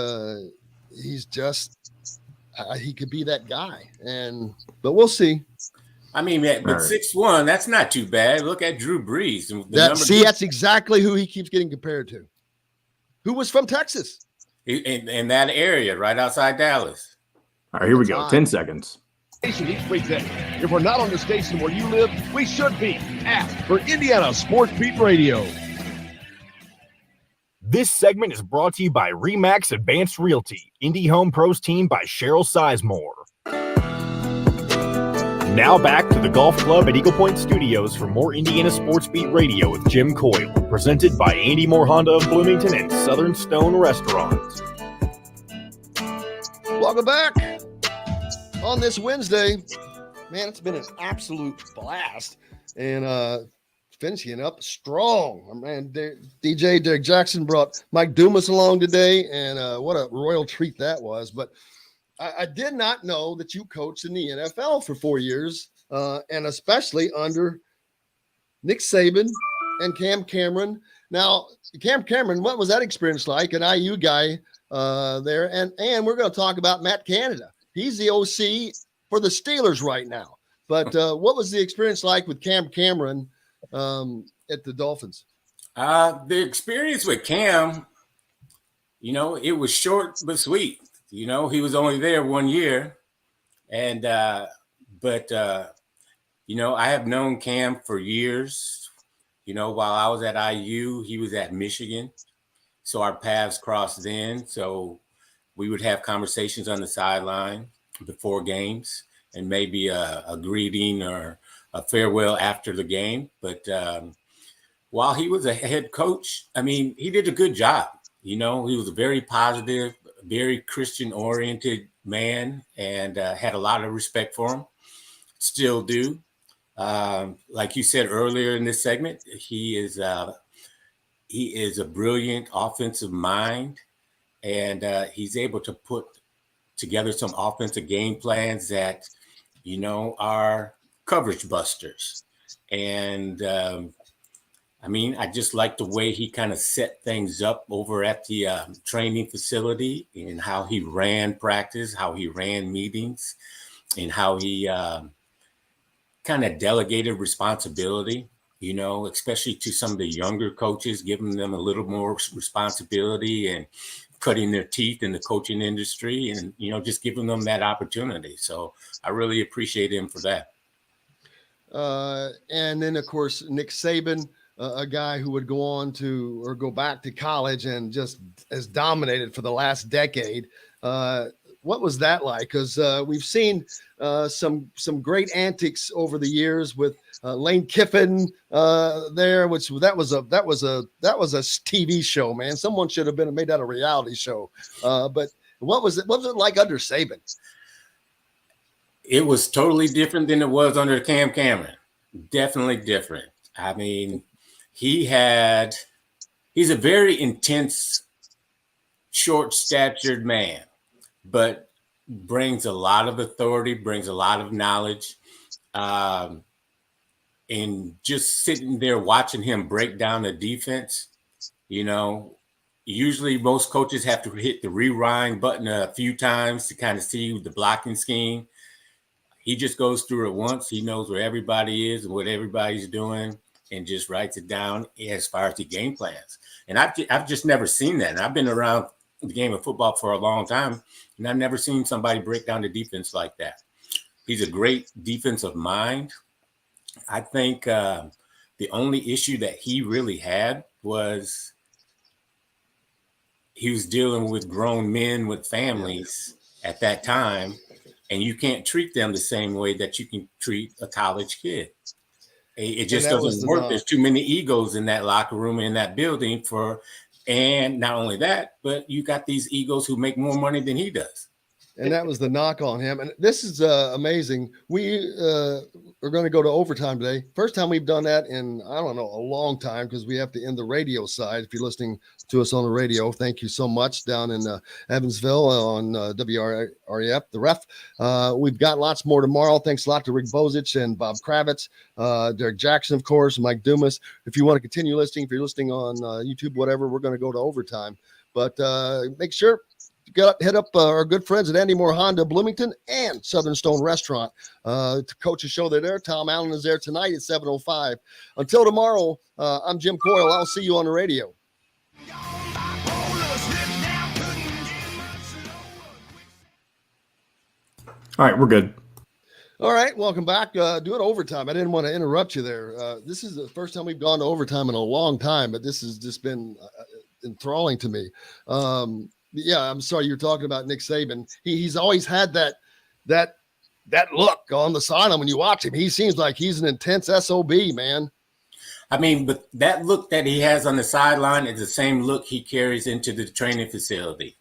could be that guy, but we'll see. I mean, but 6'1", that's not too bad. Look at Drew Brees. That's exactly who he keeps getting compared to. Who was from Texas? In that area, right outside Dallas. All right, here we go. 10 seconds. Each weekday. If we're not on the station where you live, we should be. Ask for Indiana Sports Beat Radio. This segment is brought to you by Remax Advanced Realty, Indy Home Pros team by Cheryl Sizemore. Now back to the Golf Club at Eagle Point Studios for more Indiana Sports Beat Radio with Jim Coyle, presented by Andy Moore Honda of Bloomington and Southern Stone Restaurant. Welcome back on this Wednesday. Man, it's been an absolute blast. And finishing up strong. Man, DJ Derrick Jackson brought Mike Dumas along today, and what a royal treat that was. But I did not know that you coached in the NFL for 4 years, and especially under Nick Saban and Cam Cameron. Now, Cam Cameron, what was that experience like? An IU guy there. And we're going to talk about Matt Canada. He's the OC for the Steelers right now. But what was the experience like with Cam Cameron at the Dolphins? The experience with Cam, it was short but sweet. He was only there 1 year. And, but I have known Cam for years. While I was at IU, he was at Michigan. So our paths crossed then. So we would have conversations on the sideline before games and maybe a greeting or a farewell after the game. But while he was a head coach, he did a good job. He was a very positive, very Christian-oriented man, and had a lot of respect for him. Still do. Like you said earlier in this segment, he is a brilliant offensive mind, and he's able to put together some offensive game plans that, are coverage busters. And I just like the way he kind of set things up over at the training facility, and how he ran practice, how he ran meetings, and how he kind of delegated responsibility, especially to some of the younger coaches, giving them a little more responsibility and cutting their teeth in the coaching industry, and, just giving them that opportunity. So I really appreciate him for that. And then, of course, Nick Saban, a guy who would go back to college and just has dominated for the last decade. what was that like? Because we've seen some great antics over the years with Lane Kiffin there, which that was a TV show, man. Someone should have made that a reality show. But what was it like under Saban? It was totally different than it was under Cam Cameron. Definitely different. I mean, he's a very intense, short-statured man, but brings a lot of authority, brings a lot of knowledge. And just sitting there watching him break down the defense, usually most coaches have to hit the rewind button a few times to kind of see the blocking scheme. He just goes through it once. He knows where everybody is and what everybody's doing and just writes it down as far as the game plans. And I've just never seen that. And I've been around the game of football for a long time, and I've never seen somebody break down the defense like that. He's a great defensive mind. I think the only issue that he really had was he was dealing with grown men with families at that time, and you can't treat them the same way that you can treat a college kid. It just doesn't work. There's too many egos in that locker room, in that building and not only that, but you got these egos who make more money than he does. And that was the knock on him. And this is amazing. We are going to go to overtime today. First time we've done that in, I don't know, a long time, because we have to end the radio side. If you're listening to us on the radio, thank you so much down in Evansville on WREF, the ref. We've got lots more tomorrow. Thanks a lot to Rick Bozich and Bob Kravitz, Derrick Jackson, of course, Mike Dumas. If you want to continue listening, if you're listening on YouTube, whatever, we're going to go to overtime. But make sure hit up our good friends at Andy Moore Honda Bloomington and Southern Stone Restaurant to coach a show. They're there. Tom Allen is there tonight at 7:05. Until tomorrow, I'm Jim Coyle. I'll see you on the radio. All right, we're good. All right, welcome back. Doing overtime. I didn't want to interrupt you there. This is the first time we've gone to overtime in a long time, but this has just been enthralling to me. Yeah, I'm sorry, you're talking about Nick Saban. He's always had that look on the sideline when you watch him. He seems like he's an intense SOB, man. I mean, but that look that he has on the sideline is the same look he carries into the training facility.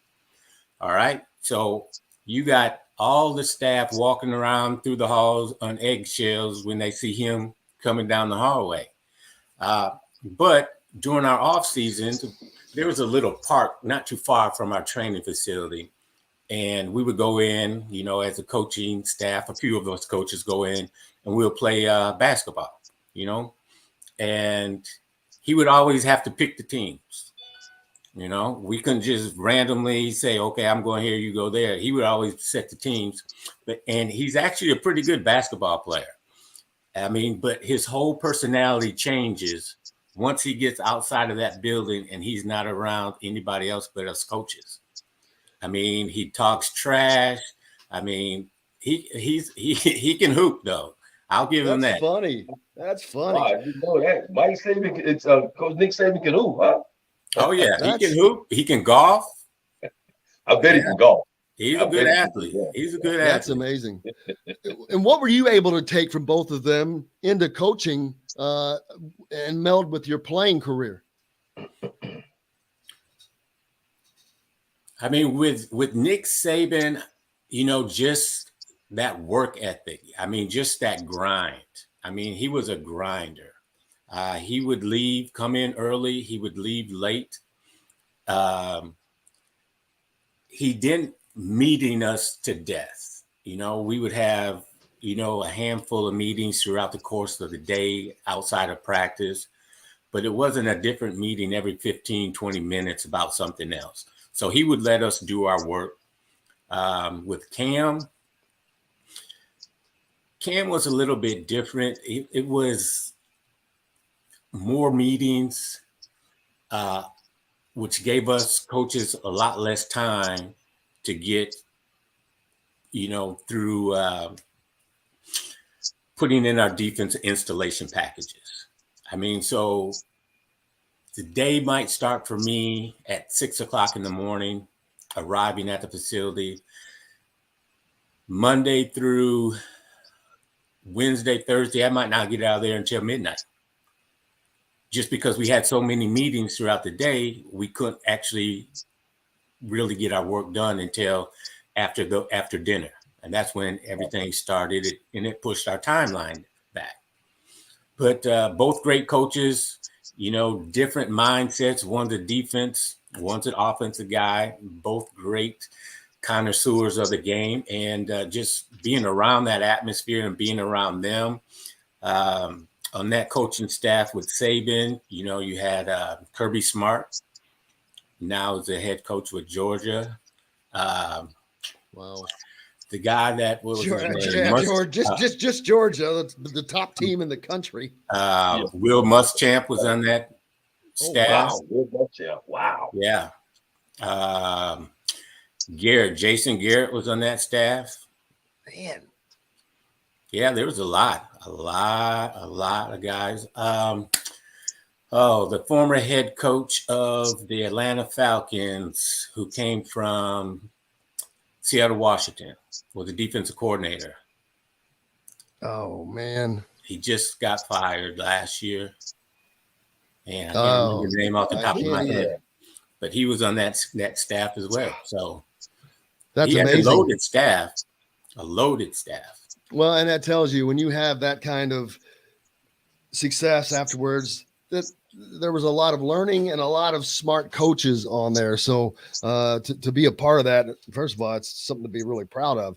All right. So you got all the staff walking around through the halls on eggshells when they see him coming down the hallway. But during our off season, there was a little park not too far from our training facility. And we would go in, as a coaching staff, a few of us coaches go in and we'll play basketball, and he would always have to pick the teams. We couldn't just randomly say, okay, I'm going here, you go there. He would always set the teams. And he's actually a pretty good basketball player. I mean, but his whole personality changes once he gets outside of that building and he's not around anybody else but us coaches. I mean, he talks trash. I mean, he can hoop though. I'll give him that. That's funny. I didn't know that. Mike Saban, it's Coach Nick Saban can hoop, huh? Oh yeah, he can hoop. He can golf. I bet he can golf. He's a good athlete. He's a good athlete. That's amazing. And what were you able to take from both of them into coaching and meld with your playing career? I mean, with Nick Saban, just that work ethic. I mean, just that grind. I mean, he was a grinder. He would come in early. He would leave late. He didn't meeting us to death. We would have, a handful of meetings throughout the course of the day outside of practice, but it wasn't a different meeting every 15, 20 minutes about something else. So he would let us do our work. With Cam was a little bit different. It was more meetings, which gave us coaches a lot less time to get, through putting in our defense installation packages. I mean, so the day might start for me at 6:00 in the morning, arriving at the facility. Monday through Wednesday, Thursday, I might not get out of there until midnight. Just because we had so many meetings throughout the day, we couldn't actually really get our work done until after dinner. And that's when everything started, and it pushed our timeline back. But both great coaches, different mindsets. One's a defense, one's an offensive guy, both great connoisseurs of the game. And just being around that atmosphere and being around them. On that coaching staff with Saban, you had Kirby Smart, now is the head coach with Georgia. Wow. The guy that was Georgia, just Georgia, the top team in the country. Will Muschamp was on that staff. Oh, wow. Will Muschamp. Wow. Yeah. Jason Garrett was on that staff. Man. Yeah, there was a lot of guys. The former head coach of the Atlanta Falcons, who came from Seattle, Washington, was the defensive coordinator. Oh, man. He just got fired last year. And I can't remember the name off the top of my head. But he was on that staff as well. So that's he amazing. Had a loaded staff. Well, and that tells you when you have that kind of success afterwards, that there was a lot of learning and a lot of smart coaches on there. So to be a part of that, first of all, it's something to be really proud of.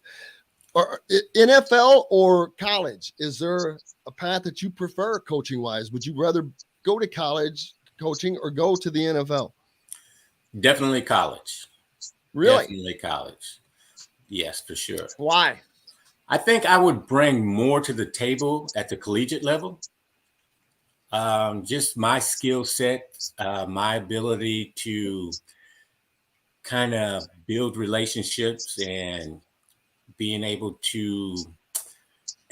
Or NFL or college, is there a path that you prefer coaching wise? Would you rather go to college coaching or go to the NFL? Definitely college. Really? Definitely college. Yes, for sure. Why? I think I would bring more to the table at the collegiate level. Just my skill set, my ability to kind of build relationships and being able to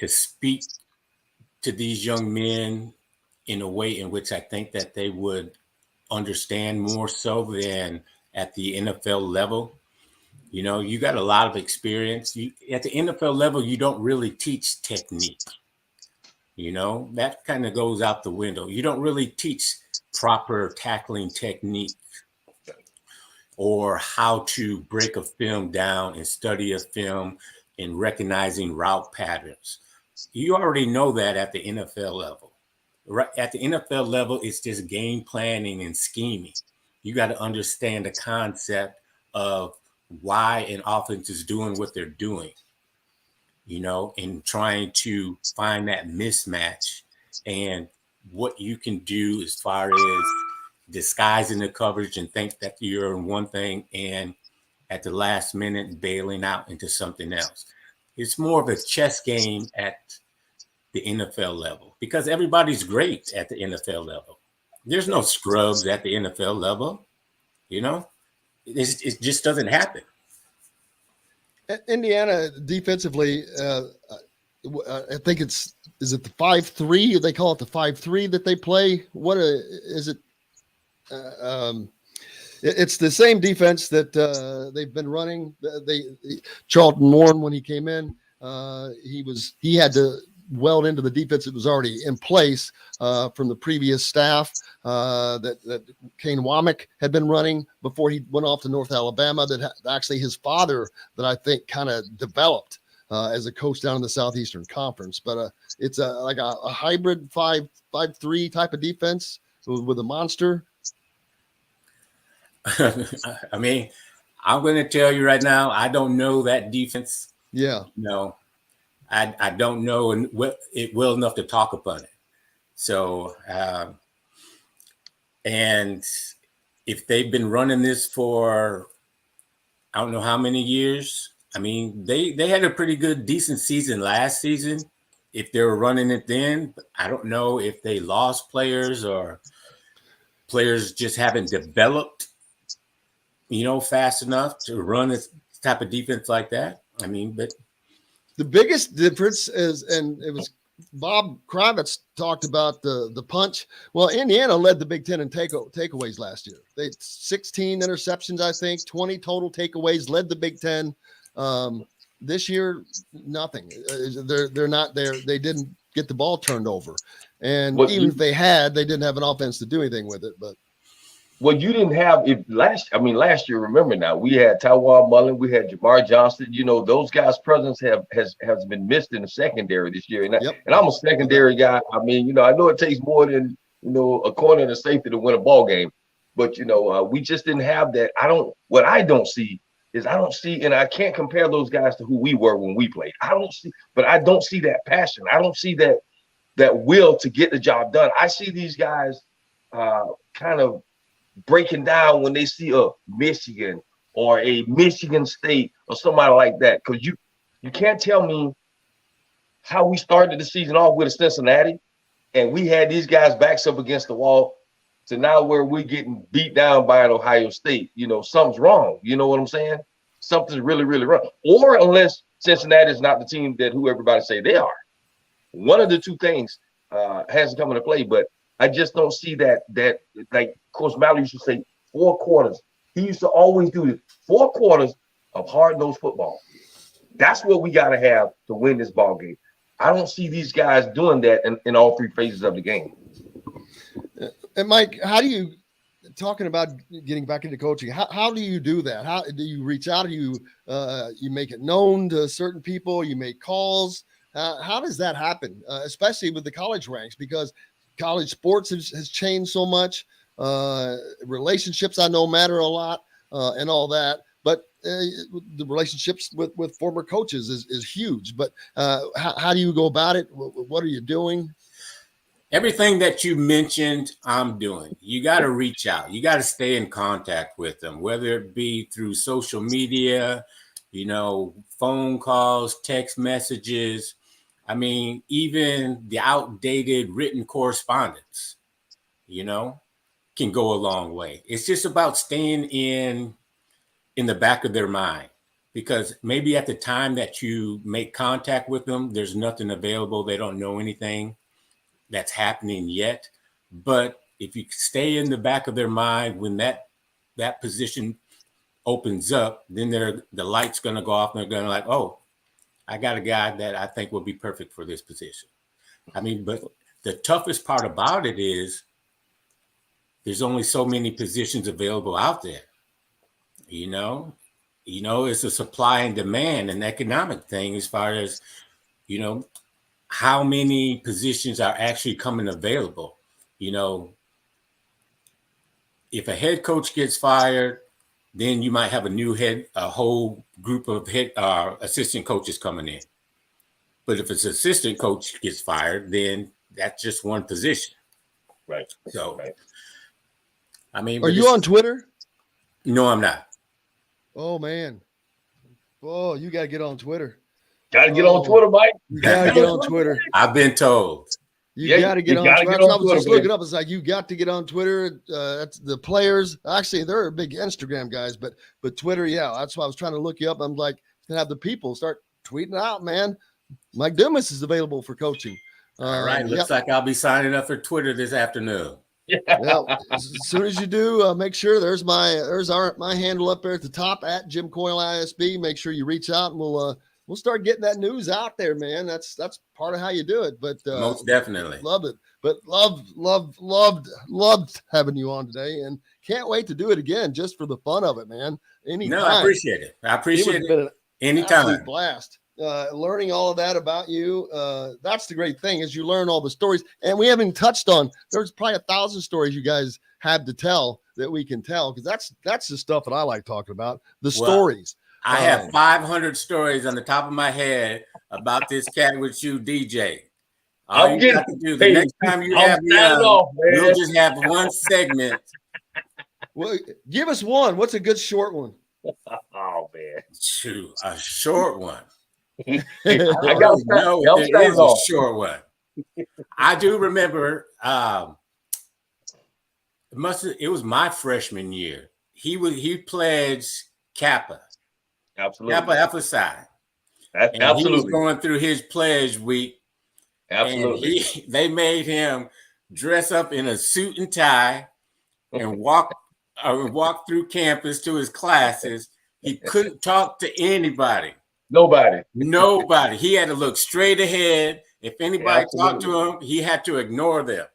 speak to these young men in a way in which I think that they would understand more so than at the NFL level. You got a lot of experience. At the NFL level, you don't really teach technique. That kind of goes out the window. You don't really teach proper tackling technique or how to break a film down and study a film and recognizing route patterns. You already know that at the NFL level. Right at the NFL level, it's just game planning and scheming. You got to understand the concept of why an offense is doing what they're doing, and trying to find that mismatch and what you can do as far as disguising the coverage and think that you're in one thing and at the last minute bailing out into something else. It's more of a chess game at the NFL level because everybody's great at the NFL level. There's no scrubs at the NFL level, It just doesn't happen. Indiana defensively, I think is it the 5-3? They call it the 5-3 that they play. What is it? It's the same defense that they've been running. Charlton Warren, when he came in, he had to weld into the defense that was already in place from the previous staff that Kane Womack had been running before he went off to North Alabama. That actually his father that I think kind of developed as a coach down in the Southeastern Conference. But it's like a hybrid 5-3 type of defense with a monster. I mean, I'm going to tell you right now, I don't know that defense. Yeah. No. I don't know it well enough to talk about it. So, and if they've been running this for, I don't know how many years. I mean, they had a pretty good, decent season last season. If they were running it then, I don't know if they lost players or players just haven't developed, fast enough to run this type of defense like that. I mean, but the biggest difference is, and it was Bob Kravitz talked about the punch. Well, Indiana led the Big Ten in takeaways last year. They 16 interceptions, I think, 20 total takeaways, led the Big Ten. this year, nothing. They're not there. They didn't get the ball turned over, and even if they had, they didn't have an offense to do anything with it. But you didn't have last year. Remember now, we had Tywall Mullen, we had Jamar Johnson. You know, those guys' presence has been missed in the secondary this year. And I'm a secondary guy. I mean, you know, I know it takes more than, you know, a corner and a safety to win a ball game, but you know, we just didn't have that. What I don't see, and I can't compare those guys to who we were when we played. I don't see that passion. I don't see that will to get the job done. I see these guys kind of breaking down when they see a Michigan or a Michigan State or somebody like that. Because you can't tell me how we started the season off with a Cincinnati and we had these guys backs up against the wall to now where we're getting beat down by an Ohio State. You know, something's wrong. You know what I'm saying? Something's really, really wrong. Or unless Cincinnati is not the team that who everybody say they are. One of the two things hasn't come into play, but I just don't see that like Coach Mallory used to say, 4 quarters. He used to always do this. 4 quarters of hard-nosed football. That's what we got to have to win this ball game. I don't see these guys doing that in all 3 phases of the game. And Mike, how do you talking about getting back into coaching? How do you do that? How do you reach out? Do you make it known to certain people? You make calls. How does that happen, especially with the college ranks? Because college sports has changed so much. Relationships I know matter a lot and all that. But the relationships with former coaches is huge. But how do you go about it? What are you doing? Everything that you mentioned, I'm doing. You got to reach out. You got to stay in contact with them, whether it be through social media, you know, phone calls, text messages. I mean, even the outdated written correspondence, you know, can go a long way. It's just about staying in the back of their mind, because maybe at the time that you make contact with them, there's nothing available. They don't know anything that's happening yet. But if you stay in the back of their mind when that position opens up, then the light's going to go off and they're going to like, oh, I got a guy that I think will be perfect for this position. I mean, but the toughest part about it is there's only so many positions available out there. You know, it's a supply and demand and economic thing as far as, you know, how many positions are actually coming available. You know, if a head coach gets fired, then you might have a whole group of assistant coaches coming in. But if it's assistant coach gets fired, then that's just one position. Right. So, I mean, are you on Twitter? No, I'm not. Oh man. Oh, you got to get on Twitter. Got to get on Twitter, Mike. You got to get on Twitter. I've been told. You got to get on Twitter. I was just looking up. It's like, you got to get on Twitter. That's the players. Actually, they're big Instagram guys, but Twitter, yeah. That's why I was trying to look you up. I'm like, gonna have the people start tweeting out, man. Mike Dumas is available for coaching. All right. Looks like I'll be signing up for Twitter this afternoon. Well, as soon as you do, make sure there's my handle up there at the top at Jim Coyle ISB. Make sure you reach out and we'll start getting that news out there, man. That's part of how you do it. But most definitely love it. But loved having you on today, and can't wait to do it again just for the fun of it, man. Anytime. No, I appreciate it. It anytime. Blast. Learning all of that about you. That's the great thing, is you learn all the stories, and we haven't touched on. There's probably 1,000 stories you guys have to tell that we can tell, because that's the stuff that I like talking about. The stories. I have 500 stories on the top of my head about this cat with you, DJ. All you got to do the next time you have me on, you'll just have one segment. Well, give us one. What's a good short one? Oh man, a short one. I got it is a short one. I do remember. It was my freshman year. He pledged Kappa. Absolutely. Kappa Alpha Psi. Absolutely. He was going through his pledge week. Absolutely. And they made him dress up in a suit and tie and walk through campus to his classes. He couldn't talk to anybody. Nobody. Nobody. He had to look straight ahead. If anybody talked Absolutely. to him, he had to ignore them.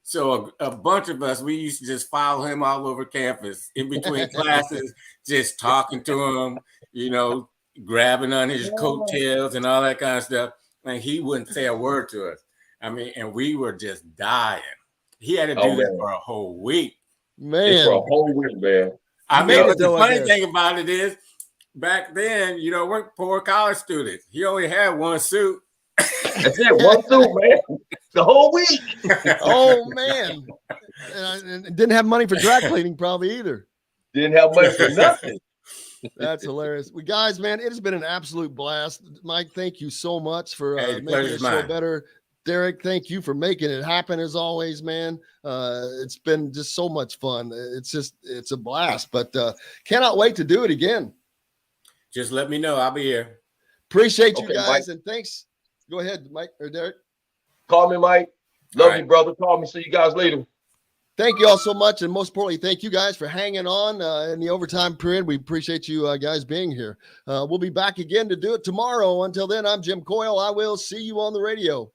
So a bunch of us, we used to just follow him all over campus in between classes, just talking to him, you know, grabbing on his coattails and all that kind of stuff. And he wouldn't say a word to us. I mean, and we were just dying. He had to do that for a whole week. It's for a whole week, man. I mean, but the funny thing about it is, back then, you know, we're poor college students. He only had one suit. That's it, one suit, man. The whole week. Oh man, and didn't have money for dry cleaning probably either. Didn't have money for nothing. That's hilarious. We guys, man, it has been an absolute blast. Mike, thank you so much for making this show better. Derrick, thank you for making it happen as always, man. It's been just so much fun. It's a blast, but cannot wait to do it again. Just let me know. I'll be here. Appreciate you guys, Mike. and thanks. Go ahead, Mike or Derrick. Call me, Mike. Love you, brother. Call me. See you guys later. Thank you all so much, and most importantly, thank you guys for hanging on in the overtime period. We appreciate you guys being here. We'll be back again to do it tomorrow. Until then, I'm Jim Coyle. I will see you on the radio.